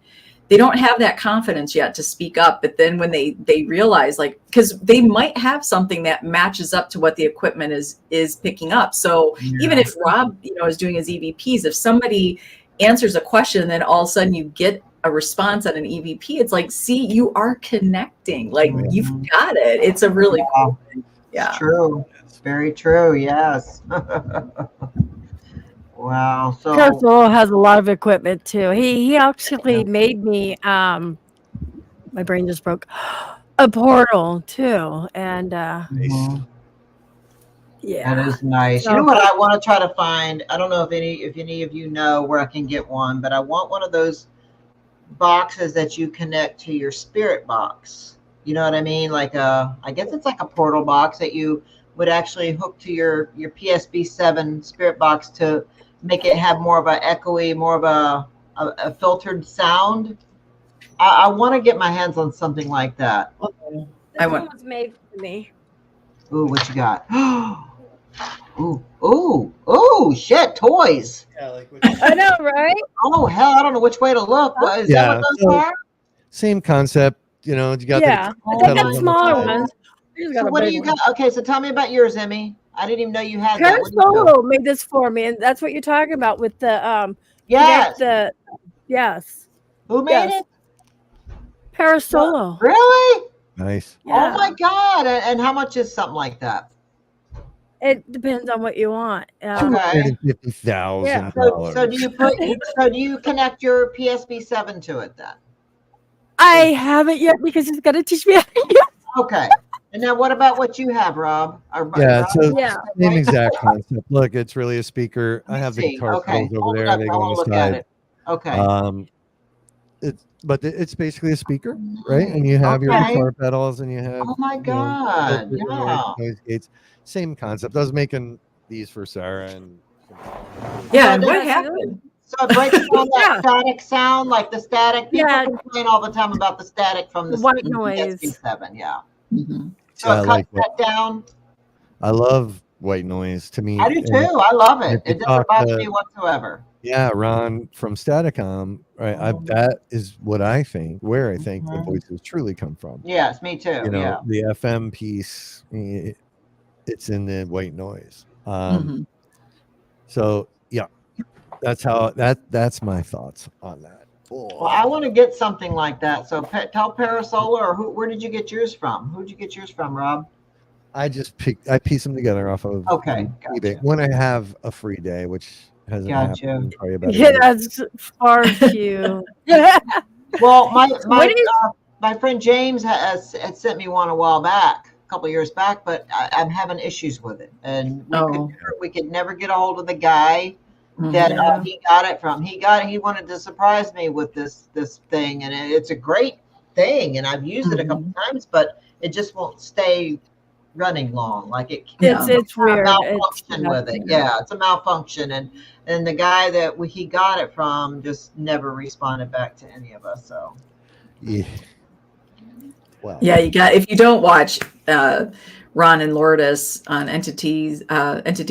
D: have that confidence yet to speak up. But then when they realize, like, because they might have something that matches up to what the equipment is picking up. So even if Rob, is doing his EVPs, if somebody answers a question and then all of a sudden you get a response on an EVP, it's like, see, you are connecting. Like you've got it. It's a really cool thing. Yeah.
C: It's true. It's very true. Yes. Wow. So
B: Carol has a lot of equipment too. He actually made me my brain just broke, a portal too. And
C: that is nice. So, you know what I want to try to find? I don't know if any of you know where I can get one, but I want one of those boxes that you connect to your spirit box. You know what I mean? Like I guess it's like a portal box that you would actually hook to your PSB7 spirit box to make it have more of an echoey, more of a filtered sound. I want to get my hands on something like that.
B: This one was made for me.
C: Ooh, what you got? Ooh, shit, toys.
E: Yeah,
B: I know, right?
C: Oh, hell, I don't know which way to look. Is that what those are?
E: Same concept, you got
B: I got smaller ones.
C: So what do you got? Okay, so tell me about yours, Emmy. I didn't even know you had that.
B: Solo made this for me, and that's what you're talking about with the
C: yes.
B: Yes.
C: Who made it?
B: Parasolo.
C: Really?
E: Nice.
B: Yeah.
C: Oh my God! And how much is something like that?
B: It depends on what you want.
C: Okay.
E: $250,000.
C: So do you connect your PSB7 to it then?
B: I haven't yet because he's got to teach me how to use.
C: Okay. And now what about what you have, Rob?
E: Same exact concept. Look, it's really a speaker. I have the guitar pedals over there. They go on the side.
C: Okay.
E: It's basically a speaker, right? And you have your guitar pedals, and you have.
C: Oh my God!
E: Noise gates. Same concept. I was making these for Sarah, and.
D: Yeah, and what happened?
C: So it breaks down that static sound, like the static. People complain all the time about the static from the
B: white noise.
C: PSB7,
E: So
C: it cuts that down.
E: I love white noise to me.
C: I do too. I love it.
E: if you
C: It doesn't
E: talk
C: bother
E: to-
C: me whatsoever.
E: Yeah, Ron from Stachowicz, right? That is what I think, where I think the voices truly come from.
C: Yes, me too.
E: You know,
C: Yeah.
E: the FM piece, it's in the white noise. So yeah, that's my thoughts on that.
C: Well, I want to get something like that. So tell Parasolar, or where did you get yours from? Who did you get yours from, Rob?
E: I piece them together off of
C: Okay,
E: eBay
C: gotcha.
E: when I have a free day, which hasn't
C: Gotcha.
E: happened in probably about a
B: Yeah,
E: year.
B: that's far few.
C: Well, my friend James had sent me one a while back, a couple of years back, but I'm having issues with it, and we could never get a hold of the guy that he got it from. He wanted to surprise me with this thing, and it's a great thing, and I've used it a couple times, but it just won't stay running long. Like
B: it's weird.
C: Malfunction with it. Yeah, it's a malfunction, and the guy that he got it from just never responded back to any of us. So
E: yeah. Well,
D: yeah, if you don't watch Ron and Lourdes on Entity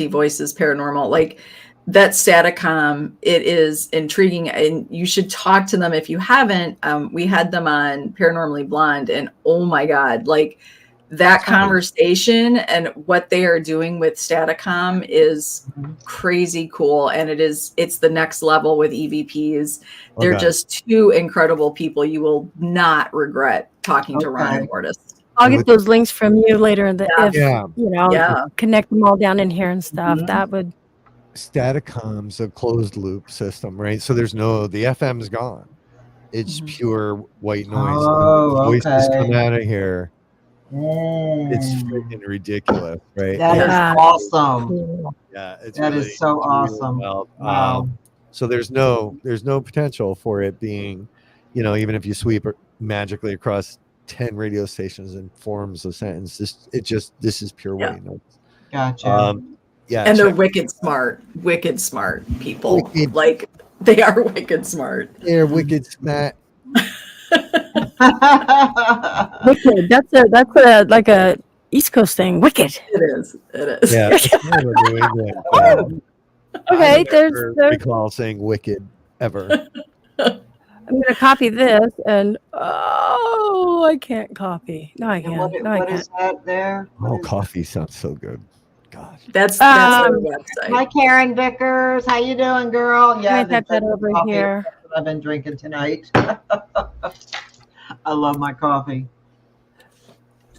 D: Voices Paranormal, like that Stachowicz, it is intriguing, and you should talk to them if you haven't. We had them on Paranormally Blonde, and oh my God, like that conversation and what they are doing with Stachowicz is crazy cool, and it's the next level with EVPs. They're just two incredible people. You will not regret talking to Ron and Lourdes.
B: I'll get those links from you later connect them all down in here and stuff. That would.
E: Stachowicz, a closed loop system, right? So the FM's gone. It's pure white noise. Voices come out of here. It's freaking ridiculous, right?
C: That is awesome.
E: Yeah,
C: that is so awesome.
E: Well.
C: Wow.
E: So there's no potential for it being, even if you sweep magically across 10 radio stations and forms a sentence, this is pure white noise.
C: Gotcha.
D: And they're wicked smart people. Like they are wicked smart.
E: They're wicked smart.
B: Wicked. That's like a East Coast thing. Wicked.
D: It is.
E: Yeah.
B: Okay. There's
E: recall saying wicked ever.
B: I'm gonna copy this, and I can't copy. No, I can't.
C: What is that there?
E: Coffee sounds so good. Gosh.
D: That's their website.
C: Hi, Karen Vickers. How you doing, girl? Yeah,
B: that over here.
C: That's what I've been drinking tonight. I love my coffee.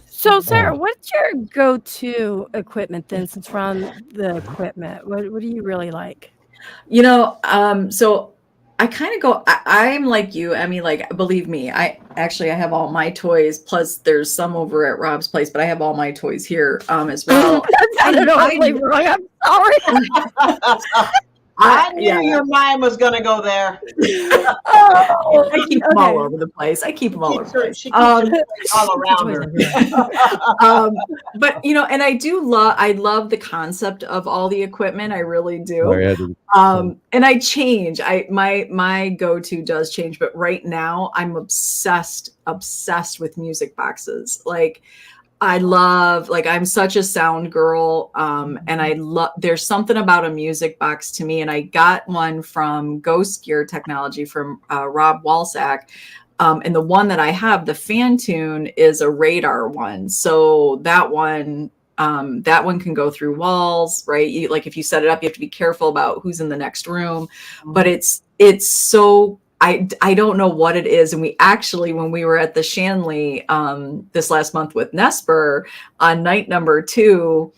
B: So, Sarah, what's your go-to equipment then? Since we're on the equipment, what do you really like?
D: So I kind of go. I'm like you. I mean, like, believe me. I have all my toys. Plus, there's some over at Rob's place, but I have all my toys here as well.
B: I don't know. I'm sorry.
C: I knew your mind was going to go there.
D: I keep them all over the place. She keeps all
C: around her.
D: But and I love the concept of all the equipment. I really do. And I change. My go-to does change, but right now I'm obsessed with music boxes. Like I'm such a sound girl. And there's something about a music box to me. And I got one from Ghost Gear Technology from Rob Walsack. And the one that I have, the Fan Tune, is a radar one. So that one can go through walls, right? If you set it up, you have to be careful about who's in the next room, but it's so, I don't know what it is. And we actually, when we were at the Shanley this last month with Nesper on night number 2,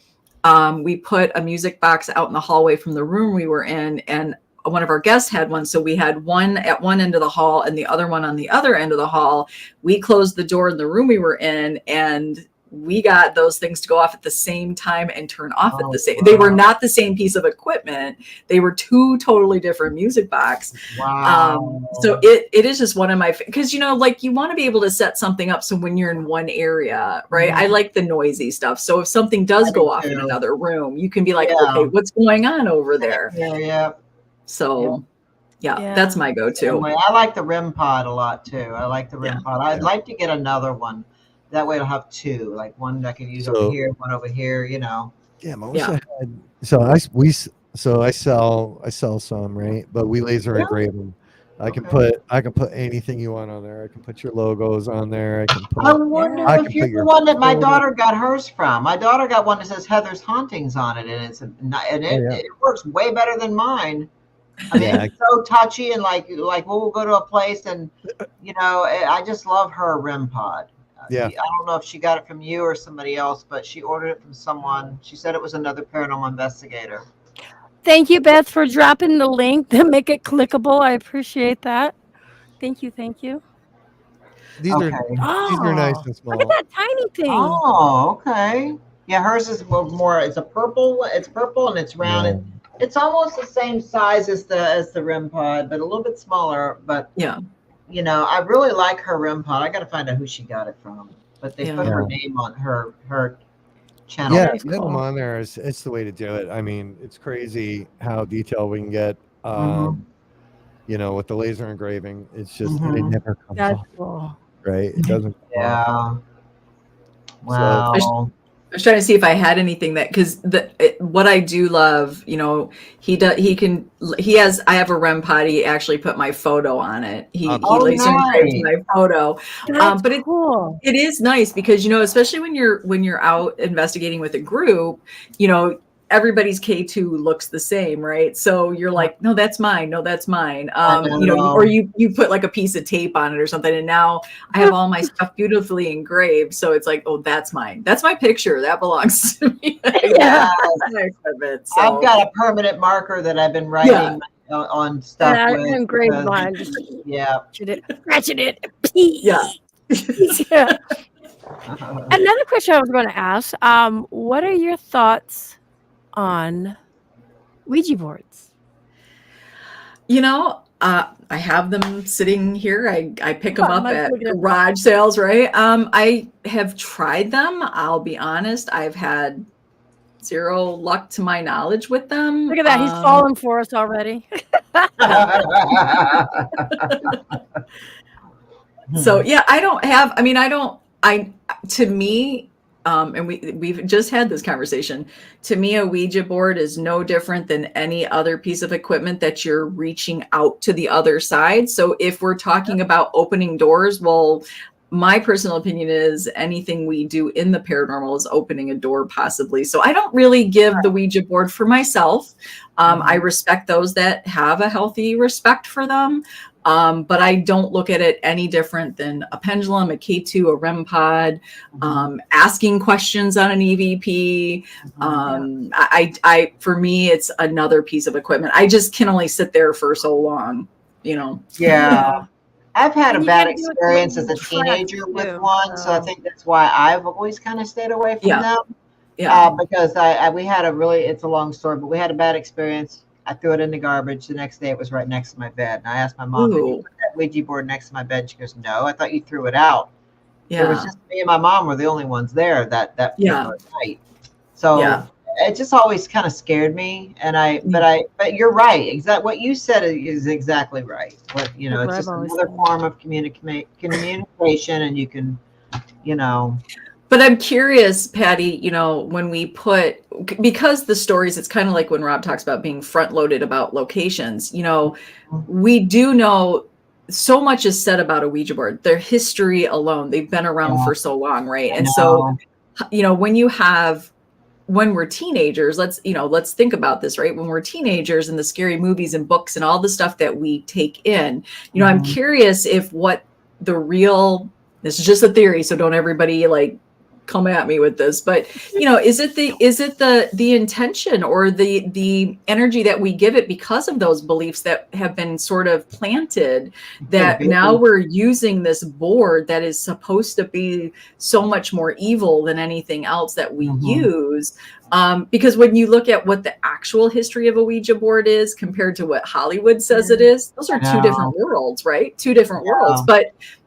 D: we put a music box out in the hallway from the room we were in, and one of our guests had one. So we had one at one end of the hall and the other one on the other end of the hall. We closed the door in the room we were in, and we got those things to go off at the same time and turn off at the same. Wow. They were not the same piece of equipment. They were two totally different music boxes.
C: Wow.
D: So it is just one of my, because you want to be able to set something up so when you're in one area, right? Mm-hmm. I like the noisy stuff. So if something does go off in another room, you can be like, okay, what's going on over there?
C: Yeah.
D: So yeah, that's my go-to.
C: Anyway, I like the REM pod a lot too. I like the REM pod. I'd like to get another one. That way I'll have two, like one that I can use over here, one over here,
E: Yeah, Melissa had. So I sell some, right? But we laser engrave them. I can put anything you want on there. I can put your logos on there. I can
C: I
E: put.
C: wonder
E: I
C: if
E: can
C: you're
E: put
C: the
E: your.
C: one that my daughter got hers from. My daughter got one that says Heather's Hauntings on it, and it works way better than mine. I mean, it's so touchy and like we'll go to a place and I just love her REM pod.
E: Yeah.
C: I don't know if she got it from you or somebody else, but she ordered it from someone. She said it was another paranormal investigator.
B: Thank you, Beth, for dropping the link to make it clickable. I appreciate that. Thank you. These
C: Okay.
B: are
E: nice and small.
B: Look at that tiny thing.
C: Oh, okay. Yeah, hers is more. It's a purple. It's purple and it's round.
E: Yeah.
C: And it's almost the same size as the REM pod, but a little bit smaller. But I really like her REM pod. I got to find out who she got it from. But they put her name on her channel.
E: Yeah, get them on there. It's the way to do it. I mean, it's crazy how detailed we can get. With the laser engraving, it's just it never comes off.
B: Cool.
E: Right? It doesn't.
C: Yeah. Wow.
D: I was trying to see if I had anything that, because what I do love, I have a REM pod. He actually put my photo on it. He laser engraved my photo. But it's cool. It is nice because, especially when you're out investigating with a group, everybody's K2 looks the same, right? So you're like, no, that's mine. No, that's mine. Or you put like a piece of tape on it or something. And now I have all my stuff beautifully engraved. So it's like, oh, that's mine. That's my picture. That belongs to me.
C: Yeah. I've got a permanent marker that I've been writing on stuff.
B: Yeah, I engraved mine. Scratching it.
D: Yeah.
B: Yeah. Another question I was going to ask, what are your thoughts on Ouija boards?
D: I have them sitting here. I pick them up at garage sales, right? I have tried them. I'll be honest. I've had zero luck to my knowledge with them.
B: Look at that. He's fallen for us already.
D: So yeah, to me, and we've just had this conversation. To me, a Ouija board is no different than any other piece of equipment that you're reaching out to the other side. So if we're talking about opening doors, well, my personal opinion is anything we do in the paranormal is opening a door possibly. So I don't really give the Ouija board for myself. I respect those that have a healthy respect for them. But I don't look at it any different than a pendulum, a K2, a REM pod, asking questions on an EVP. For me, it's another piece of equipment. I just can only sit there for so long,
C: Yeah. I've had a bad experience as a teenager with one, so I think that's why I've always kind of stayed away from them. Yeah. Because it's a long story, but we had a bad experience. I threw it in the garbage. The next day it was right next to my bed. And I asked my mom, did you put that Ouija board next to my bed? She goes, no, I thought you threw it out. Yeah. It was just me and my mom were the only ones there that particular night. So it just always kind of scared me. And but you're right. What you said is exactly right. But it's just another form of communication, and you can,
D: But I'm curious, Patty, when we because the stories, it's kind of like when Rob talks about being front loaded about locations, we do know so much is said about a Ouija board, their history alone, they've been around for so long. Right. And so, when we're teenagers, let's think about this, right? When we're teenagers and the scary movies and books and all the stuff that we take in, I'm curious if this is just a theory, so don't everybody come at me with this, but is it the intention or the energy that we give it because of those beliefs that have been sort of planted, that now we're using this board that is supposed to be so much more evil than anything else that we use? Because when you look at what the actual history of a Ouija board is compared to what Hollywood says it is, those are two different worlds, right? Two different worlds.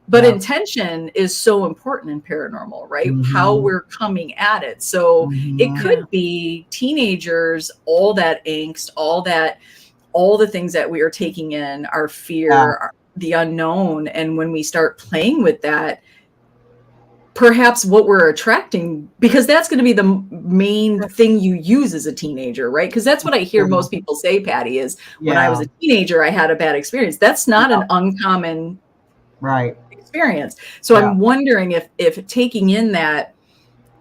D: But intention is so important in paranormal, right? How we're coming at it. So it could be teenagers, all that angst, all the things that we are taking in, our fear, the unknown. And when we start playing with that, perhaps what we're attracting, because that's going to be the main thing you use as a teenager, right? Because that's what I hear most people say, Patty, is when I was a teenager, I had a bad experience. That's not an uncommon experience. So I'm wondering if taking in that,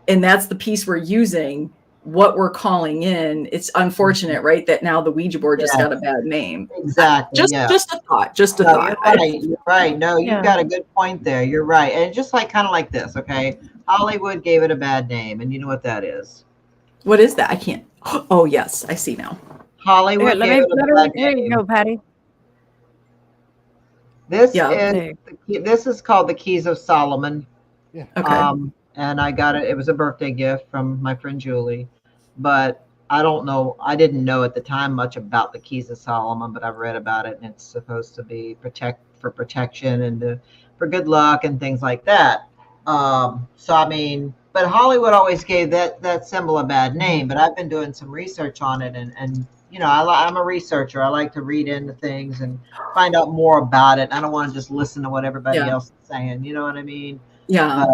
D: and that's the piece we're using, what we're calling in, it's unfortunate, right, that now the Ouija board just got a bad name.
C: Exactly.
D: Just a thought. Just a thought.
C: You're right. No, you've got a good point there. You're right. And just like kind of like this, okay? Hollywood gave it a bad name, and you know what that is?
D: What is that? I can't. Oh, yes, I see now.
C: Hollywood gave it a bad
B: Here
C: name.
B: you go, Patty.
C: This is called the Keys of Solomon.
E: Yeah.
D: Okay.
C: And I got it. It was a birthday gift from my friend Julie, but I don't know. I didn't know at the time much about the Keys of Solomon, but I've read about it, and it's supposed to be for protection and for good luck and things like that. So I mean, but Hollywood always gave that symbol a bad name. But I've been doing some research on it, and you know, I'm a researcher. I like to read into things and find out more about it. I don't want to just listen to what everybody else is saying. You know what I mean?
D: Yeah.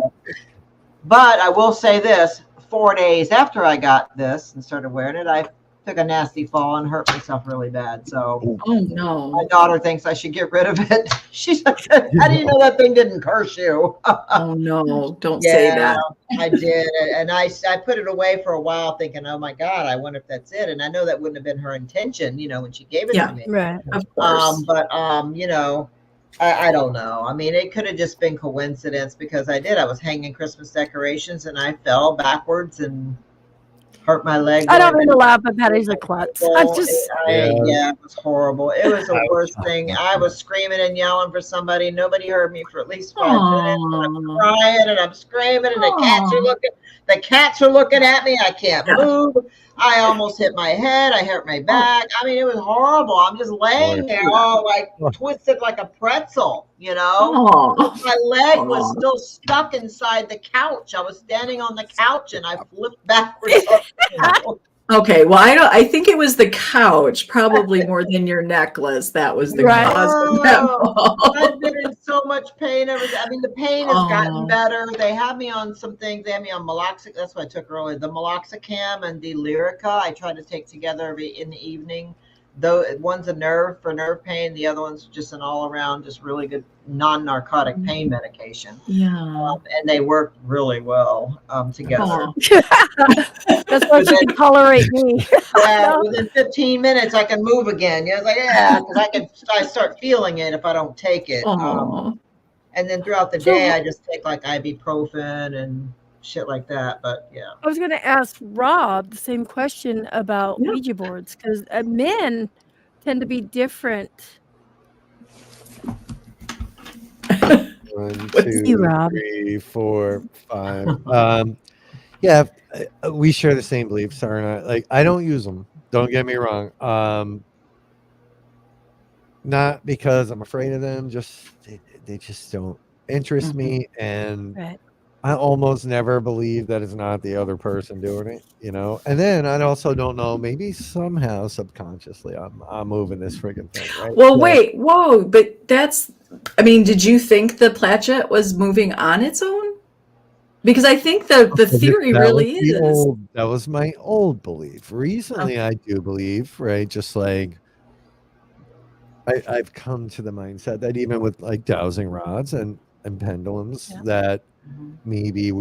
C: But I will say this, 4 days after I got this and started wearing it, I took a nasty fall and hurt myself really bad. So my daughter thinks I should get rid of it. She's like, how do you know that thing didn't curse you?
D: Oh, no, don't say that.
C: I did. And I put it away for a while thinking, oh, my God, I wonder if that's it. And I know that wouldn't have been her intention, you know, when she gave it to me.
B: Right.
D: Of course.
C: You know, I don't know. I mean, it could have just been coincidence because I was hanging Christmas decorations and I fell backwards and hurt my leg.
B: I don't mean to laugh, but Patty's a klutz.
C: It was horrible. It was the worst thing. I was screaming and yelling for somebody. Nobody heard me for at least 5 minutes. And I'm crying and I'm screaming and the cats are looking at me. I can't move. I almost hit my head. I hurt my back. I mean, it was horrible. I'm just laying there, all like twisted like a pretzel, you know. My leg was still stuck inside the couch. I was standing on the couch and I flipped backwards.
D: Okay, well, I think it was the couch, probably more than your necklace. That was the cause of that fall.
C: I've been in so much pain. I mean, the pain has gotten better. They have me on some things. They have me on meloxicam. That's what I took earlier. The meloxicam and the Lyrica I try to take together in the evening. Though one's a nerve for nerve pain, the other one's just an all-around, just really good non-narcotic pain medication.
D: Yeah,
C: and they work really well together.
B: That's why she can tolerate me.
C: Within 15 minutes, I can move again. You know, it's like, because I start feeling it if I don't take it. And then throughout the day, I just take like ibuprofen and shit like that. But
B: I was going to ask Rob the same question about Ouija boards because men tend to be different.
E: 1, 2, 3, 4, 5. Yeah, we share the same beliefs, Sarah and I. Like, I don't use them. Don't get me wrong. Not because I'm afraid of them. Just they just don't interest me, and I almost never believe that it's not the other person doing it, you know. And then I also don't know. Maybe somehow subconsciously, I'm moving this freaking thing. Right?
D: Well, whoa! But that's. I mean, did you think the plaquette was moving on its own? Because I think the theory really is.
E: That was my old belief. Recently, I do believe, right? Just like I've come to the mindset that even with like dowsing rods and pendulums, that maybe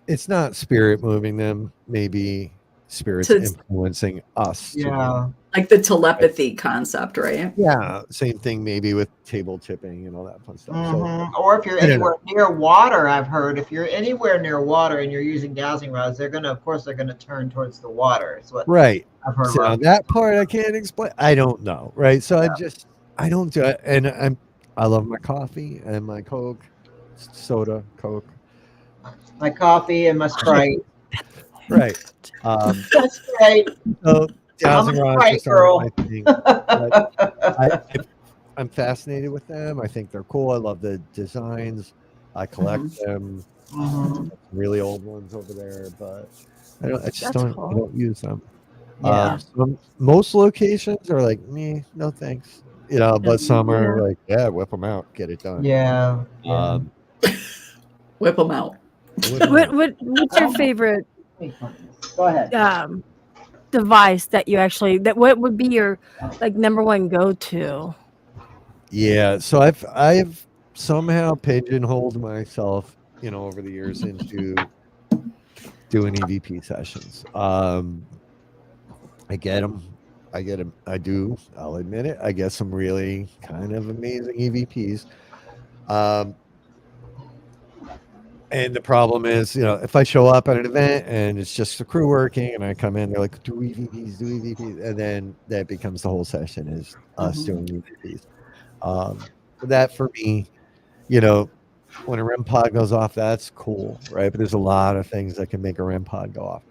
E: it's not spirit moving them. Maybe spirits influencing us.
C: Yeah.
D: Like the telepathy concept, right?
E: Yeah, same thing maybe with table tipping and all that fun stuff. So,
C: or if you're anywhere near water, I've heard if you're anywhere near water and you're using dowsing rods, they're gonna turn towards the water. Is what I've heard.
E: So that part I can't explain. I don't know, right? So I don't do it, and I love my coffee and my Coke, soda, Coke,
C: my coffee and my Sprite.
E: Right.
C: That's right.
E: So, dowsing rods
C: girl.
E: My thing. I'm fascinated with them. I think they're cool. I love the designs. I collect them. Really old ones over there, but I don't use them. Most locations are like, no thanks. You know, but some are like, whip them out, get it done.
C: Yeah.
D: Whip them out.
B: What's your favorite
C: Go ahead.
B: device that you actually what would be your like number one go-to?
E: Yeah, so I've somehow pigeonholed myself, over the years into doing EVP sessions. I get them. I do. I'll admit it. I get some really kind of amazing EVPs. And the problem is, if I show up at an event and it's just the crew working and I come in, they're like, do EVPs. And then that becomes the whole session is us doing EVPs. That for me, when a REM pod goes off, that's cool, right? But there's a lot of things that can make a REM pod go off.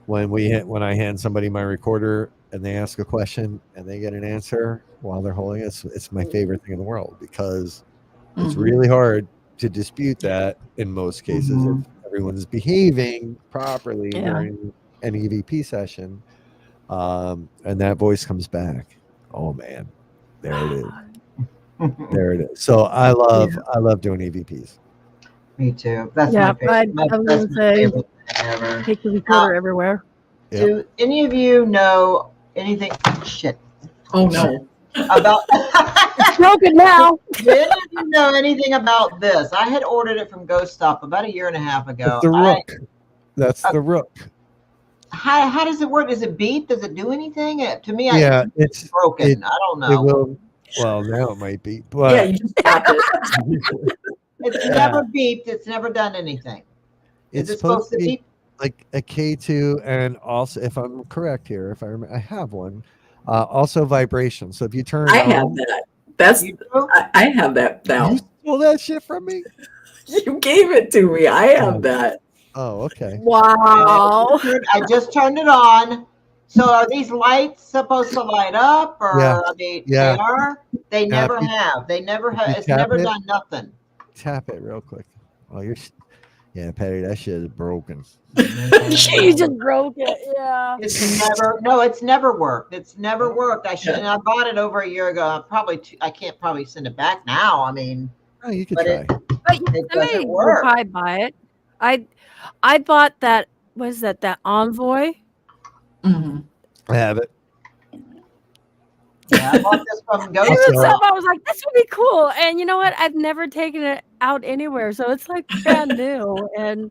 E: When I hand somebody my recorder and they ask a question and they get an answer while they're holding it, it's my favorite thing in the world because it's really hard to dispute that in most cases if everyone's behaving properly during an EVP session, and that voice comes back. Oh man, there it is. There it is. So I love doing EVPs.
C: Me too. That's my favorite.
B: I was
C: That's
B: gonna
C: my
B: say
C: favorite thing ever.
B: take the recorder everywhere.
E: Yep.
C: Do any of you know anything? Shit.
D: Oh no.
C: About
B: It's broken now.
C: Do any of you know anything about this? I had ordered it from Ghost Stop about a year and a half ago.
E: It's the rook. That's the rook.
C: How does it work? Does it beep? Does it do anything? To me,
E: it's
C: broken. I don't know.
E: It will. Well, now it might be, but
D: Yeah, you just tap it.
C: It's never beeped. It's never done anything. Is it supposed to beep?
E: Like a K2, and also, if I'm correct here, if I remember, I have one. Also vibration. So if you turn,
D: I have that. That's I have that now.
E: You stole that shit from me.
D: You gave it to me. I have that.
E: Oh, okay.
B: Wow.
C: I just turned it on. So are these lights supposed to light up, or they are? They never have. They never have. It's never done nothing.
E: Tap it real quick. Oh, yeah, Patty, that shit is broken.
B: She just broke it. Yeah.
C: It's never worked. It's never worked. I bought it over a year ago. I can't probably send it back now. I mean,
E: you could try.
C: It doesn't work.
B: I buy it. I bought that. Was that Envoy?
D: Mm-hmm.
E: I have it.
C: Yeah, I bought this from Ghost.
B: I was like, this would be cool. And you know what? I've never taken it out anywhere, so it's like brand new. And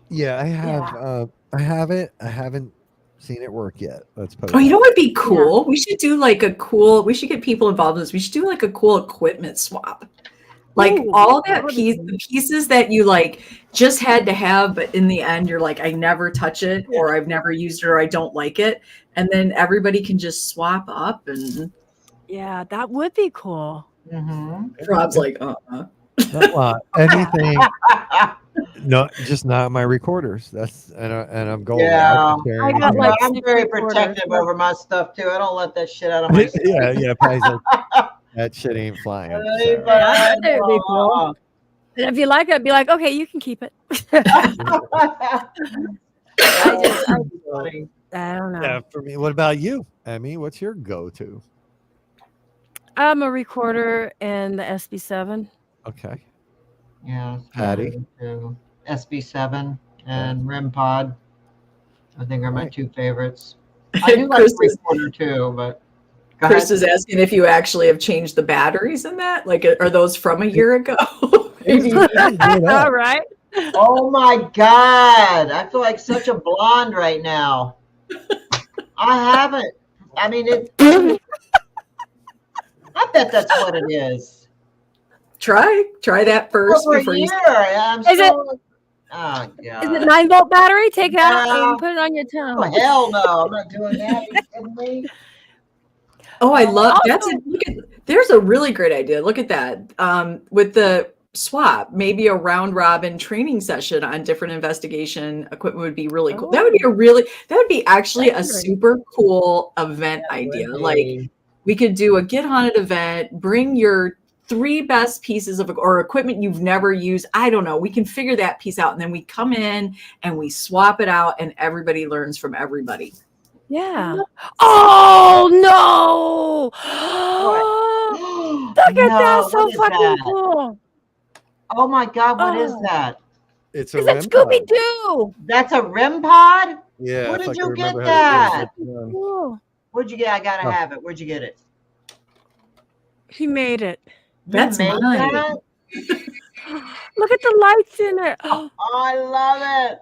E: yeah, I have. I have it. I haven't seen it work yet. Let's put it.
D: Oh, you know what would be cool? We should do like we should get people involved in this. We should do like a cool equipment swap. Like all that the pieces that you like just had to have, but in the end you're like, I never touch it, or I've never used it, or I don't like it. And then everybody can just swap up and
B: yeah, that would be cool.
D: Rob's like,
E: anything. No, just not my recorders. And I'm going.
C: Yeah,
B: I'm
C: very protective over my stuff too. I don't let that shit out of my
E: yeah. Patty's like, that shit ain't flying.
B: That'd be cool. And if you like it, be like, okay, you can keep it. I don't know.
E: Yeah, for me. What about you, Emmy? What's your go-to?
B: I'm a recorder and the SB7.
E: Okay.
C: Yeah.
E: Patty?
C: SB7 and REM pod. I think are my two favorites. I do like the recorder too, but
D: Chris is asking if you actually have changed the batteries in that. Like, are those from a year ago?
B: All right.
C: Oh my God. I feel like such a blonde right now. I haven't. I mean, I bet that's what it is.
D: Try that first.
C: Over
D: before
C: a year.
B: Oh, God. Is it 9-volt battery? Take it out and put it on your tongue.
C: Oh, hell no. I'm not doing that. Are you kidding me?
D: Oh, I love there's a really great idea. Look at that. With the swap, maybe a round robin training session on different investigation equipment would be really cool. That would be actually a super cool event idea. Like we could do a Get Haunted event, bring your 3 best pieces of or equipment you've never used. I don't know. We can figure that piece out. And then we come in and we swap it out and everybody learns from everybody.
B: Yeah. Oh no! Look at that! So fucking cool.
C: Oh my God! What is that?
E: It's a
B: Is that
E: REM
B: Scooby
E: pod.
B: Doo?
C: That's a REM pod?
E: Yeah.
C: Where
E: if
C: did
E: I
C: you
E: could
C: get
E: remember how to do
C: that?
E: it.
B: Cool.
C: Where'd you get? I gotta
E: Oh.
C: have it. Where'd you get it?
B: He made it.
C: You
D: That's
C: made
D: mine.
C: that?
B: Look at the lights in it. Oh,
C: I love it.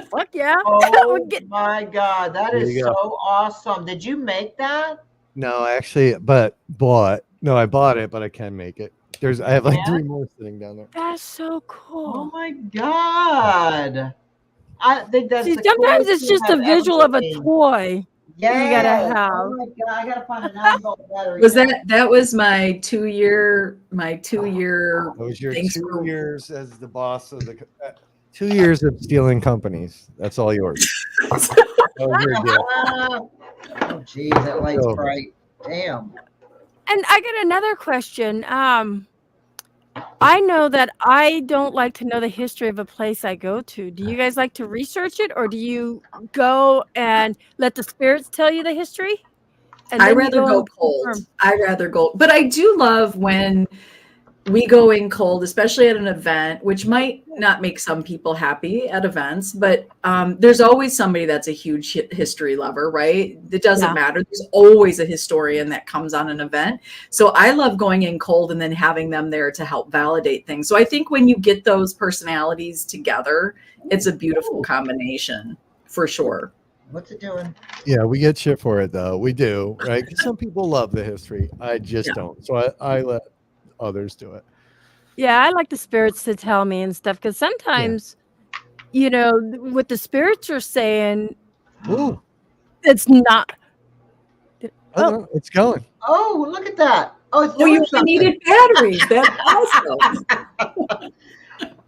B: fuck yeah.
C: Oh
B: Get-
C: my God, that
E: There
C: is
E: you
C: so
E: go.
C: awesome. Did you make that?
E: No, actually, but bought. No, I bought it, but I can make it. I have like
C: Yeah?
E: 3 more sitting down there.
B: That's so
C: Oh
B: cool.
C: my God. I think that's
B: See,
C: the
B: sometimes
C: coolest
B: it's
C: thing
B: just a
C: I've ever
B: visual of a
C: seen.
B: toy
C: Yes.
B: you gotta
C: Oh
B: have.
C: my God, I gotta find a 9-volt battery.
D: Was
C: now.
D: that was my 2-year
E: That was your
D: thanks
E: 2
D: for
E: years as the boss of the 2 years of stealing companies. That's all yours. That was your gift.
C: Oh geez, that light's
E: Over.
C: bright. Damn.
B: And I got another question. I know that I don't like to know the history of a place I go to. Do you guys like to research it, or do you go and let the spirits tell you the history? And
D: I
B: then you
D: rather go
B: and
D: cold.
B: confirm?
D: I rather go, but I do love when we go in cold, especially at an event, which might not make some people happy at events, but there's always somebody that's a huge history lover, right? It doesn't
B: Yeah.
D: matter. There's always a historian that comes on an event. So I love going in cold and then having them there to help validate things. So I think when you get those personalities together, it's a beautiful combination for sure.
C: What's it doing?
E: Yeah, we get shit for it though. We do, right? Because some people love the history. I just don't. So I let others do it.
B: Yeah, I like the spirits to tell me and stuff, because sometimes, you know, what the spirits are saying,
E: Ooh,
B: it's not.
E: oh, no, it's going.
C: Oh, look at that. Oh, it's
D: Oh,
C: doing
D: you
C: something.
D: needed batteries. That's awesome.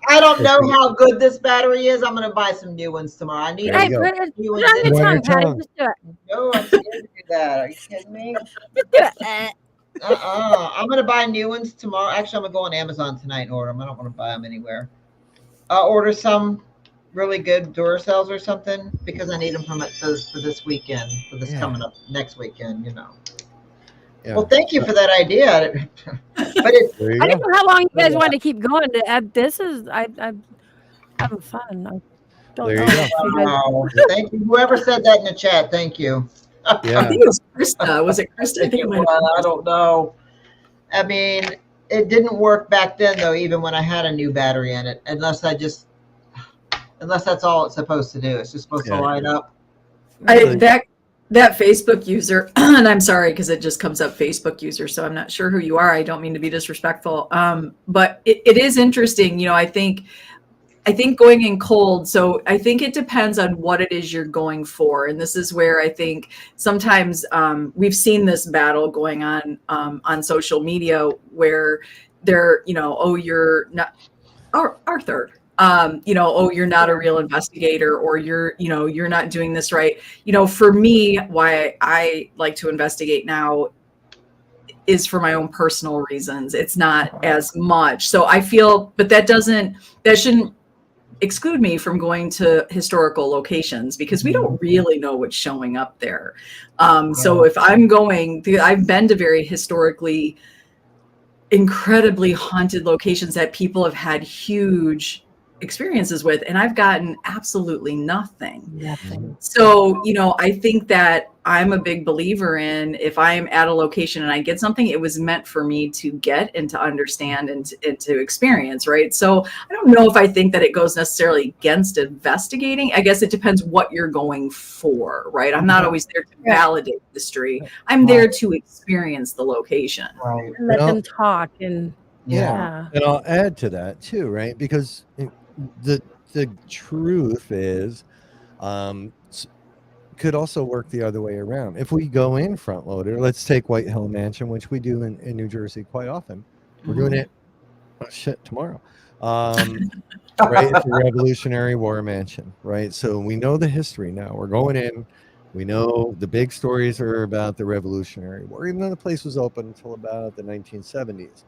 C: I don't know how good this battery is. I'm gonna buy some new ones tomorrow. I need
E: There
B: Hey,
E: you go.
B: put it
C: new
B: on
C: ones.
B: your
E: Put it on
B: tongue,
E: your
B: Patty.
E: tongue.
B: Just do it.
C: No, I'm scared to do that. Are you kidding me?
B: Just do it.
C: I'm gonna buy new ones tomorrow. Actually, I'm gonna go on Amazon tonight and order them. I don't want to buy them anywhere. I'll order some really good Duracells or something because I need them for this weekend, for this coming up next weekend. You know.
E: Yeah.
C: Well, thank you for that idea. But it's
E: There you
B: I
E: go.
B: didn't know how long you guys wanted to keep going. This is I'm having fun. I don't
E: There
B: know.
E: you go.
B: if you guys-
C: wow. Thank you. Whoever said that in the chat, thank you.
D: I
E: Yeah.
D: think it was Krista. Was it Krista? I think it might have been
C: I don't know. I mean, it didn't work back then though, even when I had a new battery in it, unless that's all it's supposed to do. It's just supposed to
E: Yeah.
C: light up.
D: That Facebook user, and I'm sorry because it just comes up Facebook user, so I'm not sure who you are. I don't mean to be disrespectful, but it is interesting. You know, I think going in cold. So I think it depends on what it is you're going for, and this is where I think sometimes we've seen this battle going on social media where they're, you know, oh, you're not Arthur. You know, oh, you're not a real investigator, or you're not doing this right. You know, for me, why I like to investigate now is for my own personal reasons. It's not as much. So I feel, but that shouldn't exclude me from going to historical locations because we don't really know what's showing up there. So if I'm going, I've been to very historically incredibly haunted locations that people have had huge experiences with, and I've gotten absolutely nothing. So, you know, I think that I'm a big believer in, if I'm at a location and I get something, it was meant for me to get and to understand and to experience, right? So I don't know if I think that it goes necessarily against investigating. I guess it depends what you're going for, right? I'm not always there to validate history. I'm there to experience the location.
C: Right.
B: Let them talk and
E: Yeah. And I'll add to that too, right? Because the truth is, could also work the other way around. If we go in front loader, let's take White Hill Mansion, which we do in New Jersey quite often. We're doing it tomorrow. Right? It's a Revolutionary War mansion, right? So we know the history now. We're going in. We know the big stories are about the Revolutionary War, even though the place was open until about the 1970s.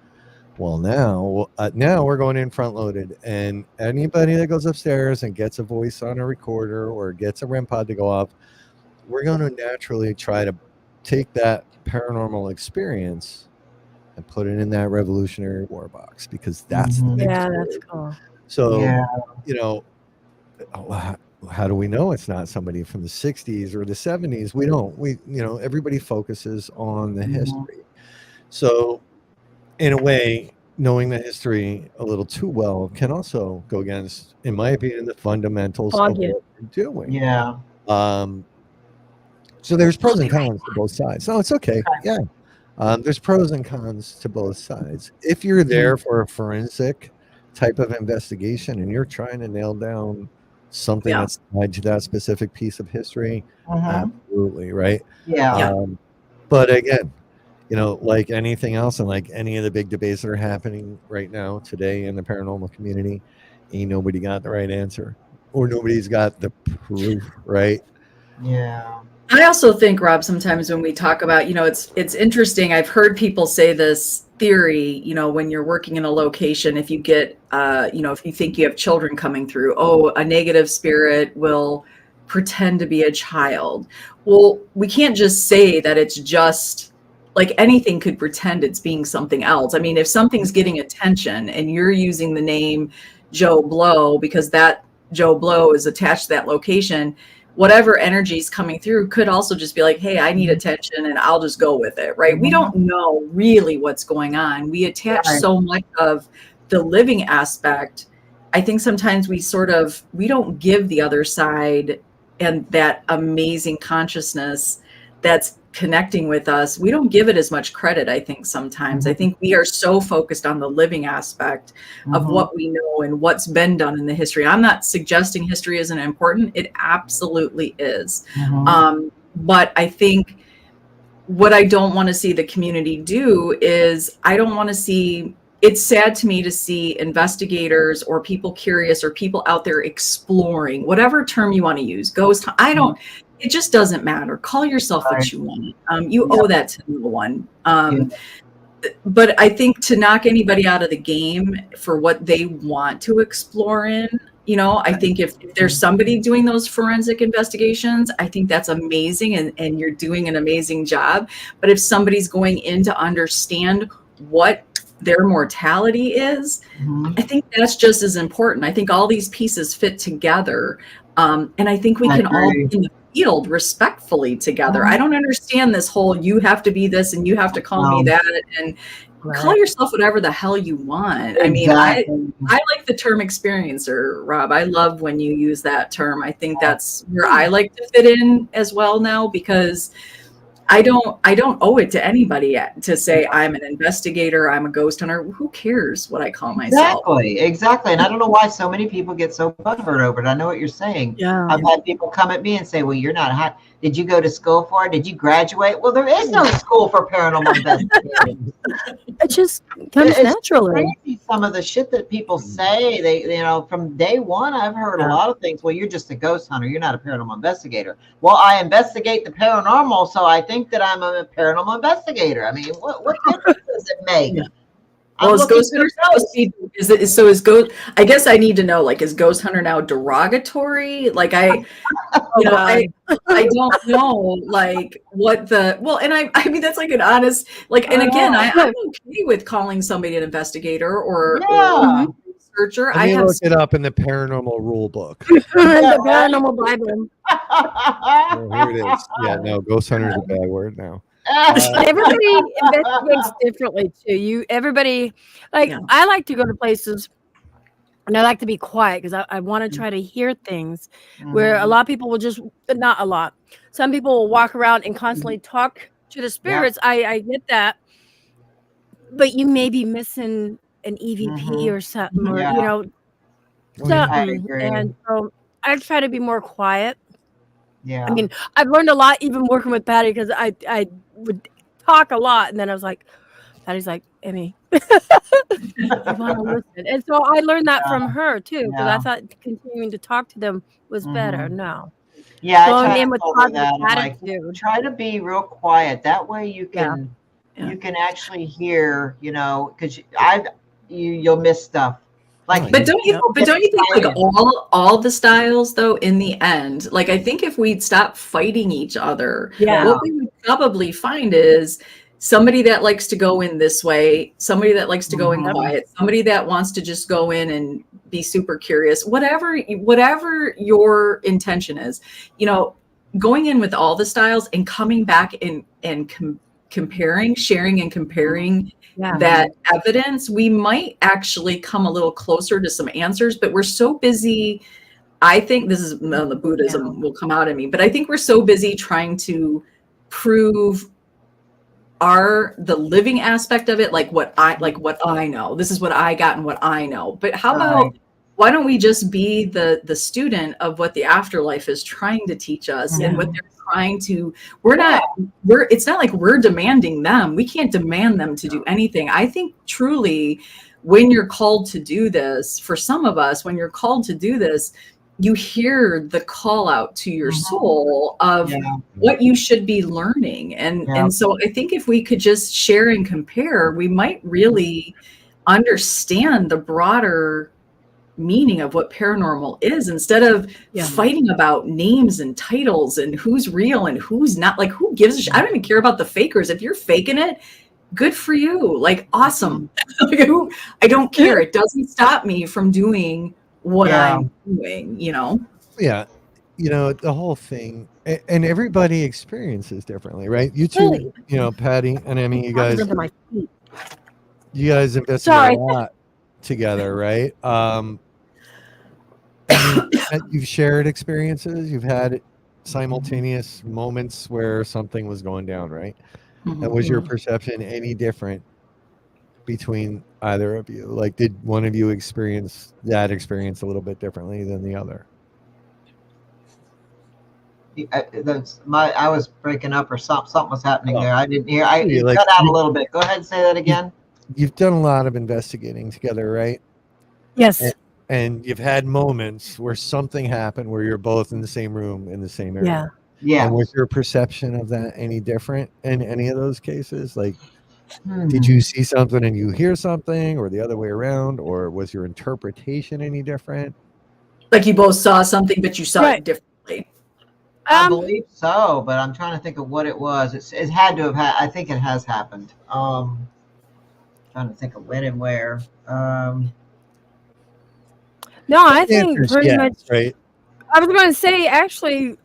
E: Well, now we're going in front loaded, and anybody that goes upstairs and gets a voice on a recorder or gets a REM pod to go off, we're going to naturally try to take that paranormal experience and put it in that Revolutionary War box, because that's the big
B: Yeah,
E: story.
B: that's cool.
E: So,
C: Yeah.
E: you know, how do we know it's not somebody from the 60s or the 70s? We don't. Everybody focuses on the history. So, in a way, knowing the history a little too well can also go against, in my opinion, the fundamentals of what we're doing.
C: Yeah.
E: So there's pros and cons to both sides. No, it's okay. Yeah. There's pros and cons to both sides. If you're there for a forensic type of investigation and you're trying to nail down something that's tied to that specific piece of history, absolutely, right?
C: Yeah.
E: But again, like anything else, and like any of the big debates that are happening right now today in the paranormal community, ain't nobody got the right answer, or nobody's got the proof, right?
C: Yeah.
D: I also think, Rob, sometimes when we talk about, it's interesting. I've heard people say this theory, when you're working in a location, if you get, if you think you have children coming through, a negative spirit will pretend to be a child. Well, we can't just say that it's just like anything could pretend it's being something else. I mean, if something's getting attention and you're using the name Joe Blow because that Joe Blow is attached to that location, whatever energy is coming through could also just be like, hey, I need attention and I'll just go with it, right? We don't know really what's going on. We attach so much of the living aspect. I think sometimes we don't give the other side and that amazing consciousness that's connecting with us. We don't give it as much credit, I think, sometimes. I think we are so focused on the living aspect of what we know and what's been done in the history. I'm not suggesting history isn't important. It absolutely is. But I think what I don't want to see the community do is it's sad to me to see investigators or people curious or people out there exploring, whatever term you want to use, ghost. It just doesn't matter. Call yourself what you want. You owe that to no one. But I think to knock anybody out of the game for what they want to explore in, I think if there's somebody doing those forensic investigations, I think that's amazing and you're doing an amazing job. But if somebody's going in to understand what their mortality is, I think that's just as important. I think all these pieces fit together. And I think we can all be in the field respectfully together. I don't understand this whole, you have to be this and you have to call me that, and call yourself whatever the hell you want. I mean, I like the term experiencer, Rob. I love when you use that term. I think that's where I like to fit in as well now, because I don't owe it to anybody to say I'm an investigator, I'm a ghost hunter. Who cares what I call myself?
C: Exactly. And I don't know why so many people get so butthurt over it. I know what you're saying.
B: Yeah.
C: I've had people come at me and say, well, you're not hot. Did you go to school for it? Did you graduate? Well, there is no school for paranormal investigating.
B: It just comes naturally.
C: Crazy, some of the shit that people say. From day one, I've heard a lot of things. Well, you're just a ghost hunter. You're not a paranormal investigator. Well, I investigate the paranormal, so I think that I'm a paranormal investigator. I mean, what difference does it make? Yeah.
D: Well, is ghost hunter is ghost? I guess I need to know. Like, is ghost hunter now derogatory? Like, I don't know. Like, what the and I mean that's like an honest and again, I'm okay with calling somebody an investigator or researcher.
E: I look it up in the paranormal rule book.
B: The paranormal Bible.
E: Here it is. Yeah, no, ghost hunter is a bad word now.
B: Everybody investigates differently too. I like to go to places and I like to be quiet because I want to try to hear things where a lot of people will not a lot. Some people will walk around and constantly talk to the spirits. I get that, but you may be missing an EVP or something, or something. And so I try to be more quiet.
C: Yeah.
B: I mean, I've learned a lot even working with Patty because I would talk a lot, and then I was like, Patty's like, Emmy, you want to listen, and so I learned that from her too because I thought continuing to talk to them was better. No.
C: Yeah,
B: going in with positive attitude.
C: Try to be real quiet. That way you can actually hear, because you'll miss stuff.
D: But don't you think like all the styles though in the end, like I think if we'd stop fighting each other, what we would probably find is somebody that likes to go in this way, somebody that likes to go in quiet, somebody that wants to just go in and be super curious, whatever your intention is, you know, going in with all the styles and coming back and comparing, sharing and comparing that evidence, we might actually come a little closer to some answers, but we're so busy. I think this is the Buddhism will come out of me, but I think we're so busy trying to prove the living aspect of it, like what I know. This is what I got and what I know. But how about, why don't we just be the student of what the afterlife is trying to teach us and what they're trying to, it's not like we're demanding them. We can't demand them to do anything. I think truly when you're called to do this, for some of us, when you're called to do this, you hear the call out to your soul of what you should be learning. And so I think if we could just share and compare, we might really understand the broader meaning of what paranormal is, instead of fighting about names and titles and who's real and who's not. Like, who gives a shit? I don't even care about the fakers. If you're faking it, good for you. Like, awesome. I don't care. It doesn't stop me from doing what I'm doing, you know?
E: Yeah. You know, the whole thing, and everybody experiences differently, right? You two, you know, Patty and Emmy, you guys investigate a lot together, right? And you've shared experiences, you've had simultaneous moments where something was going down, right? And was your perception any different between either of you? Like, did one of you experience that experience a little bit differently than the other?
C: I was breaking up, or something was happening there. I didn't hear. It cut out a little bit. Go ahead and say that again.
E: You've done a lot of investigating together, right?
B: Yes.
E: And you've had moments where something happened where you're both in the same room in the same area.
C: Yeah.
E: And was your perception of that any different in any of those cases? Like, did you see something and you hear something, or the other way around, or was your interpretation any different?
D: Like, you both saw something, but you saw it differently.
C: I believe so, but I'm trying to think of what it was. It had to have had. I think it has happened. Trying to think of when and where.
B: No, I think pretty much.
E: Right.
B: I was going to say, actually,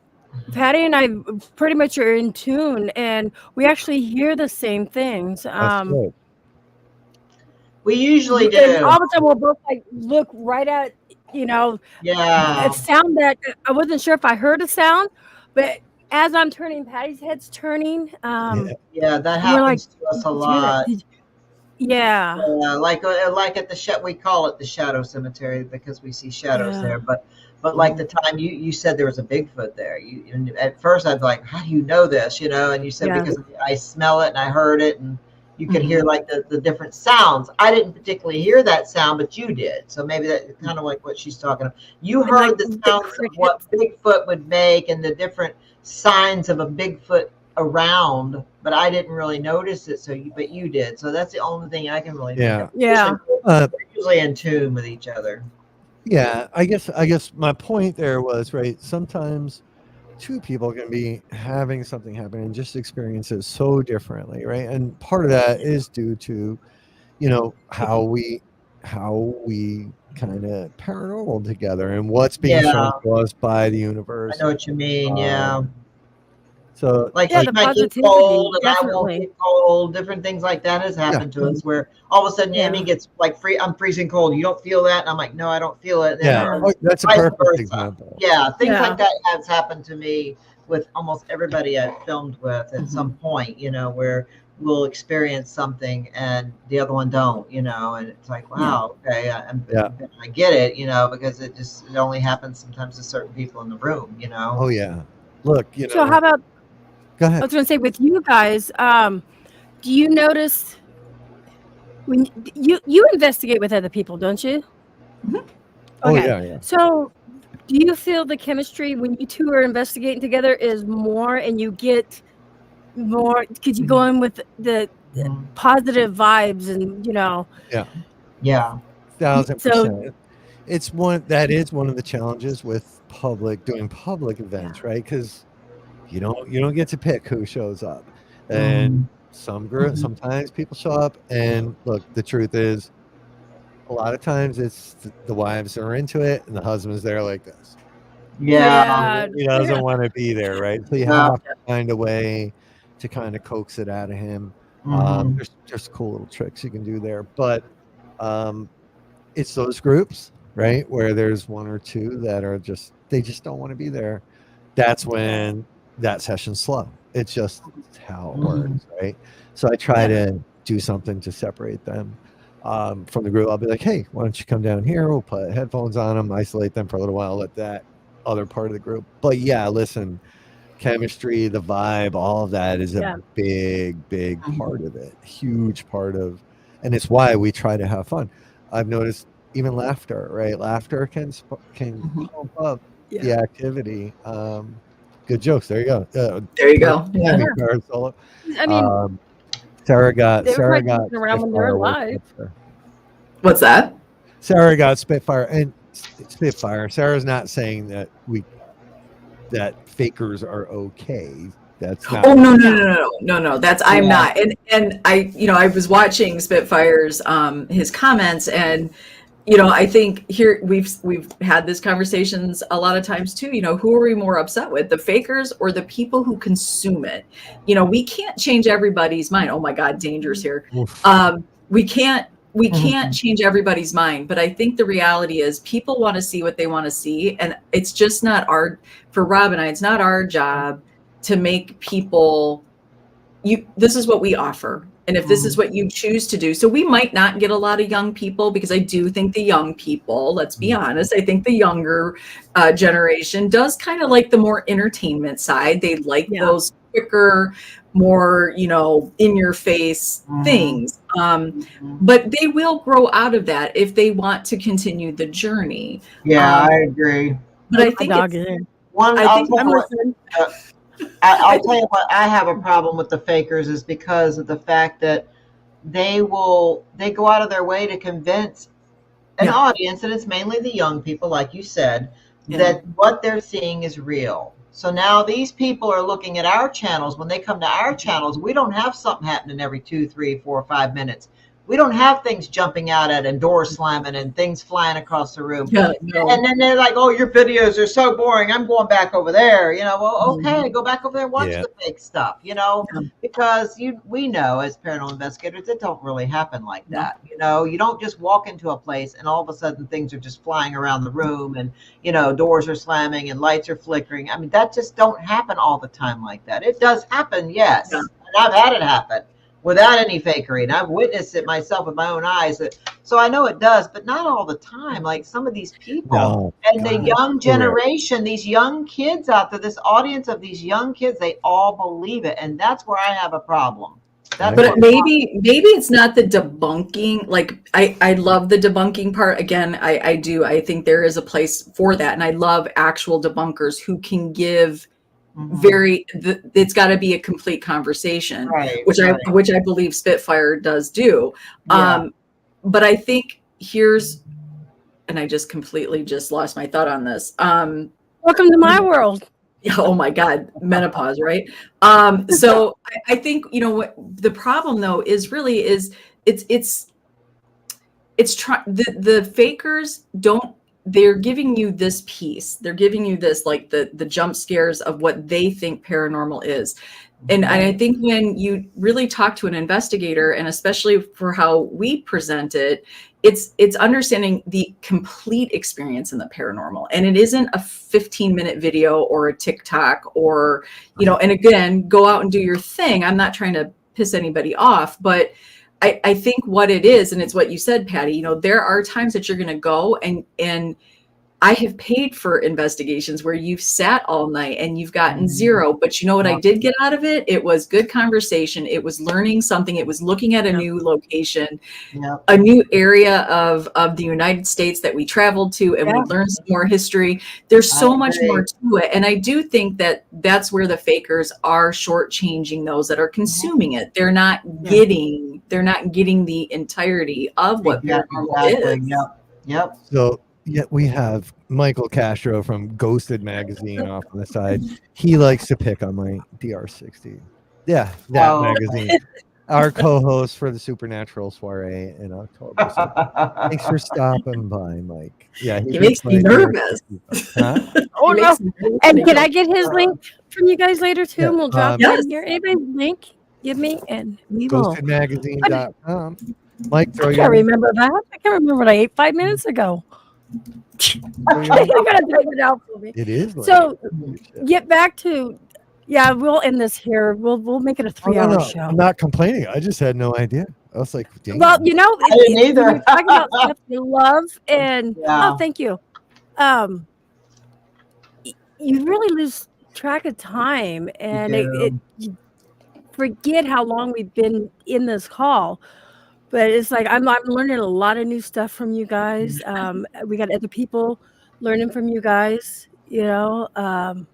B: Patty and I pretty much are in tune, and we actually hear the same things.
C: We usually do.
B: And all the time, we'll both like look right at, you know, a sound that I wasn't sure if I heard a sound, but as I'm turning, Patty's head's turning.
C: That happens to us a lot. Like at the we call it the shadow cemetery because we see shadows there, but like the time you said there was a Bigfoot there, and at first I'd be like, how do you know this, you know? And you said because I smell it and I heard it, and you could hear like the different sounds. I didn't particularly hear that sound, but you did, so maybe that's kind of like what she's talking about. You heard like the sounds of what Bigfoot would make and the different signs of a Bigfoot around, but I didn't really notice it. But you did. So that's the only thing I can really think of. We're usually in tune with each other.
E: Yeah, I guess my point there was, right, sometimes two people can be having something happen and just experience it so differently, right? And part of that is due to, you know, how we kind of paranormal together and what's being shown to us by the universe.
C: I know what you mean. So
B: like
C: the might get cold and I won't get cold. Different things like that has happened to us where all of a sudden Emmy gets like I'm freezing cold. You don't feel that? And I'm like, no, I don't feel it. And
E: that's a perfect example.
C: Yeah, things like that has happened to me with almost everybody I've filmed with at some point, you know, where we'll experience something and the other one don't, you know, and it's like, wow, okay, I get it, you know, because it only happens sometimes to certain people in the room, you know.
E: Oh yeah. Look, you know.
B: So how about,
E: go ahead.
B: I was going to say with you guys, do you notice when you investigate with other people, don't you?
E: Mm-hmm. Okay. Oh yeah.
B: So do you feel the chemistry when you two are investigating together is more and you get more, because you go in with the positive vibes and, you know.
C: Yeah.
E: 1,000%.
B: So,
E: it's one of the challenges with doing public events, right? Because you don't get to pick who shows up, and some group, sometimes people show up, and look, the truth is, a lot of times it's the wives are into it, and the husband's there like this.
C: Yeah.
E: He doesn't want to be there, right? So you have to find a way to kind of coax it out of him. There's just cool little tricks you can do there, but it's those groups, right, where there's one or two that are they just don't want to be there. That's when that session's slow. It's just how it works, right? So I try to do something to separate them from the group. I'll be like, hey, why don't you come down here? We'll put headphones on them, isolate them for a little while, let that other part of the group. But yeah, listen, chemistry, the vibe, all of that is a big part of it, huge part of, and it's why we try to have fun. I've noticed even laughter, right? Laughter can pump up the activity. Good jokes. There you go.
D: There you go. Yeah.
B: I mean,
E: Sarah got
B: around when they're alive.
D: What's that?
E: Sarah got Spitfire, and Spitfire. Sarah's not saying that fakers are okay. That's not.
D: Oh no. That's I'm not. And I was watching Spitfire's his comments, and I think here we've had these conversations a lot of times too. Who are we more upset with, the fakers or the people who consume it? We can't change everybody's mind. Oh my God, danger's here. We can't change everybody's mind, but I think the reality is people want to see what they want to see, and it's just not for Rob and I, it's not our job to make people. This is what we offer. And if this is what you choose to do, so we might not get a lot of young people, because I do think the young people, let's be honest, I think the younger generation does kind of like the more entertainment side. They like those quicker, more, in your face things. But they will grow out of that if they want to continue the journey.
C: Yeah, I agree.
D: But I think I'll
C: tell you what, I have a problem with the fakers is because of the fact that they go out of their way to convince an audience, and it's mainly the young people, like you said, that what they're seeing is real. So now these people are looking at our channels. When they come to our channels, we don't have something happening every 2, 3, 4, 5 minutes. We don't have things jumping out at and doors slamming and things flying across the room. And then they're like, oh, your videos are so boring. I'm going back over there. Well, okay, go back over there and watch the fake stuff, because we know as paranormal investigators, it don't really happen like that. You don't just walk into a place and all of a sudden things are just flying around the room and, doors are slamming and lights are flickering. I mean, that just don't happen all the time like that. It does happen, yes. And I've had it happen without any fakery, and I've witnessed it myself with my own eyes. So I know it does, but not all the time. Like some of these people the young generation, these young kids out there, this audience of these young kids, they all believe it, and that's where I have a problem.
D: But maybe it's not the debunking. Like I love the debunking part. Again, I do. I think there is a place for that, and I love actual debunkers who can give. It's got to be a complete conversation, which I believe Spitfire does do. But I think and I just completely lost my thought on this.
B: Welcome to my world.
D: Oh my God, menopause, right? So I think what the problem though is the fakers don't. They're giving you this piece. They're giving you this, like the jump scares of what they think paranormal is. And I think when you really talk to an investigator, and especially for how we present it, it's understanding the complete experience in the paranormal. And it isn't a 15-minute video or a TikTok or, and again, go out and do your thing. I'm not trying to piss anybody off, but I think what it is, and it's what you said, Patty, there are times that you're going to go and I have paid for investigations where you've sat all night and you've gotten zero, but you know what I did get out of it? It was good conversation. It was learning something. It was looking at a new location, a new area of the United States that we traveled to, and we learned some more history. There's so much more to it. And I do think that that's where the fakers are shortchanging those that are consuming it. They're not getting the entirety of what paranormal is.
C: Yep.
E: So we have Michael Castro from Ghosted magazine off on the side. He likes to pick on my DR60. Yeah, that
C: Oh.
E: magazine. Our co-host for the Supernatural soiree in October. So thanks for stopping by, Mike. Yeah,
D: He makes me nervous.
E: Huh?
B: Oh
D: He
B: no!
D: makes me nervous
B: And
D: when
B: can
D: he
B: I get his link from you guys later too?
E: Yeah,
B: And we'll drop
D: Yes.
B: in here. Anybody link? Give me and we will.
E: ghostedmagazine.com. Mike,
B: I can't remember that. I can't remember what I ate 5 minutes ago.
E: throw your
B: You're gonna take it out for me.
E: It is.
B: So get back to, yeah, we'll end this here. We'll make it a 3-hour show.
E: I'm not complaining. I just had no idea. I was like, dang.
B: Well, you know,
C: I didn't either.
B: when you're talking about stuff you love, and
C: Yeah.
B: oh, thank you. You really lose track of time, and you forget how long we've been in this call. But it's like I'm learning a lot of new stuff from you guys. We got other people learning from you guys. You know,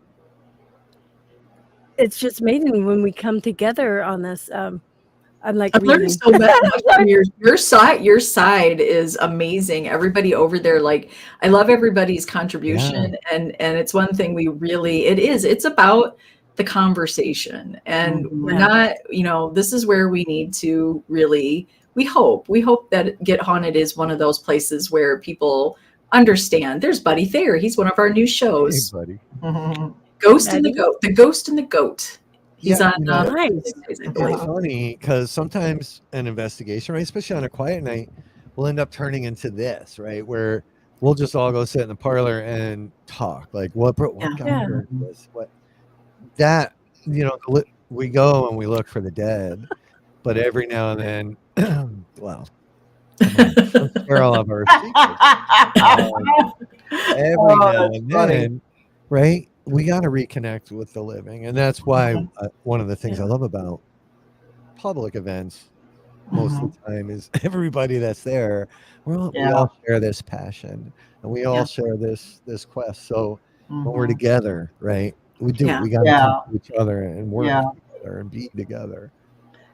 B: it's just amazing when we come together on this. I'm like
D: I've learned
B: reading.
D: so much from your side. Your side is amazing. Everybody over there, like, I love everybody's contribution, and it's one thing it's about the conversation, and we're not, this is where we need to really. We hope that Get Haunted is one of those places where people understand. There's Buddy Thayer. He's one of our new shows.
E: Hey, buddy.
D: Ghost and the Goat. The Ghost and the Goat. He's on.
E: It's funny because sometimes an investigation, right, especially on a quiet night, will end up turning into this, right, where we'll just all go sit in the parlor and talk, like what got this, what that, we go and we look for the dead, but every now and then, well, let's share all of our secrets. Every now and then, right? We got to reconnect with the living, and that's why one of the things I love about public events most of the time is everybody that's there. We all share this passion, and we all share this quest. So when we're together, right? We got to talk to each other and work together and be together.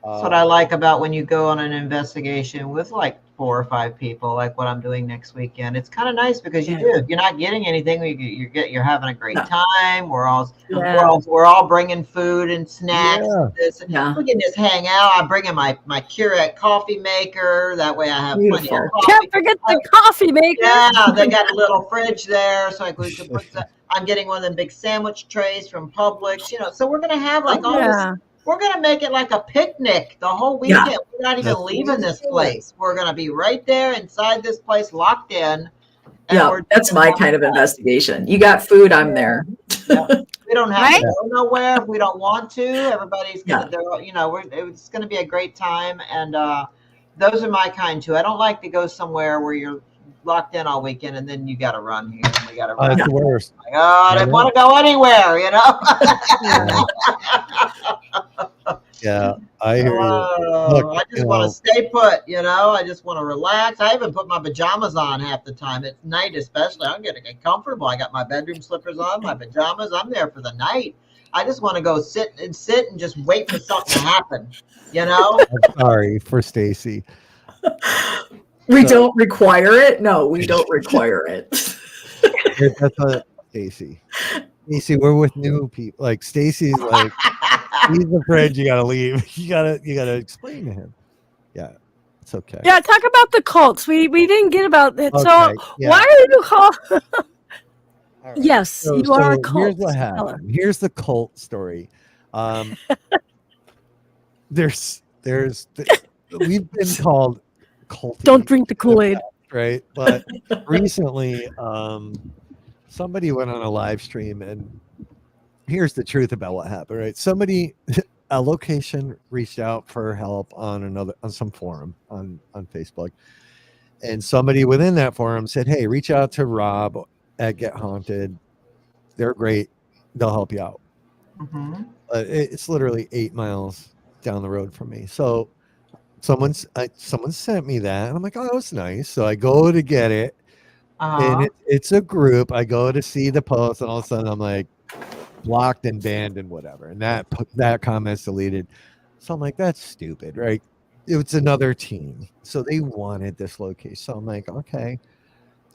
C: That's what I like about when you go on an investigation with like 4 or 5 people, like what I'm doing next weekend. It's kind of nice because you're not getting anything. You're having a great time. We're all bringing food and snacks. And this. We can just hang out. I'm bringing my Keurig coffee maker. That way I have plenty of coffee.
B: Can't forget the coffee maker.
C: Yeah, they got a little fridge there, so we can put that. I'm getting one of them big sandwich trays from Publix. So we're gonna have like all this. We're going to make it like a picnic the whole weekend. Yeah. We're not even leaving this place. We're going to be right there inside this place, locked in.
D: Yeah, that's my kind of investigation. You got food, I'm there.
C: Yeah. We don't have to go nowhere if we don't want to. Everybody's going to, it's going to be a great time. And those are my kind too. I don't like to go somewhere where you're locked in all weekend and then you got to run here and we got to run.
E: That's the worst.
C: Like, I didn't want to go anywhere,
E: Yeah, I hear you.
C: Look, I just want to stay put, I just want to relax. I even put my pajamas on half the time. At night especially, I'm going to get comfortable. I got my bedroom slippers on, my pajamas. I'm there for the night. I just want to go sit and just wait for something to happen,
E: I'm sorry for Stacy.
D: We don't require it. No, we don't require it.
E: That's not Stacy. Stacy, we're with new people. Like Stacy's like, he's afraid you gotta leave. You gotta explain to him. Yeah, it's okay.
B: Yeah, talk about the cults. We didn't get about it.
E: Okay,
B: so why are you called? Right. Yes, you are a cult.
E: Here's what happened. Here's the cult story. We've been called culty.
B: Don't drink the Kool-Aid.
E: Right, but recently, somebody went on a live stream, and here's the truth about what happened. Right, a location reached out for help on some forum on Facebook, and somebody within that forum said, "Hey, reach out to Rob at Get Haunted. They're great. They'll help you out."
C: Mm-hmm.
E: It's literally 8 miles down the road from me, so. Someone sent me that, and I'm like, oh, that's nice. So I go to get it, and it's a group. I go to see the post, and all of a sudden I'm like, blocked and banned and whatever. And that comment's deleted. So I'm like, that's stupid, right? It's another team. So they wanted this location. So I'm like, okay,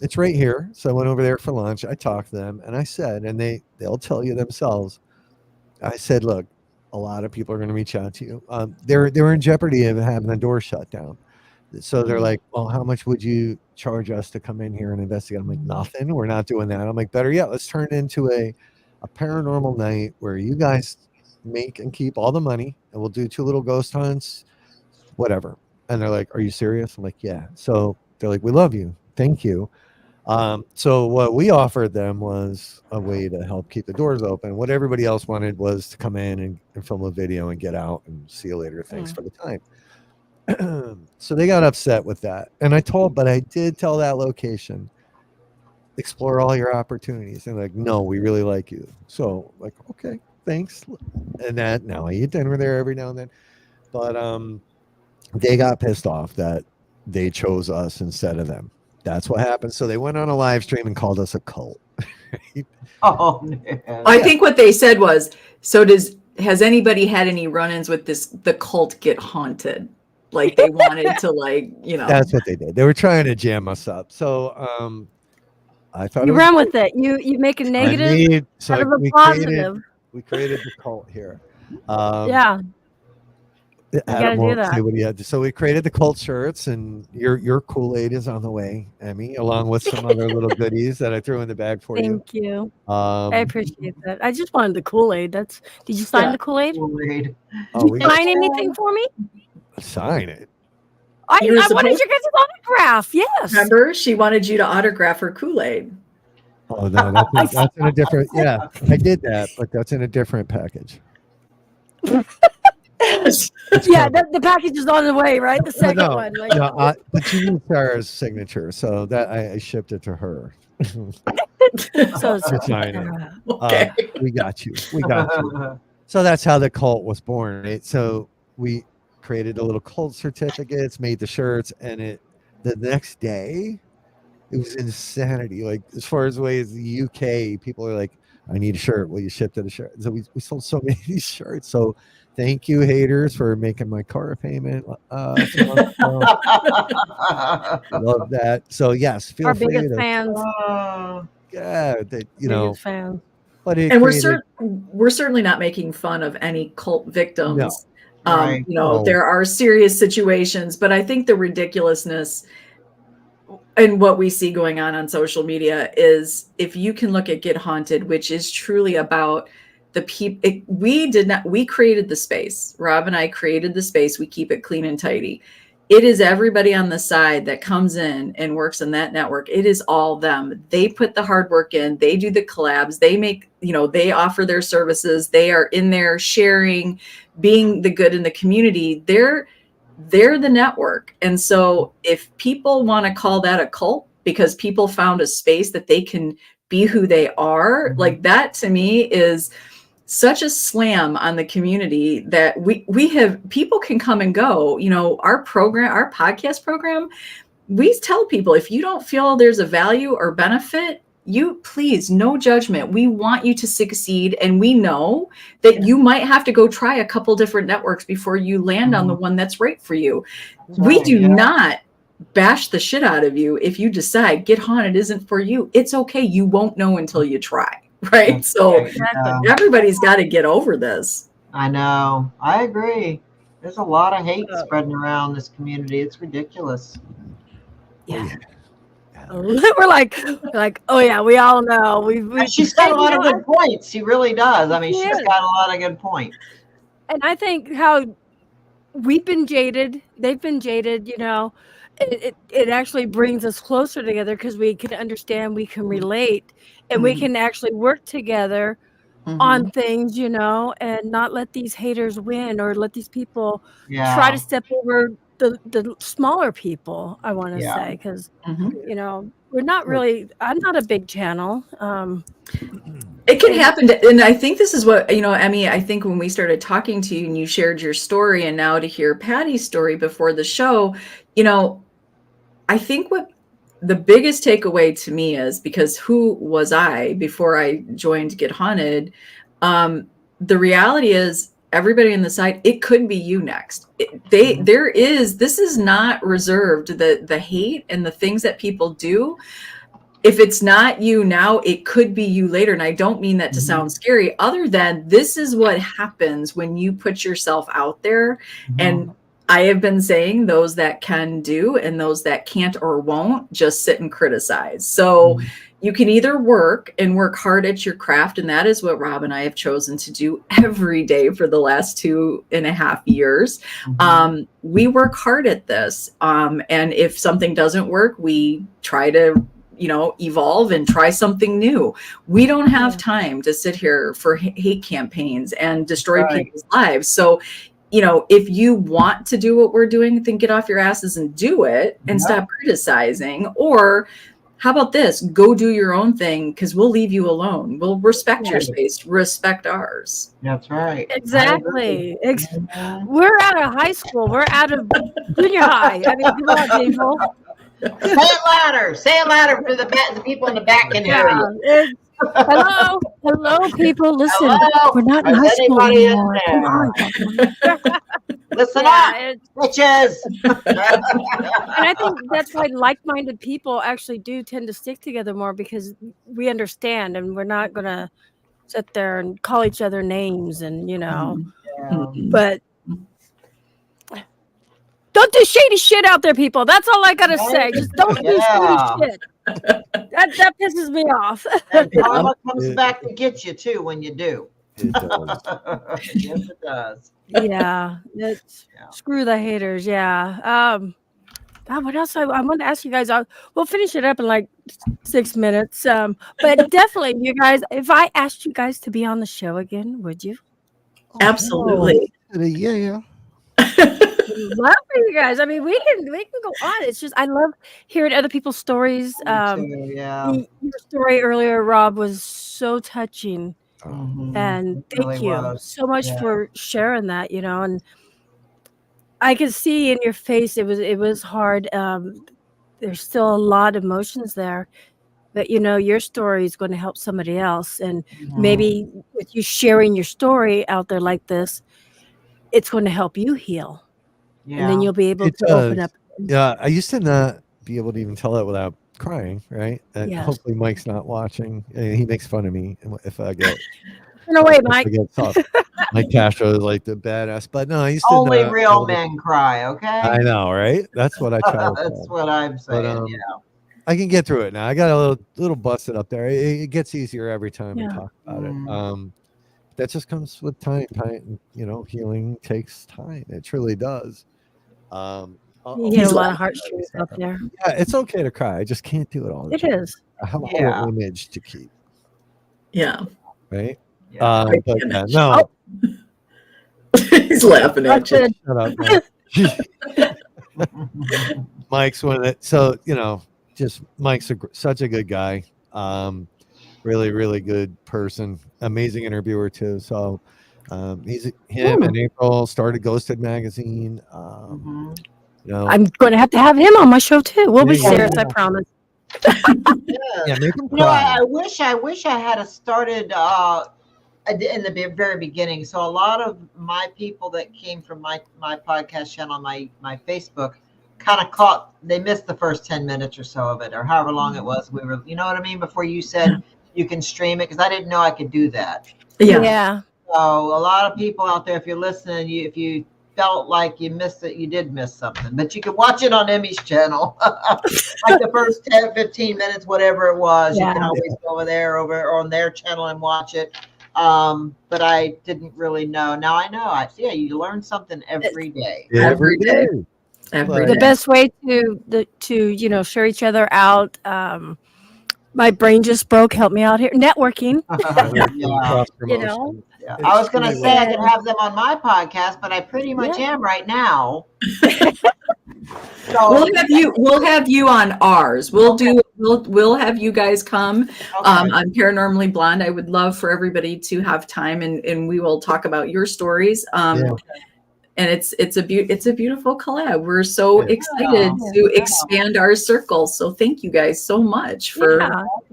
E: it's right here. So I went over there for lunch. I talked to them, and I said, and they'll tell you themselves. I said, look, a lot of people are going to reach out to you. They're in jeopardy of having the door shut down. So they're like, well, how much would you charge us to come in here and investigate? I'm like, nothing. We're not doing that. I'm like, better yet, let's turn it into a paranormal night where you guys make and keep all the money, and we'll do 2 little ghost hunts, whatever. And they're like, are you serious? I'm like, yeah. So they're like, we love you. Thank you. So what we offered them was a way to help keep the doors open. What everybody else wanted was to come in and film a video and get out and see you later. Thanks for the time. So they got upset with that. And I did tell that location, explore all your opportunities. And like, no, we really like you. So like, okay, thanks. And that now I eat dinner there every now and then. But they got pissed off that they chose us instead of them. That's what happened. So they went on a live stream and called us a cult.
C: Oh, man.
D: I think what they said was, has anybody had any run-ins with the cult get haunted? Like they wanted to
E: That's what they did. They were trying to jam us up. So I thought
B: You ran with it. You make a negative out of a positive.
E: We created the cult here.
B: Yeah.
E: Adam won't say what he had to. So we created the cult shirts, and your Kool-Aid is on the way, Emmy, along with some other little goodies that I threw in the bag for you.
B: Thank you. I appreciate that. I just wanted the Kool-Aid. Did you sign the Kool-Aid?
C: Kool-Aid.
E: Oh,
B: Did you sign anything for me?
E: Sign it.
B: I wanted your guys' autograph. Yes.
D: Remember, she wanted you to autograph her Kool-Aid.
E: Oh no, that's in a different. Yeah, I did that, but that's in a different package.
B: Yeah, the package is on the way, right? The second one. Like,
E: but you need Sarah's signature, so that I shipped it to her.
B: so
D: okay.
E: We got you. So that's how the cult was born, right? So we created a little cult certificates, made the shirts, and the next day it was insanity. Like as far as the UK, people are like, I need a shirt. Will you ship to the shirt? So we sold so many of these shirts. So thank you, haters, for making my car payment. Love that. So yes, feel
B: our
E: free
B: biggest
E: to,
B: fans.
E: Yeah,
B: Fans.
E: But
D: we're certainly not making fun of any cult victims.
E: No.
C: Right.
D: There are serious situations, but I think the ridiculousness and what we see going on social media is, if you can look at Get Haunted, which is truly about the people. We created the space. Rob and I created the space. We keep it clean and tidy. It is everybody on the side that comes in and works in that network. It is all them. They put the hard work in. They do the collabs. They make, they offer their services. They are in there sharing, being the good in the community. They're the network. And so if people want to call that a cult because people found a space that they can be who they are, like that to me is such a slam on the community that we have. People can come and go. Our podcast program, we tell people, if you don't feel there's a value or benefit, please, no judgment. We want you to succeed. And we know that you might have to go try a couple different networks before you land on the one that's right for you. We do not bash the shit out of you if you decide Get Haunted isn't for you. It's okay. You won't know until you try. Right. So everybody's got to get over this.
C: I know. I agree. There's a lot of hate spreading around this community. It's ridiculous.
B: Yeah. We're like, oh yeah, we all know.
C: She's got a lot of good points. She really does. I mean, she's got a lot of good points.
B: And I think how we've been jaded, they've been jaded, it actually brings us closer together because we can understand, we can relate, and we can actually work together on things, and not let these haters win or let these people try to step over the smaller people, I want to say, because we're not really, I'm not a big channel.
D: It can happen and I think this is what, Emmy, I think when we started talking to you and you shared your story, and now to hear Patty's story before the show, I think what the biggest takeaway to me is, because who was I before I joined Get Haunted? The reality is, everybody on the side, it could be you next. This is not reserved. The hate and the things that people do, if it's not you now, it could be you later. And I don't mean that to sound scary, other than this is what happens when you put yourself out there. And I have been saying those that can do and those that can't or won't just sit and criticize. So you can either work hard at your craft. And that is what Rob and I have chosen to do every day for the last 2.5 years. We work hard at this. And if something doesn't work, we try to, evolve and try something new. We don't have time to sit here for hate campaigns and destroy people's lives. So, if you want to do what we're doing, then get off your asses and do it and stop criticizing. Or how about this? Go do your own thing, because we'll leave you alone. We'll respect your space, respect ours.
C: That's right.
B: Exactly. We're out of high school. We're out of junior high. I mean, come on, people.
C: Say it louder. Say it louder for the people in the back can hear you.
B: Hello, people. Listen, we're not in high school anymore. Come on.
C: Listen up, bitches.
B: And I think that's why like-minded people actually do tend to stick together more, because we understand, and we're not going to sit there and call each other names and, but don't do shady shit out there, people. That's all I got to say. Just don't do shady shit. That pisses me off.
C: And karma comes back to get you too when you do.
E: It does.
C: Yes, it does.
B: Yeah. Screw the haters. Yeah. What else I want to ask you guys? We'll finish it up in like 6 minutes. But definitely, you guys, if I asked you guys to be on the show again, would you?
D: Absolutely.
E: Yeah.
B: Love for you guys. I mean, we can go on. It's just I love hearing other people's stories. Your story earlier, Rob, was so touching, and thank you so much for sharing that. And I could see in your face it was hard. There's still a lot of emotions there, but your story is going to help somebody else, and maybe with you sharing your story out there like this, it's going to help you heal. Yeah. And then you'll be able to open up.
E: Yeah, I used to not be able to even tell it without crying, right? And hopefully Mike's not watching. He makes fun of me if I get...
B: No way, Mike.
E: Mike Castro is like the badass. But no, I used to...
C: Only real men cry, okay?
E: I know, right? That's what I try to
C: That's what I'm saying,
E: but, I can get through it now. I got a little busted up there. It gets easier every time we talk about it. That just comes with time. Healing takes time. It truly does.
B: You get a lot of heartstrings up there.
E: Yeah, it's okay to cry. I just can't do it all the time.
B: It is.
E: I have an image to keep.
D: Yeah.
E: Right? But no.
D: He's laughing at you.
E: Shut up, Mike. Mike's one of it. So, just Mike's such a good guy. Really, really good person. Amazing interviewer too. So him and April started Ghosted magazine.
B: I'm going to have him on my show too. We'll be serious, I promise.
E: Make him cry.
C: I wish I had started in the very beginning. So a lot of my people that came from my podcast channel, my Facebook, kind of they missed the first 10 minutes or so of it, or however long it was. We were, you know what I mean? Before you said you can stream it, because I didn't know I could do that.
B: Yeah.
C: So a lot of people out there, if you're listening, if you felt like you missed it, you did miss something. But you can watch it on Emmy's channel, like the first 10, 15 minutes, whatever it was. You can always go over on their channel and watch it. But I didn't really know. Now I know. You learn something every day.
E: Every day.
B: The best way to share each other out. My brain just broke. Help me out here. Networking.
C: I was going to say I could have them on my podcast, but I pretty much am right now. So
D: we'll have you on ours. We'll have you guys come on Paranormally Blonde. I would love for everybody to have time, and we will talk about your stories. And it's a beautiful collab. We're so excited to expand our circle. So thank you guys so much for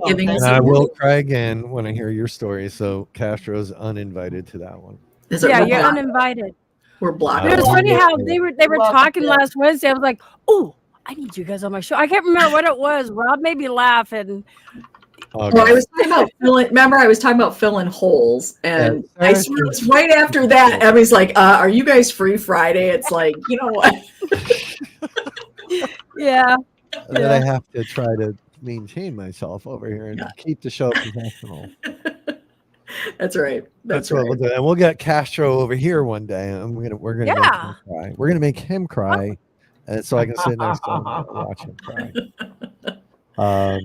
D: giving us.
E: And I will cry again when I hear your story. So Castro's uninvited to that one.
B: You're uninvited.
D: We're blocked.
B: It was funny how they were talking last Wednesday. I was like, oh, I need you guys on my show. I can't remember what it was. Rob made me laugh, and
E: Oh,
D: Well, I was talking about filling. Remember, I was talking about filling holes, and
E: Yeah,
D: I swear it's right after that. Emmy's like, "Are you guys free Friday?" It's like, you know what?
B: yeah.
E: and then I have to try to maintain myself over here and keep the show professional.
D: That's right.
E: That's what we'll do. And we'll get Castro over here one day, and we're gonna make him cry. We're gonna make him cry, and so I can sit next to him and watch him cry.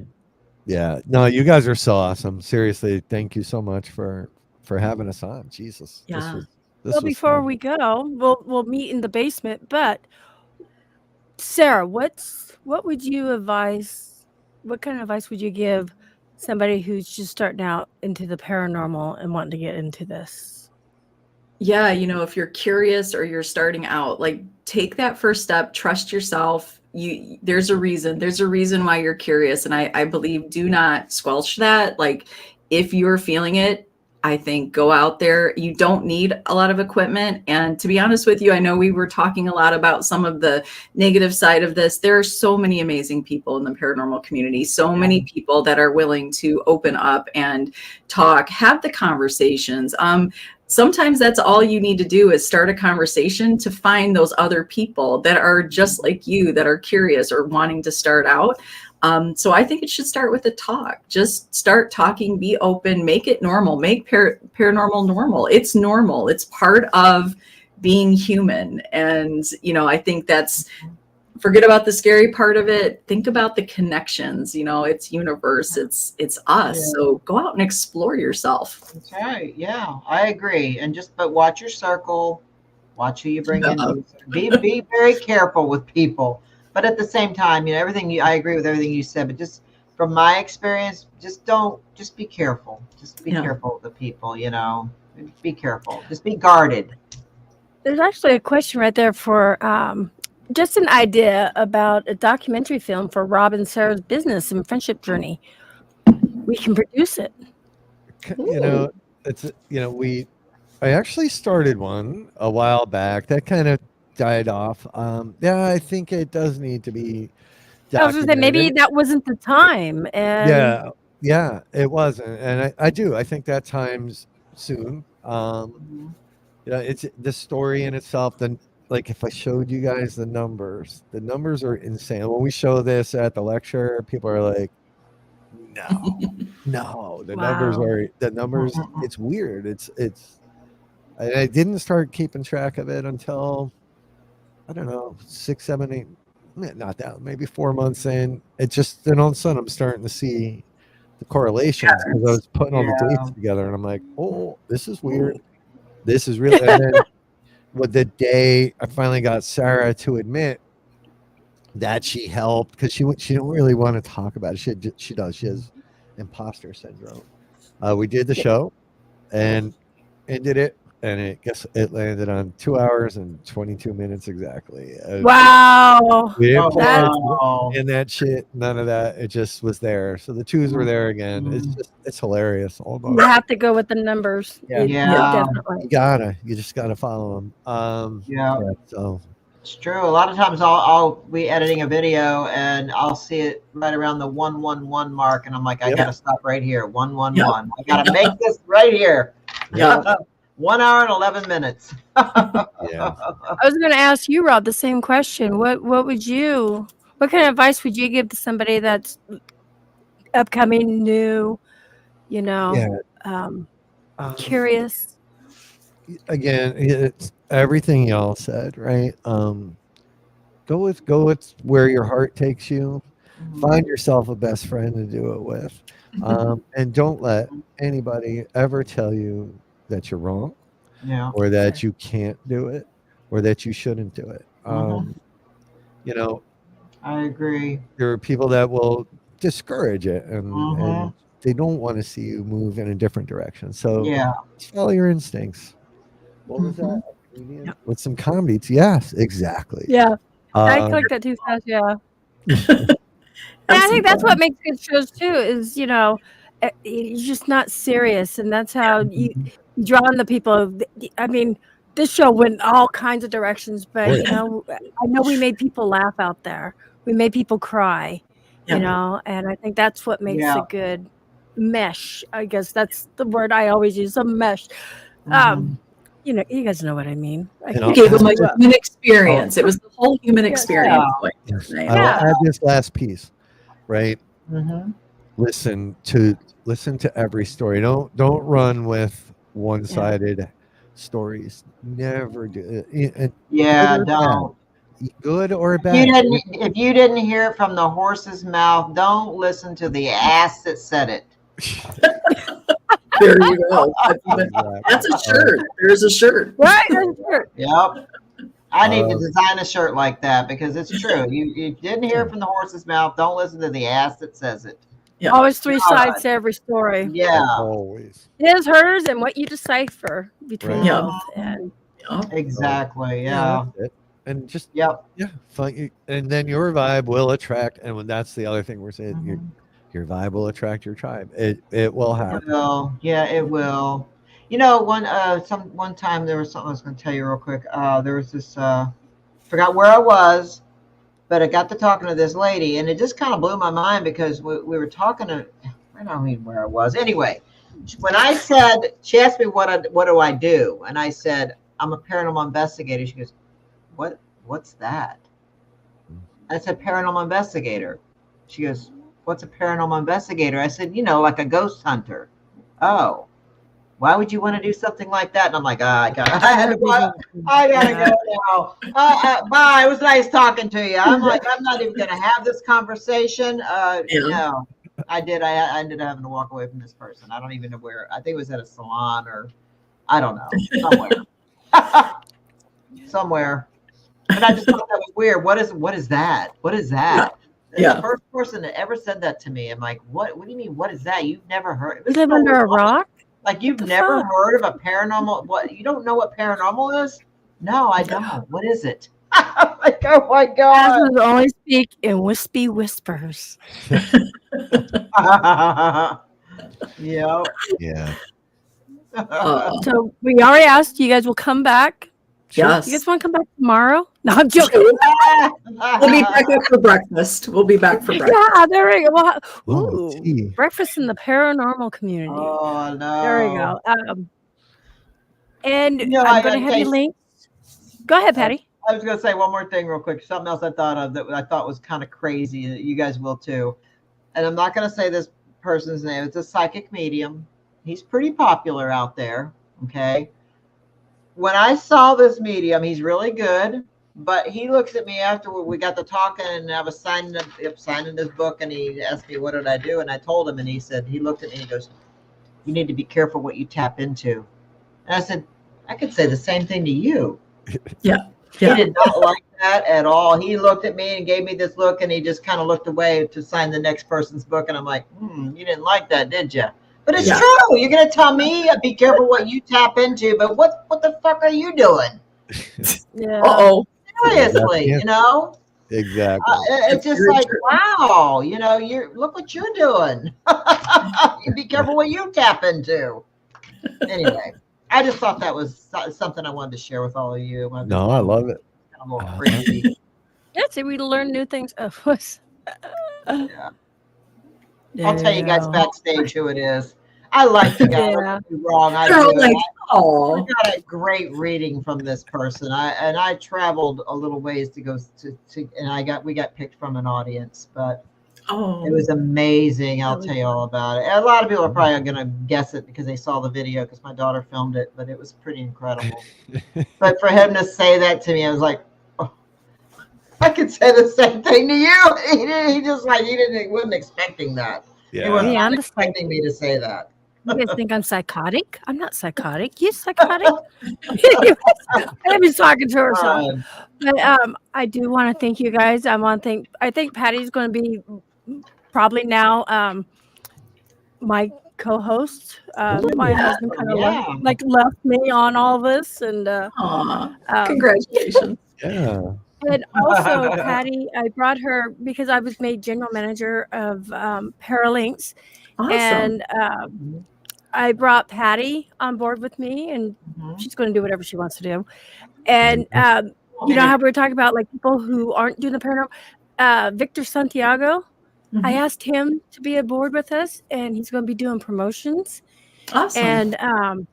E: Yeah, no, you guys are so awesome. Seriously, thank you so much for having us on. Jesus.
D: Yeah.
B: Well, before we go, we'll meet in the basement. But Sarah, what would you advise? What kind of advice would you give somebody who's just starting out into the paranormal and wanting to get into this?
D: Yeah, if you're curious or you're starting out, like, take that first step, trust yourself. There's a reason why you're curious. And I believe, do not squelch that. Like, if you're feeling it, I think go out there. You don't need a lot of equipment. And to be honest with you, I know we were talking a lot about some of the negative side of this. There are so many amazing people in the paranormal community, so many people that are willing to open up and talk, have the conversations. Sometimes that's all you need to do is start a conversation to find those other people that are just like you, that are curious or wanting to start out. So I think it should start with a talk. Just start talking, be open, make it normal, make paranormal normal. It's normal. It's part of being human. And, I think forget about the scary part of it. Think about the connections, it's universe, it's us. Yeah. So go out and explore yourself.
C: That's right. Yeah, I agree. And but watch your circle, watch who you bring in. Be very careful with people. But at the same time, I agree with everything you said, but just from my experience, just be careful. Just be careful of the people, be careful. Just be guarded.
B: There's actually a question right there for, just an idea about a documentary film for Rob and Sarah's business and friendship journey. We can produce it.
E: I actually started one a while back that kind of died off. I think it does need to be documented.
B: I was going to say, maybe that wasn't the time. And
E: yeah, it wasn't. And I think that time's soon. It's the story in itself. Like, if I showed you guys the numbers are insane. When we show this at the lecture, people are like, no, the numbers, it's weird. I didn't start keeping track of it until, I don't know, 6, 7, 8, not that, maybe 4 months in. Then all of a sudden I'm starting to see the correlations because I was putting all the dates together, and I'm like, oh, this is weird. This is really, and then with the day I finally got Sarah to admit that she helped, because she don't really want to talk about it. She has imposter syndrome. We did the show and ended it, and it landed on 2 hours and 22 minutes exactly.
B: Wow.
E: We didn't pull in that shit, none of that. It just was there. So the twos were there again. It's hilarious. Almost.
B: You have to go with the numbers.
E: Yeah,
B: definitely.
E: You just gotta follow them. So
C: it's true. A lot of times I'll be editing a video and I'll see it right around the 111 mark, and I'm like, I gotta stop right here. 111. I gotta make this right here. 1 hour and 11 minutes.
B: I was going to ask you, Rob, the same question. What kind of advice would you give to somebody that's upcoming, new, curious?
E: Again, it's everything y'all said, right? Go with where your heart takes you. Find yourself a best friend to do it with, and don't let anybody ever tell you that you're wrong, or that you can't do it, or that you shouldn't do it.
C: I agree.
E: There are people that will discourage it, and they don't want to see you move in a different direction. So just follow your instincts. What was that? With some comedy. Yes, exactly.
B: Yeah. I clicked that too fast. Yeah. And I think that's what makes good shows too, is, you're just not serious. And that's how you draw on the people. I mean, this show went all kinds of directions, but I know we made people laugh out there. we made people cry,
D: Yeah.
B: you know, and I think that's what makes
C: Yeah.
B: a good mesh. I guess that's the word I always use, a mesh.
C: Mhm.
B: You know, you guys know what I mean.
E: And
D: You gave them a
B: Well,
D: human experience. It was the whole human experience.
E: Yes.
D: Right?
E: I'll
B: Yeah.
E: add this last piece, right?
C: Mhm.
E: Listen to every story. Don't run with one-sided stories. Never do it.
C: Yeah,
E: Good or
C: don't.
E: bad. Good or
C: If
E: bad.
C: you didn't hear it from the horse's mouth, don't listen to the ass that said it.
D: There you go.
E: Exactly.
D: That's a shirt. There's a shirt.
B: Right? That's true.
C: Yep. I need to design a shirt like that because it's true. You didn't hear it from the horse's mouth, don't listen to the ass that says it.
D: Yeah.
B: Always three
C: God.
B: sides to every story.
C: Yeah.
E: Always.
B: His, hers, and what you decipher between
E: Right.
D: Yeah.
B: both. And
C: Exactly.
E: Yeah,
C: Yeah.
E: that's it. And just
C: Yep.
E: fun. And then your vibe will attract. And when that's the other thing we're saying,
C: Mhm.
E: your vibe will attract your tribe. It will
C: It
E: happen.
C: will. Yeah, it will. You know, one time there was something I was going to tell you real quick. There was this forgot where I was, but I got to talking to this lady, and it just kind of blew my mind because we were talking to. I don't even where I was. Anyway, when I said, she asked me what do I do, and I said I'm a paranormal investigator. She goes, what's that? I said paranormal investigator. She goes, what's a paranormal investigator? I said, like a ghost hunter. Oh, why would you want to do something like that? And I'm like, I gotta go now. Bye. It was nice talking to you. I'm like, I'm not even going to have this conversation. No, I did. I ended up having to walk away from this person. I don't even know where. I think it was at a salon or I don't know, somewhere. Somewhere. But I just thought that was weird. What is that? What is that?
D: Yeah.
C: The first person that ever said that to me, I'm like, what do you mean? What is that? You've never heard?
B: you live under a rock?
C: Like you've never heard of a paranormal? What? You don't know what paranormal is? No, I don't. What is it? I'm like, oh my god!
B: Asses only speak in wispy whispers.
C: Yeah.
E: Yeah.
B: So we already asked. You guys will come back.
D: Yes.
B: You guys want to come back tomorrow? No, I'm joking.
D: We'll be back up for breakfast. We'll be back for breakfast.
B: Yeah, there we go. Well,
E: Oh, tea.
B: breakfast in the paranormal community.
C: Oh no!
B: There we go. And
C: You know,
B: I'm going to have you links. Go ahead, Patty.
C: I was going to say one more thing real quick. Something else I thought of that I thought was kind of crazy. That you guys will too. And I'm not going to say this person's name. It's a psychic medium. He's pretty popular out there. Okay. When I saw this medium, he's really good. But he looks at me after we got to talking, and I was signing this book, and he asked me, what did I do? And I told him, and he said, he looked at me and he goes, you need to be careful what you tap into. And I said, I could say the same thing to you.
D: Yeah.
C: He did not like that at all. He looked at me and gave me this look, and he just kind of looked away to sign the next person's book. And I'm like, you didn't like that, did you? But it's true. You're going to tell me, be careful what you tap into, but what the fuck are you doing?
B: Yeah.
D: Uh-oh.
C: Seriously, you know?
E: Exactly.
C: It's just like, wow, look what you're doing. You be careful what you tap into. Anyway, I just thought that was something I wanted to share with all of you.
E: No, I love it.
C: I'm a little crazy.
B: Yeah, see, we learn new things.
C: Yeah. I'll tell you guys backstage who it is. I like the guy.
B: Yeah.
C: Don't get me wrong. I
D: They're
C: do.
D: like,
C: I
D: oh.
C: got a great reading from this person. I traveled a little ways to go to and we got picked from an audience, but it was amazing. I'll tell you all about it. A lot of people are probably going to guess it because they saw the video because my daughter filmed it, but it was pretty incredible. But for him to say that to me, I was like, oh, I could say the same thing to you. He wasn't expecting that.
E: Yeah.
C: He was
B: Yeah,
C: not
B: I'm the
C: expecting me to say that.
B: You guys think I'm psychotic? I'm not psychotic. You psychotic? I was talking to her. So. But I do want to thank you guys. I think Patty's going to be probably now my co-host. My husband kind of left me on all this, and
D: Congratulations.
E: Yeah.
B: And also, Patty, I brought her because I was made general manager of Paralinks, and I brought Patty on board with me, and she's going to do whatever she wants to do. And you know how we were talking about like people who aren't doing the paranormal. Victor Santiago. I
D: Mhm.
B: asked him to be aboard with us, and he's going to be doing promotions.
D: Awesome.
B: And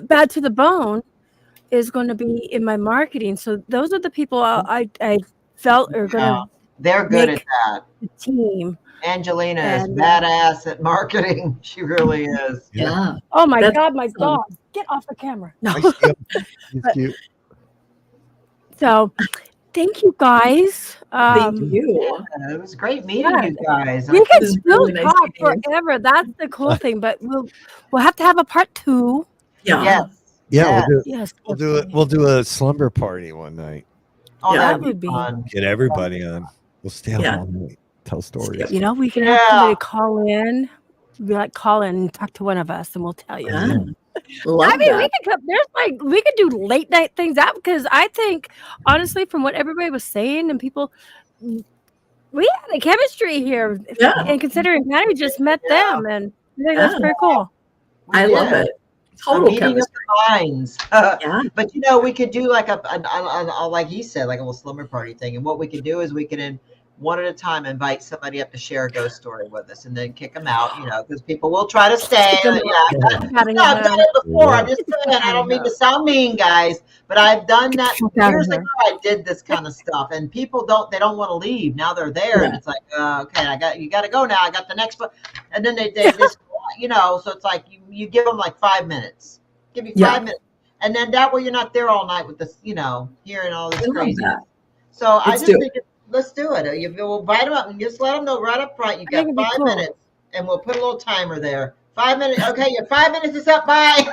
B: Bad to the Bone is going to be in my marketing. So those are the people I felt are going
C: Yeah,
B: to
C: they're good at
B: make
C: that.
B: the team.
C: Angelina is
B: And
C: badass at marketing. She really is.
D: Yeah.
B: oh my
D: That's
B: God, my
D: awesome.
B: dog! Get off the camera. No.
E: I see him. He's
B: But-
E: cute.
B: So thank you guys.
D: Thank you.
C: It was great meeting
B: Yeah.
C: you guys.
B: We
C: I
B: can
D: This is
B: still
D: really nice
B: talk
D: meeting you.
B: forever. That's the cool thing. But we'll have to have a part 2.
D: Yeah.
C: Yes.
E: Yeah,
C: yes.
B: Yes,
E: we'll do it.
B: definitely.
E: We'll do a slumber party one night.
C: Oh,
D: Yeah.
C: that'd
B: That would be.
C: fun.
E: Get everybody on. We'll stay up
D: Yeah.
E: all night. Tell stories.
B: You know, we can have
C: Yeah.
B: somebody call in. Be like, call in and talk to one of us, and we'll tell you.
D: Yeah. Love
B: I mean,
D: that.
B: we could come. We could do late night things out because I think, honestly, from what everybody was saying and people, we had a chemistry here.
D: Yeah.
B: And considering Patty just met
C: Yeah.
B: them, and I think that's
D: Yeah.
B: pretty cool.
C: We
D: I love
C: did.
D: it.
C: A
D: Total
C: meeting of
D: chemistry.
C: the minds.
D: Yeah.
C: But you know, we could do like a like he said, like a little slumber party thing. And what we could do is we could one at a time invite somebody up to share a ghost story with us, and then kick them out. You know, because people will try to stay.
B: Kick 'em
C: Yeah,
B: Outta
C: no, I've
B: here.
C: done it before. I'm
E: Yeah.
C: just saying. I don't mean to sound mean, guys, but I've done that
B: Fuck outta
C: years
B: here.
C: ago. I did this kind of stuff, and people don't want to leave. Now they're there, and
D: Yeah.
C: it's like, okay, you got to go now. I got the next one, and then they just, you know, so it's like you give them like 5 minutes. Give you 5 minutes, and then that way you're not there all night with this, you know, hearing all this
D: I love
C: crazy.
D: that.
C: So I
D: Let's
C: just
D: do
C: think let's do it. We'll invite them up and just let them know right up front. You
B: I
C: got
B: think it'd be
C: 5
B: cool.
C: minutes, and we'll put a little timer there. 5 minutes. Okay, your 5 minutes is up. Bye.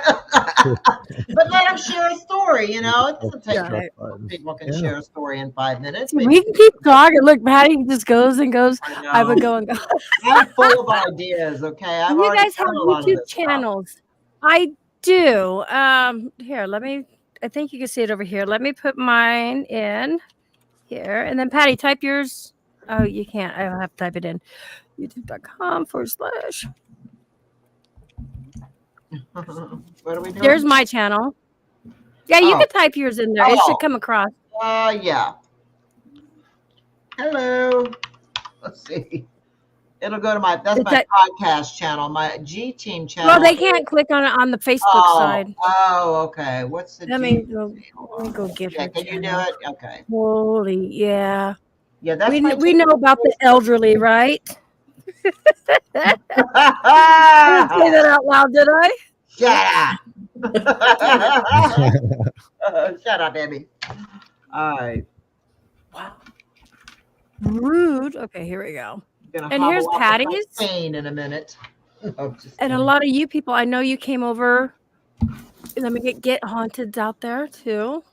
C: But let them share a story. You know, it doesn't take
B: Yeah.
C: people can
E: Yeah.
C: share a story in 5 minutes.
B: We can keep talking. Look, Patty just goes and goes. I would
C: know.
B: go and go.
C: I'm full of ideas. Okay, I've
B: You
C: already
B: guys have
C: done a lot of
B: YouTube
C: this stuff.
B: channels. I do. Here, I think you can see it over here. Let me put mine in here. And then Patty, type yours. Oh, you can't. I have to type it in. YouTube.com/.
C: What are we doing?
B: There's my channel. Yeah, you
C: Oh.
B: can type yours in there. It
C: Oh.
B: should come across.
C: Yeah. Hello. Let's see. It'll go to that's
B: Is
C: my
B: that-
C: podcast channel, my G Team channel.
B: Well, they can't click on it on the Facebook side.
C: Oh, okay. What's the
B: Let
C: G?
B: me go get
C: Yeah,
B: her
C: can you do
B: channel.
C: it? Okay.
B: Holy, yeah.
C: Yeah, that's
B: We
C: my
B: know about the elderly, right? I didn't say that out loud, did I?
C: Shut up. Shut up, Abby. All right.
D: Wow.
B: Rude. Okay, here we go.
C: Gonna
B: And here's
C: hobble off with my
B: Patty's.
C: cane in a minute. No, just
B: And a
C: kidding.
B: lot of you people, I know you came over. Let me get haunteds out there too.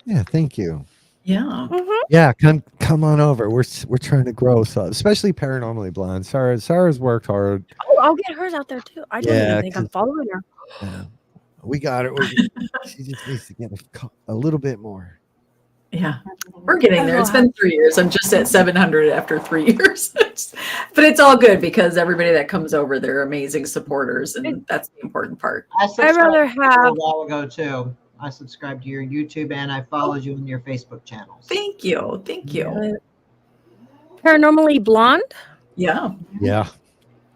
E: Yeah, thank you.
D: Yeah.
E: Yeah, come on over. We're trying to grow, so especially Paranormally Blonde. Sarah's worked hard.
B: Oh, I'll get hers out there too. I don't
E: Yeah,
B: even think I'm
E: 'cause-
B: following her.
E: We got it. She just needs to get a little bit more.
D: Yeah. We're getting there. It's been 3 years. I'm just at 700 after 3 years. But it's all good because everybody that comes over, they're amazing supporters. And that's the important part.
B: I'd
C: subscribed
B: rather
C: to you a
B: have.
C: while ago too. I subscribed to your YouTube and I followed you on your Facebook channels.
D: Thank you. Thank you.
B: Paranormally Blonde.
D: Yeah.
E: Yeah.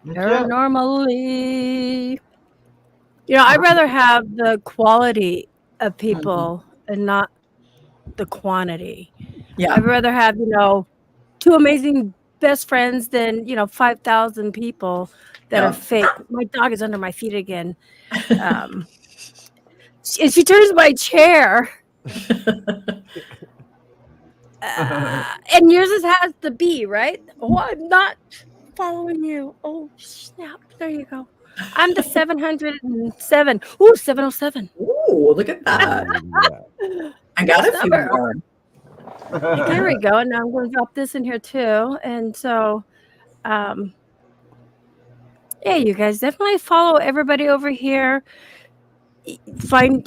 B: Paranormally. You know, I'd rather have the quality of people and not the quantity.
D: Yeah.
B: I'd rather have, 2 amazing best friends than, 5,000 people that
D: Yeah.
B: are fake. My dog is under my feet again. And she turns my chair. And yours has the B, right? Oh, I'm not following you. Oh, snap. There you go. I'm the 707. Ooh, 707.
D: Ooh, look at that. I got a few
B: Number.
D: more.
B: There we go. And now I'm going to drop this in here too. And so, yeah, you guys definitely follow everybody over here. Find,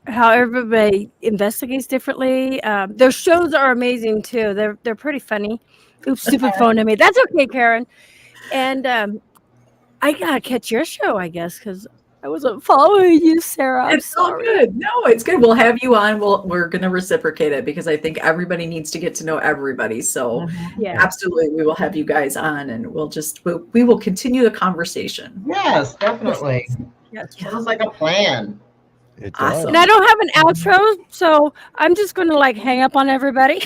B: how everybody investigates differently. Their shows are amazing too. They're pretty funny. Oops, stupid phone to me. That's okay, Karen. And I gotta catch your show, I guess, because I wasn't following you, Sarah. I'm
D: It's all
B: sorry.
D: good. No, it's good. We'll have you on. We're going to reciprocate it because I think everybody needs to get to know everybody. So
B: Yeah.
D: absolutely, we will have you guys on, and we will continue the conversation.
C: Yes, definitely.
B: Yes.
C: Sounds like a plan.
E: It does.
D: Awesome.
B: And I don't have an outro, so I'm just going to like hang up on everybody.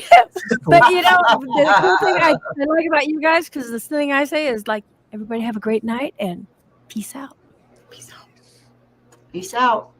B: But you know, the cool thing I like about you guys, because this thing I say is like, everybody have a great night and peace out.
D: Peace out.
C: Peace out.